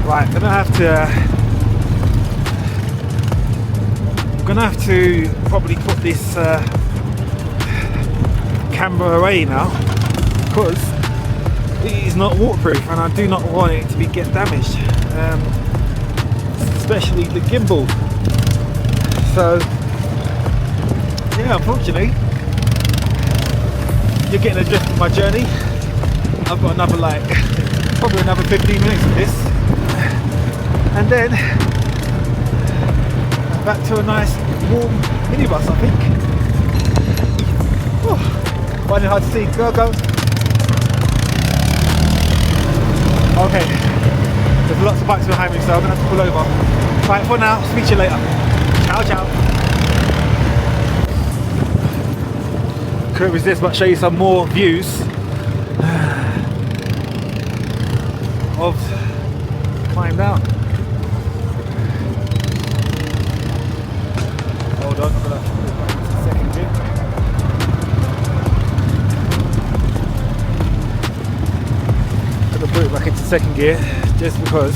Right, I'm gonna have to probably put this camera away now because it is not waterproof and I do not want it to get damaged, especially the gimbal. So yeah, unfortunately you're getting a drift of my journey. I've got another probably another 15 minutes of this and then back to a nice warm minibus, I think. Finding it hard to see. Go. Okay. There's lots of bikes behind me, so I'm going to have to pull over. Right, for now, speak to you later. Ciao. Couldn't resist but show you some more views of climb down. Hold on, I'm going to put it back into second gear. I'm going to put it back into second gear just because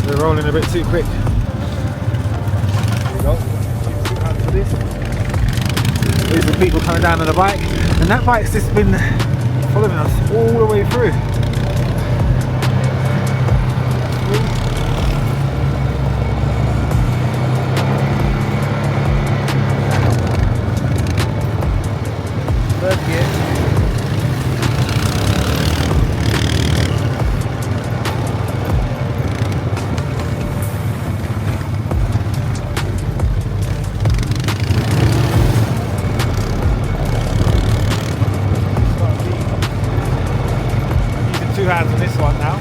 we're rolling a bit too quick. There we go. For this. There's some people coming down on the bike, and that bike's just been following us all the way through. Third gear. I'm using 2 hands on this one now.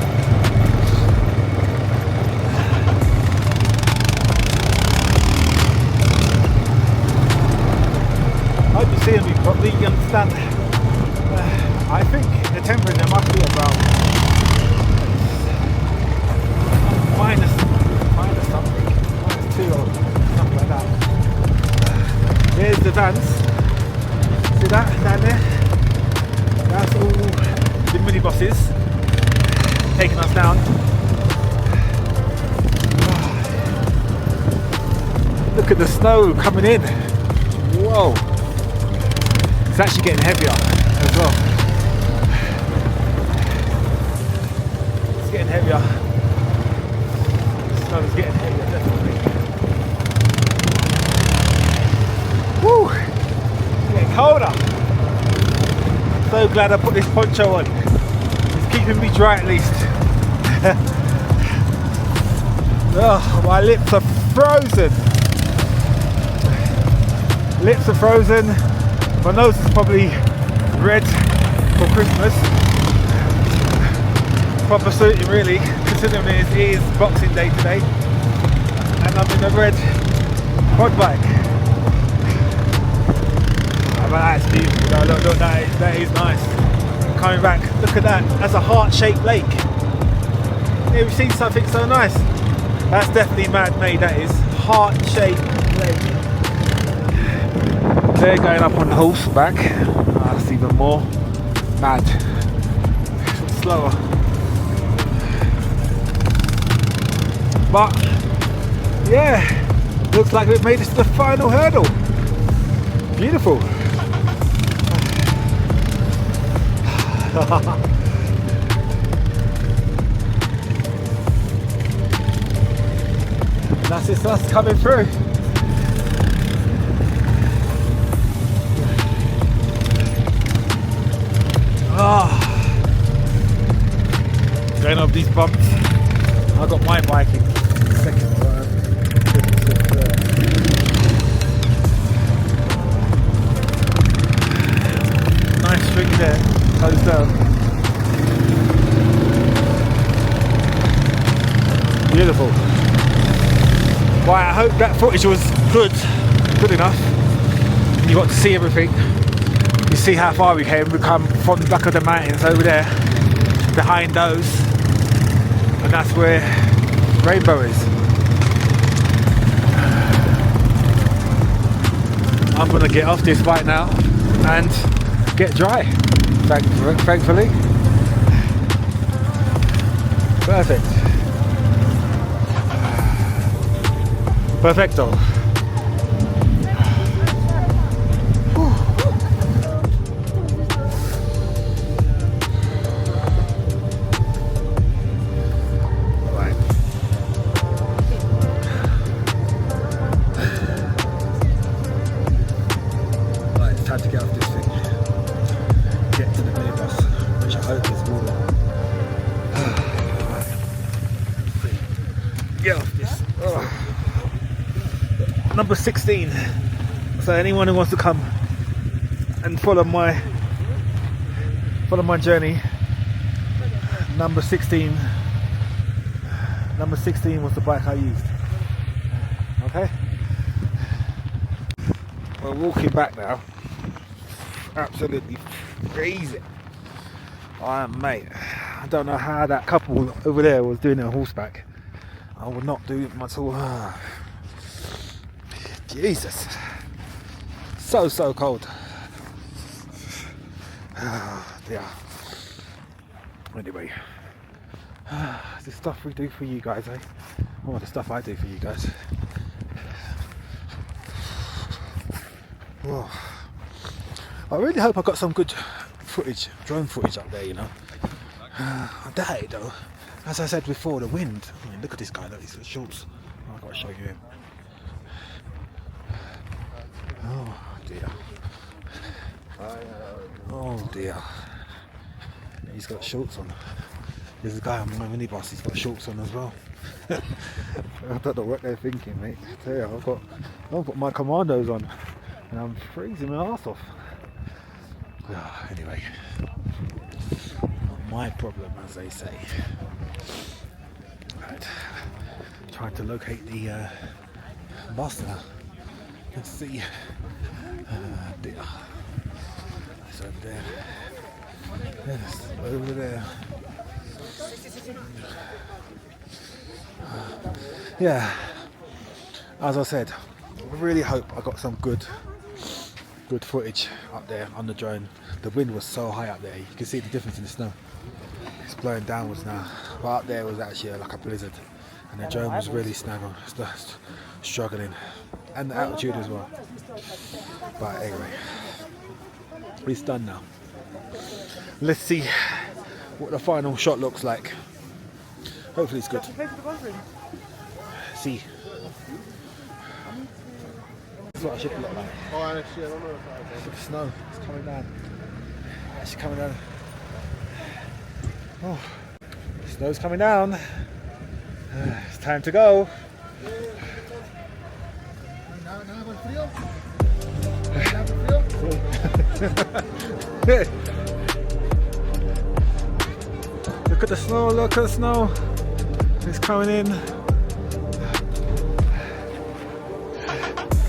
I hope you're seeing me properly, you understand. I think the temperature must be about minus something, -2 or something like that. There's the vans. See that down there? That's all the minibuses taking us down. Look at the snow coming in. Whoa. It's actually getting heavier as well. It's getting heavier. The snow is getting heavier, definitely. Woo! It's getting colder. So glad I put this poncho on. It's keeping me dry at least. Oh, my lips are frozen. Lips are frozen. My nose is probably red for Christmas. Proper suiting really, considering it is Boxing Day today. And I'm in a red quad bike. Oh, that's beautiful. No, look, that is nice. Coming back, look at that. That's a heart-shaped lake. Yeah, we've seen something so nice. That's definitely man-made, that is. Heart-shaped lake. They're going up on the horseback. That's even more mad. Slower. But yeah, looks like we've made it to the final hurdle. Beautiful. That's just us coming through. Going over these bumps. I got my bike in second. Nice string there, closed down. Beautiful. Right, I hope that footage was good enough. You got to see everything. You see how far we came. We come from the back of the mountains over there, behind those. and that's where Rainbow is. I'm gonna get off this bike now and get dry, thankfully. Perfect. Perfecto. Time to get off this thing, get to the minibus, which I hope is water. Get off this. Number 16. So anyone who wants to come and follow my journey, number 16 was the bike I used. Okay. We're walking back now. Absolutely freezing. Mate, I don't know how that couple over there was doing it on horseback. I would not do it at all. Jesus, so cold. Yeah. Anyway, the stuff we do for you guys, eh? Or the stuff I do for you guys. Whoa. I really hope I got some good footage, drone footage up there, you know. I doubt it though. As I said before, the wind. I mean, look at this guy, look, he's got shorts. Oh, I've got to show you him. Oh dear. Oh dear. He's got shorts on. There's a guy on my minibus, he's got shorts on as well. I don't know what they're thinking, mate. I tell you, I've got my commandos on and I'm freezing my arse off. Anyway, not my problem, as they say. Right. Trying to locate the bus now. Let's see. Dear. It's over there. Yes, over there. Yeah. As I said, I really hope I got some good footage up there on the drone. The wind was so high up there, you can see the difference in the snow. It's blowing downwards now, but up there was actually like a blizzard, and the drone was really struggling, and the altitude as well. But anyway, it's done now. Let's see what the final shot looks like. Hopefully it's good. See. That's what I should look like. Oh, actually, I don't know if I can. Look at the snow. It's coming down. It's coming down. Oh, the snow's coming down. It's time to go. Look at the snow, look at the snow. It's coming in.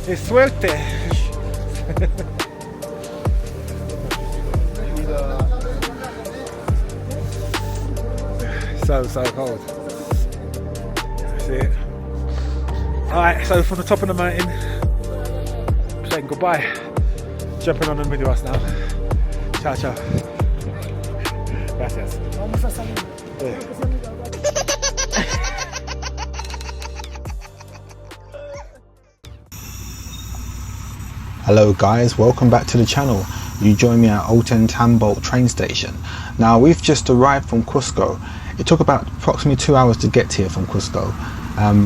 Es suerte. So cold. See it? Alright, so from the top of the mountain, saying goodbye. Jumping on the minibus now. Ciao, ciao. Gracias. Vamos a salir. Hello guys, welcome back to the channel. You join me at Tambo train station. Now we've just arrived from Cusco. It took about approximately 2 hours to get here from Cusco.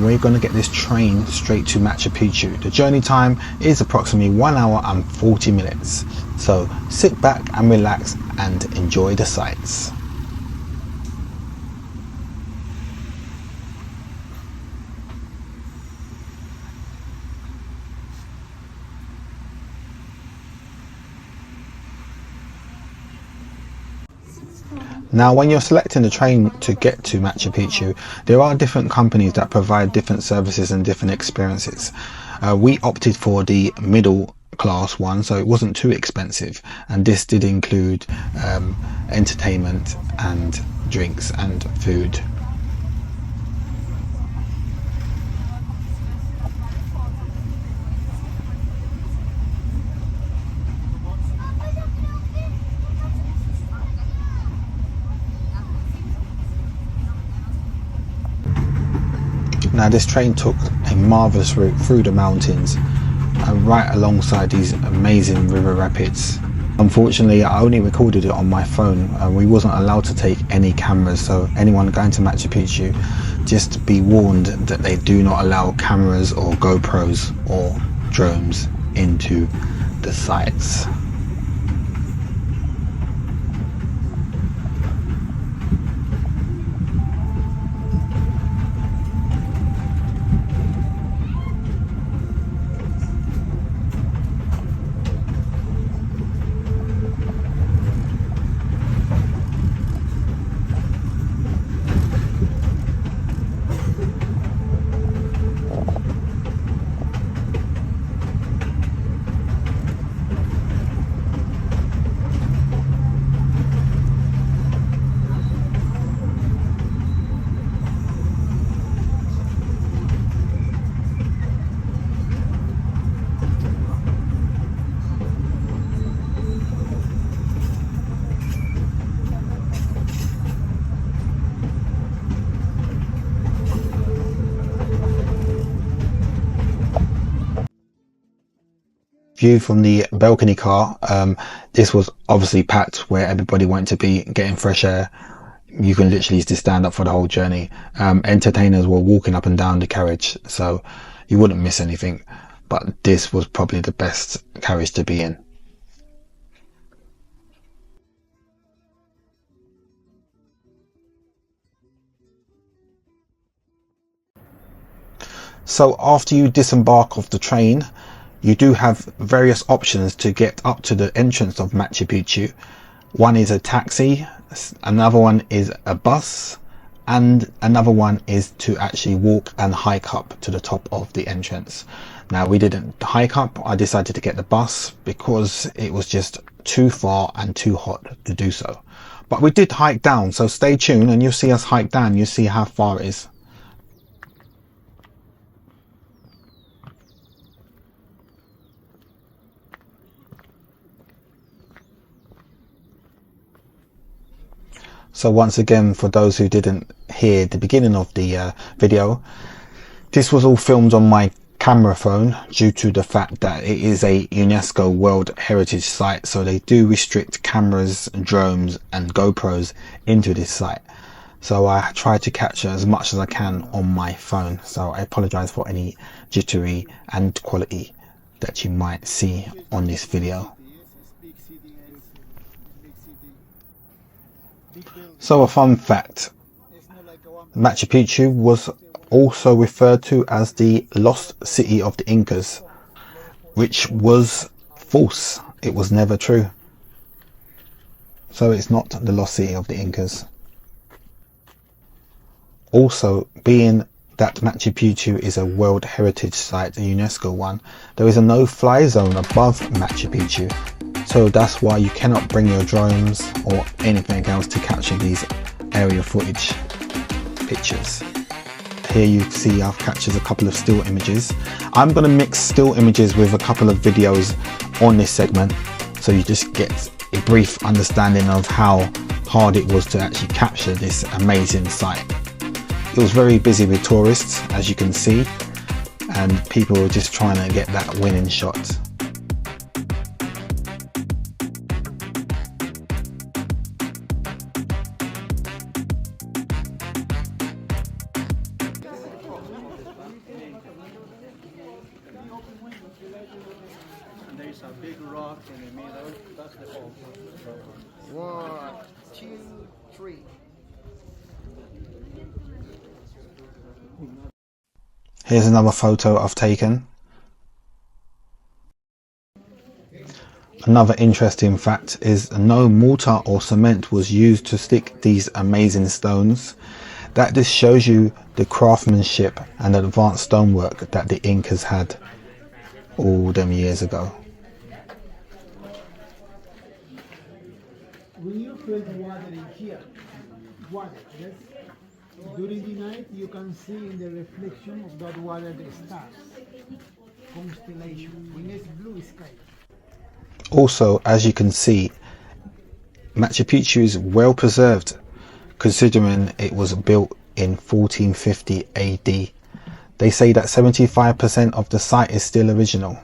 We're going to get this train straight to Machu Picchu. The journey time is approximately 1 hour and 40 minutes. So sit back and relax and enjoy the sights. Now when you're selecting the train to get to Machu Picchu, there are different companies that provide different services and different experiences. We opted for the middle class one, so it wasn't too expensive, and this did include entertainment and drinks and food. Now this train took a marvellous route through the mountains and right alongside these amazing river rapids. Unfortunately, I only recorded it on my phone and we wasn't allowed to take any cameras, so anyone going to Machu Picchu, just be warned that they do not allow cameras or GoPros or drones into the sites. View from the balcony car. This was obviously packed where everybody went to be getting fresh air. You can literally just stand up for the whole journey. Entertainers were walking up and down the carriage, so you wouldn't miss anything, but this was probably the best carriage to be in. So after you disembark off the train, you do have various options to get up to the entrance of Machu Picchu. One is a taxi, another one is a bus, and another one is to actually walk and hike up to the top of the entrance. Now we didn't hike up, I decided to get the bus because it was just too far and too hot to do so. But we did hike down, so stay tuned and you'll see us hike down, you'll see how far it is. So once again, for those who didn't hear the beginning of the video, this was all filmed on my camera phone due to the fact that it is a UNESCO World Heritage site, so they do restrict cameras, drones and GoPros into this site. So I try to capture as much as I can on my phone, so I apologize for any jittery and quality that you might see on this video. So a fun fact, Machu Picchu was also referred to as the lost city of the Incas, which was false. It was never true. So it's not the lost city of the Incas. Also, being that Machu Picchu is a World Heritage Site, a UNESCO one, there is a no-fly zone above Machu Picchu. So that's why you cannot bring your drones or anything else to capture these aerial footage pictures. Here you see I've captured a couple of still images. I'm going to mix still images with a couple of videos on this segment, so you just get a brief understanding of how hard it was to actually capture this amazing site. It was very busy with tourists, as you can see, and people were just trying to get that winning shot. There's a big rock in the middle. That's the hole. 1, 2, 3. Here's another photo I've taken. Another interesting fact is no mortar or cement was used to stick these amazing stones. That just shows you the craftsmanship and advanced stonework that the Incas had all them years ago. When you feel the water in here, water, yes? During the night you can see in the reflection of that water the stars, constellation, when it's blue sky. Also, as you can see, Machu Picchu is well preserved considering it was built in 1450 AD. They say that 75% of the site is still original.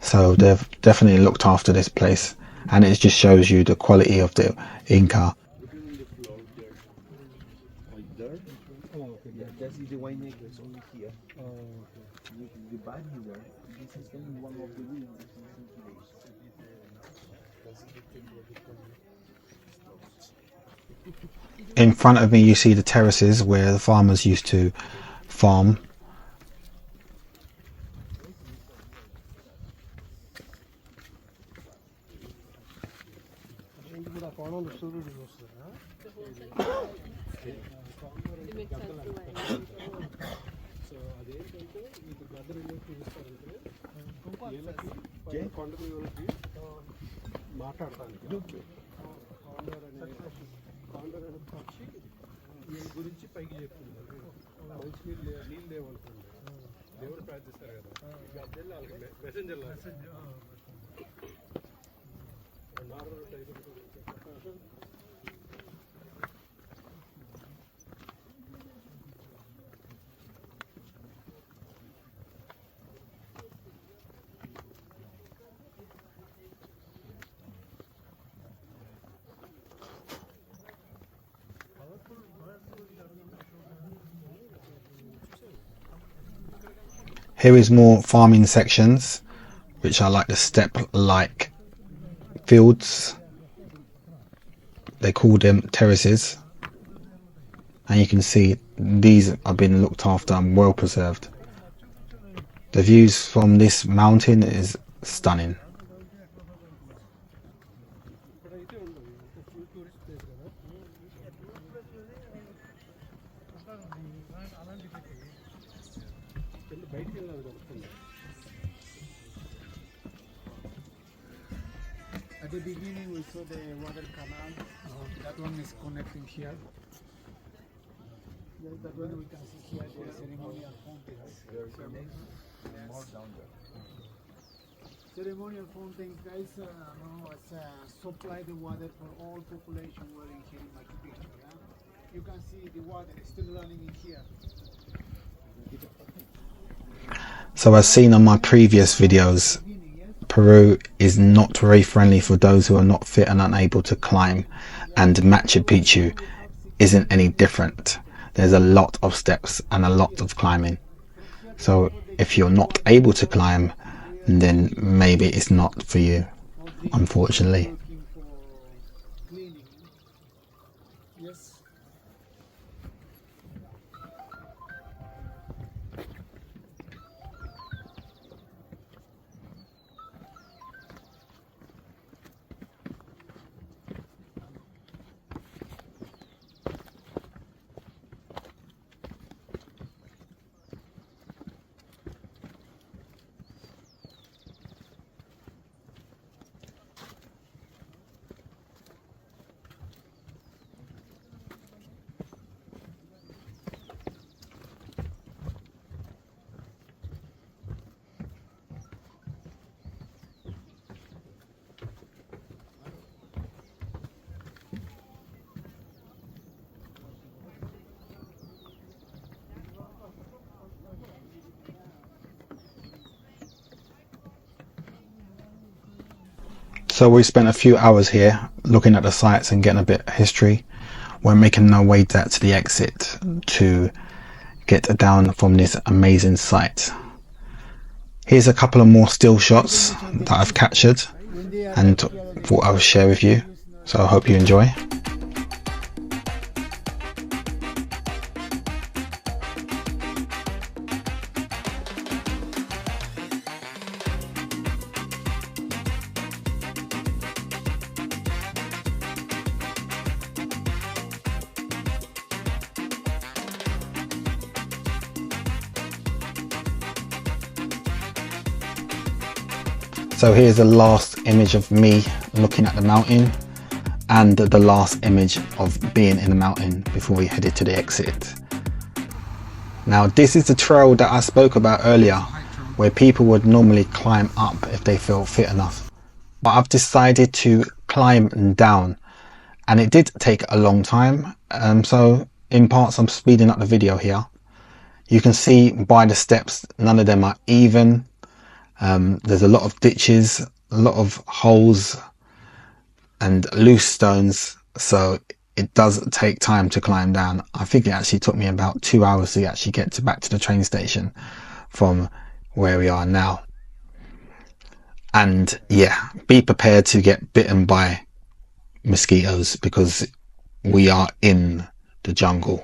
So they've definitely looked after this place, and it just shows you the quality of the Inca. That is the wine necklace only here. The body there, this is in one of the rooms. In front of me you see the terraces where the farmers used to farm. Here is more farming sections, which are like the step-like fields. They call them terraces. And you can see these are being looked after and well preserved. The views from this mountain is stunning. At the beginning we saw the water canal. That one is connecting here. That one we can see here the ceremonial fountains. More down there. Ceremonial fountains, guys, supply the water for all population wearing here in Machu Picchu. Yeah? You can see the water is still running in here. So as seen on my previous videos, Peru is not very friendly for those who are not fit and unable to climb, and Machu Picchu isn't any different. There's a lot of steps and a lot of climbing. So if you're not able to climb, then maybe it's not for you, unfortunately. So we spent a few hours here looking at the sites and getting a bit of history. We're making our way back to the exit to get down from this amazing site. Here's a couple of more still shots that I've captured and thought I would share with you. So I hope you enjoy. So here's the last image of me looking at the mountain and the last image of being in the mountain before we headed to the exit. Now this is the trail that I spoke about earlier, where people would normally climb up if they feel fit enough. But I've decided to climb down, and it did take a long time, so in parts I'm speeding up the video here. You can see by the steps, none of them are even. There's a lot of ditches, a lot of holes and loose stones, so it does take time to climb down. I think it actually took me about 2 hours to actually get back to the train station from where we are now. And yeah, be prepared to get bitten by mosquitoes because we are in the jungle.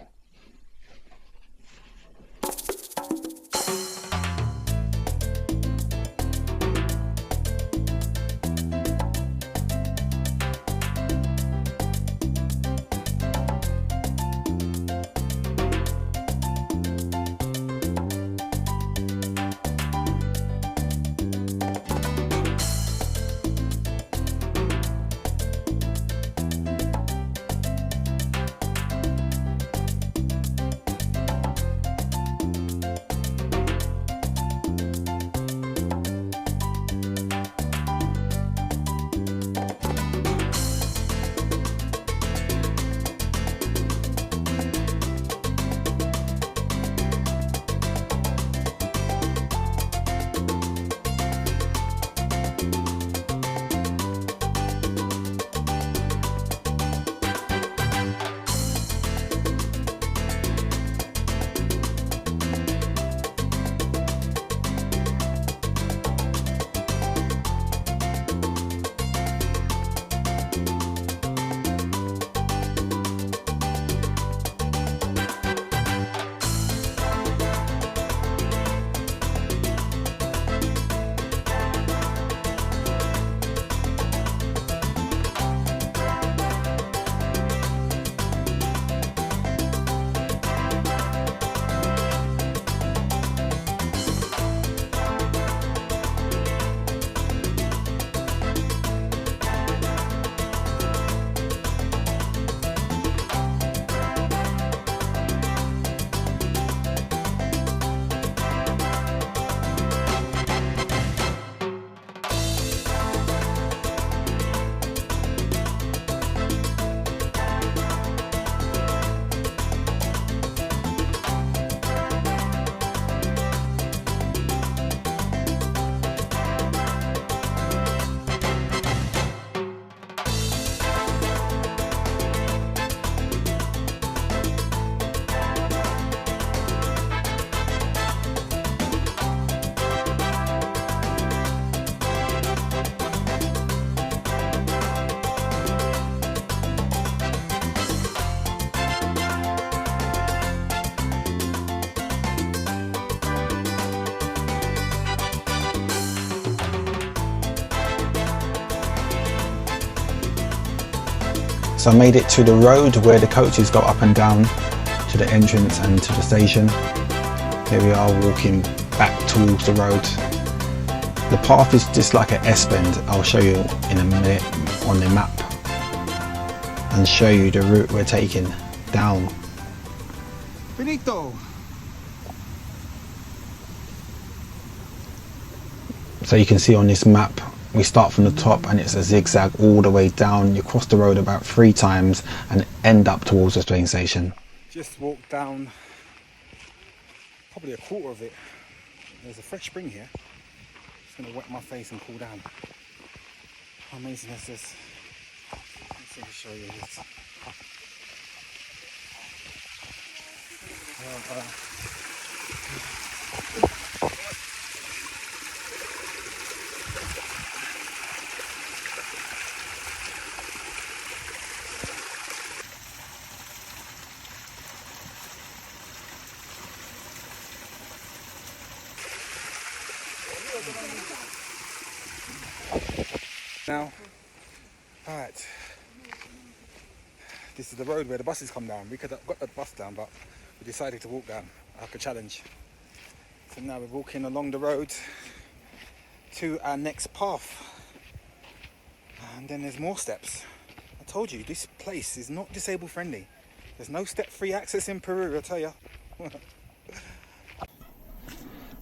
So I made it to the road where the coaches go up and down to the entrance and to the station. Here we are walking back towards the road. The path is just like an S-bend. I'll show you in a minute on the map and show you the route we're taking down. Benito! So you can see on this map, we start from the top and it's a zigzag all the way down. You cross the road about 3 times and end up towards the train station. Just walked down probably a quarter of it. There's a fresh spring here. Just going to wet my face and cool down. How amazing is this? Let's see if I show you this. Now, alright, this is the road where the buses come down. We could have got the bus down, but we decided to walk down, like a challenge. So now we're walking along the road to our next path. And then there's more steps. I told you, this place is not disabled friendly. There's no step-free access in Peru, I tell you.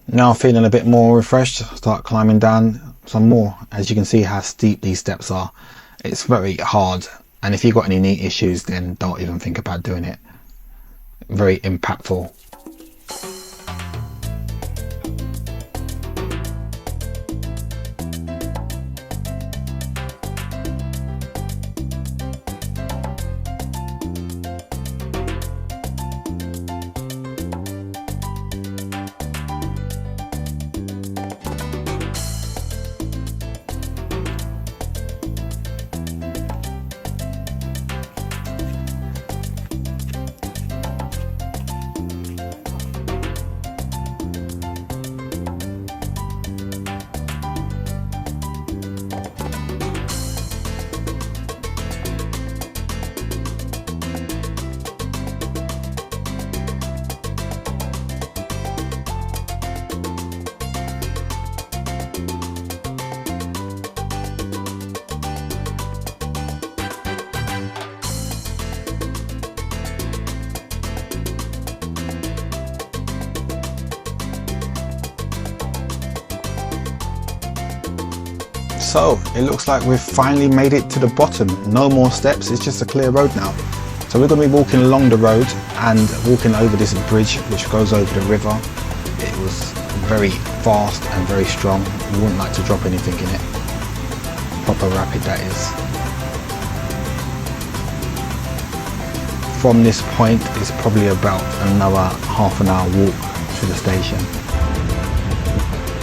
Now feeling a bit more refreshed, start climbing down some more. As you can see how steep these steps are. It's very hard, and if you've got any knee issues, then don't even think about doing it. Very impactful. So it looks like we've finally made it to the bottom. No more steps, it's just a clear road now. So we're going to be walking along the road and walking over this bridge which goes over the river. It was very fast and very strong. You wouldn't like to drop anything in it. Proper rapid, that is. From this point it's probably about another half an hour walk to the station.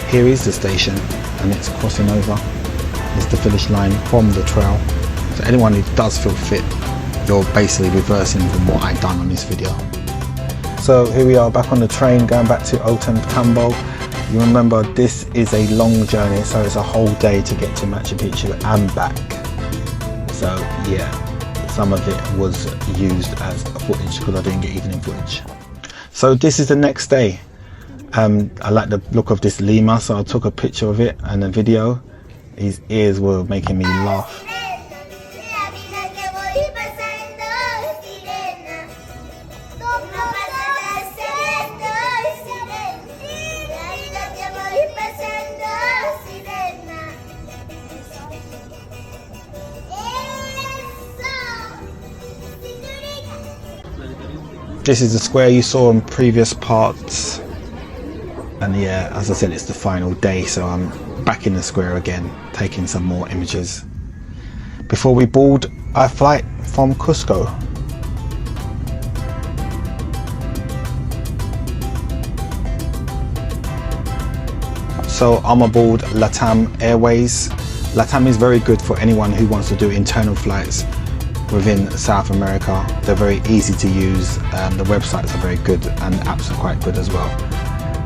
Here is the station and it's crossing over. It's the finish line from the trail. So anyone who does feel fit, you're basically reversing from what I've done on this video. So here we are back on the train going back to Tambo. You remember this is a long journey, so it's a whole day to get to Machu Picchu and back. So yeah, some of it was used as footage because I didn't get evening footage. So this is the next day. I like the look of this lemur, so I took a picture of it and a video. His ears were making me laugh. This is the square you saw in previous parts, and yeah, as I said, it's the final day, so I'm back in the square again, taking some more images before we board our flight from Cusco. So I'm aboard LATAM Airways. LATAM is very good for anyone who wants to do internal flights within South America. They're very easy to use, the websites are very good and the apps are quite good as well.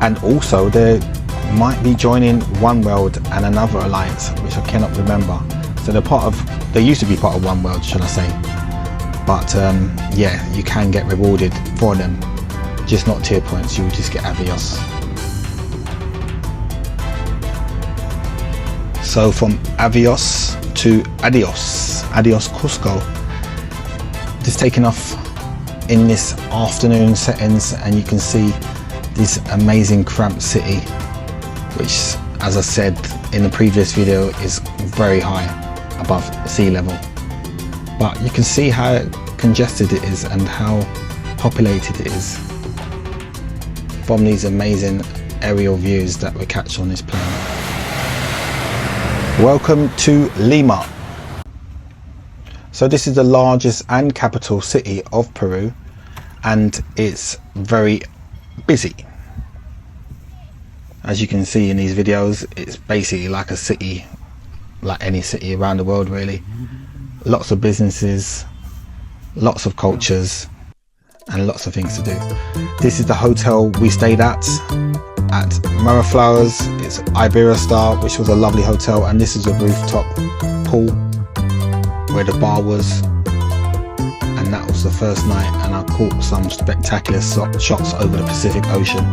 And also they might be joining One World and another alliance which I cannot remember. So they used to be part of One World, should I say. But yeah, you can get rewarded for them, just not tier points, you just get Avios. So from Avios to Adios Cusco. Just taking off in this afternoon settings, and you can see this amazing cramped city, which, as I said in the previous video, is very high above sea level. But you can see how congested it is and how populated it is from these amazing aerial views that we catch on this plane. Welcome to Lima. So this is the largest and capital city of Peru, and it's very busy. As you can see in these videos, it's basically like a city, like any city around the world really. Lots of businesses, lots of cultures, and lots of things to do. This is the hotel we stayed at Miraflowers. It's Iberia Star, which was a lovely hotel, and this is a rooftop pool where the bar was, and that was the first night, and I caught some spectacular shots over the Pacific Ocean.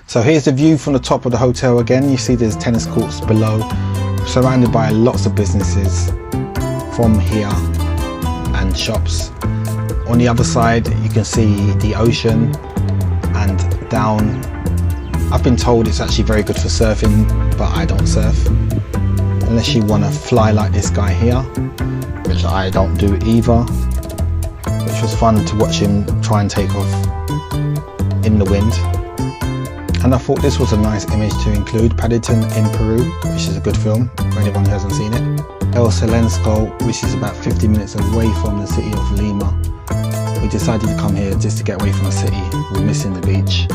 So here's the view from the top of the hotel again. You see there's tennis courts below, surrounded by lots of businesses from here and shops. On the other side you can see the ocean, and down, I've been told it's actually very good for surfing, but I don't surf. Unless you want to fly like this guy here, which I don't do either. Which was fun to watch him try and take off in the wind. And I thought this was a nice image to include. Paddington in Peru, which is a good film for anyone who hasn't seen it. El Silencio, which is about 50 minutes away from the city of Lima. We decided to come here just to get away from the city. We're missing the beach.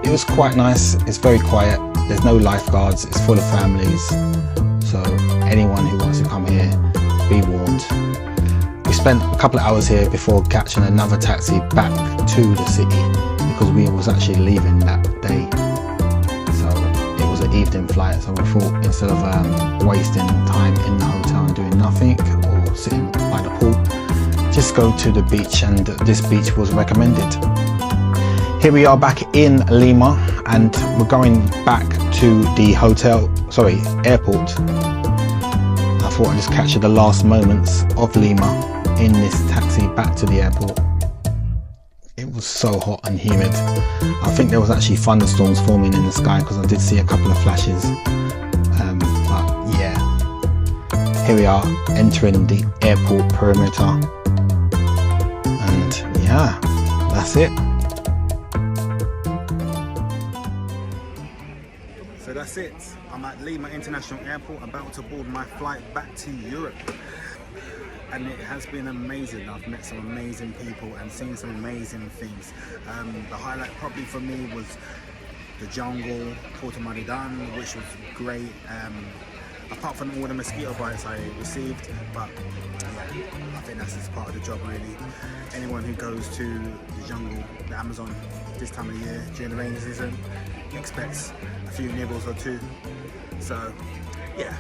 It was quite nice. It's very quiet. There's no lifeguards. It's full of families. So anyone who wants to come here, be warned. We spent a couple of hours here before catching another taxi back to the city, because we was actually leaving that day. So it was an evening flight, so we thought instead of wasting time in the hotel and doing nothing or sitting by the pool, just go to the beach, and this beach was recommended. Here we are back in Lima, and we're going back to the airport. I thought I'd just capture the last moments of Lima in this taxi back to the airport. It was so hot and humid. I think there was actually thunderstorms forming in the sky because I did see a couple of flashes. But yeah, here we are entering the airport perimeter, and yeah, that's it. So that's it. I'm at Lima International Airport, about to board my flight back to Europe. And it has been amazing. I've met some amazing people and seen some amazing things. The highlight probably for me was the jungle, Puerto Maldonado, which was great. Apart from all the mosquito bites I received, but yeah, I think that's just part of the job really. Anyone who goes to the jungle, the Amazon, this time of the year, during the rainy season, expects a few nibbles or two. So yeah,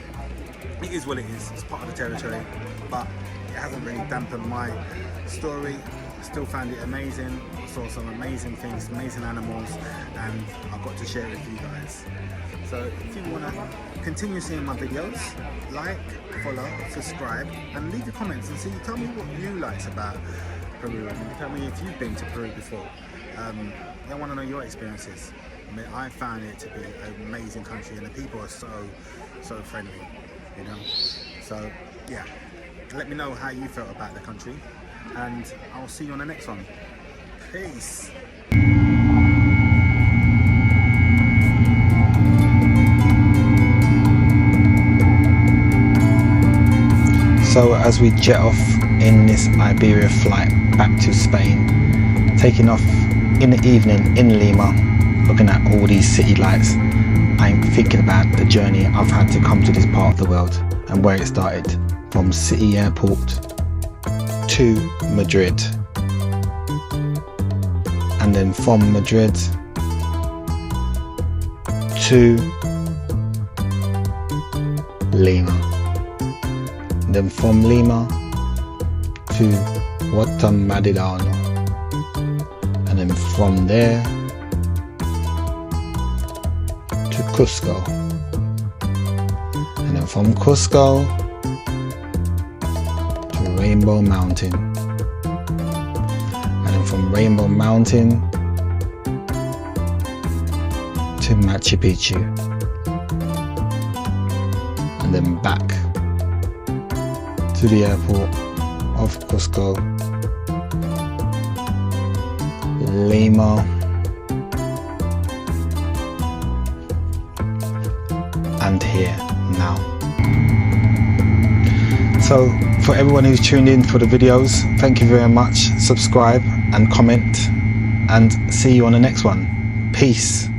it is what it is. It's part of the territory, but it hasn't really dampened my story. Still found it amazing. Saw some amazing things, amazing animals, and I've got to share it with you guys. So if you want to continue seeing my videos, like, follow, subscribe, and leave your comments and tell me what you liked about Peru, and tell me if you've been to Peru before. I want to know your experiences. I mean, I found it to be an amazing country, and the people are so friendly, you know. So yeah, let me know how you felt about the country, and I'll see you on the next one. Peace. So as we jet off in this Iberia flight back to Spain, taking off in the evening in Lima, looking at all these city lights, I'm thinking about the journey I've had to come to this part of the world and where it started, from city airport to Madrid, and then from Madrid to Lima, and then from Lima to Puerto Maldonado, and then from there to Cusco, and then from Cusco to Rainbow Mountain, and then from Rainbow Mountain to Machu Picchu, and then back to the airport of Cusco, Lima, and here now. So for everyone who's tuned in for the videos, thank you very much. Subscribe and comment, and see you on the next one. Peace.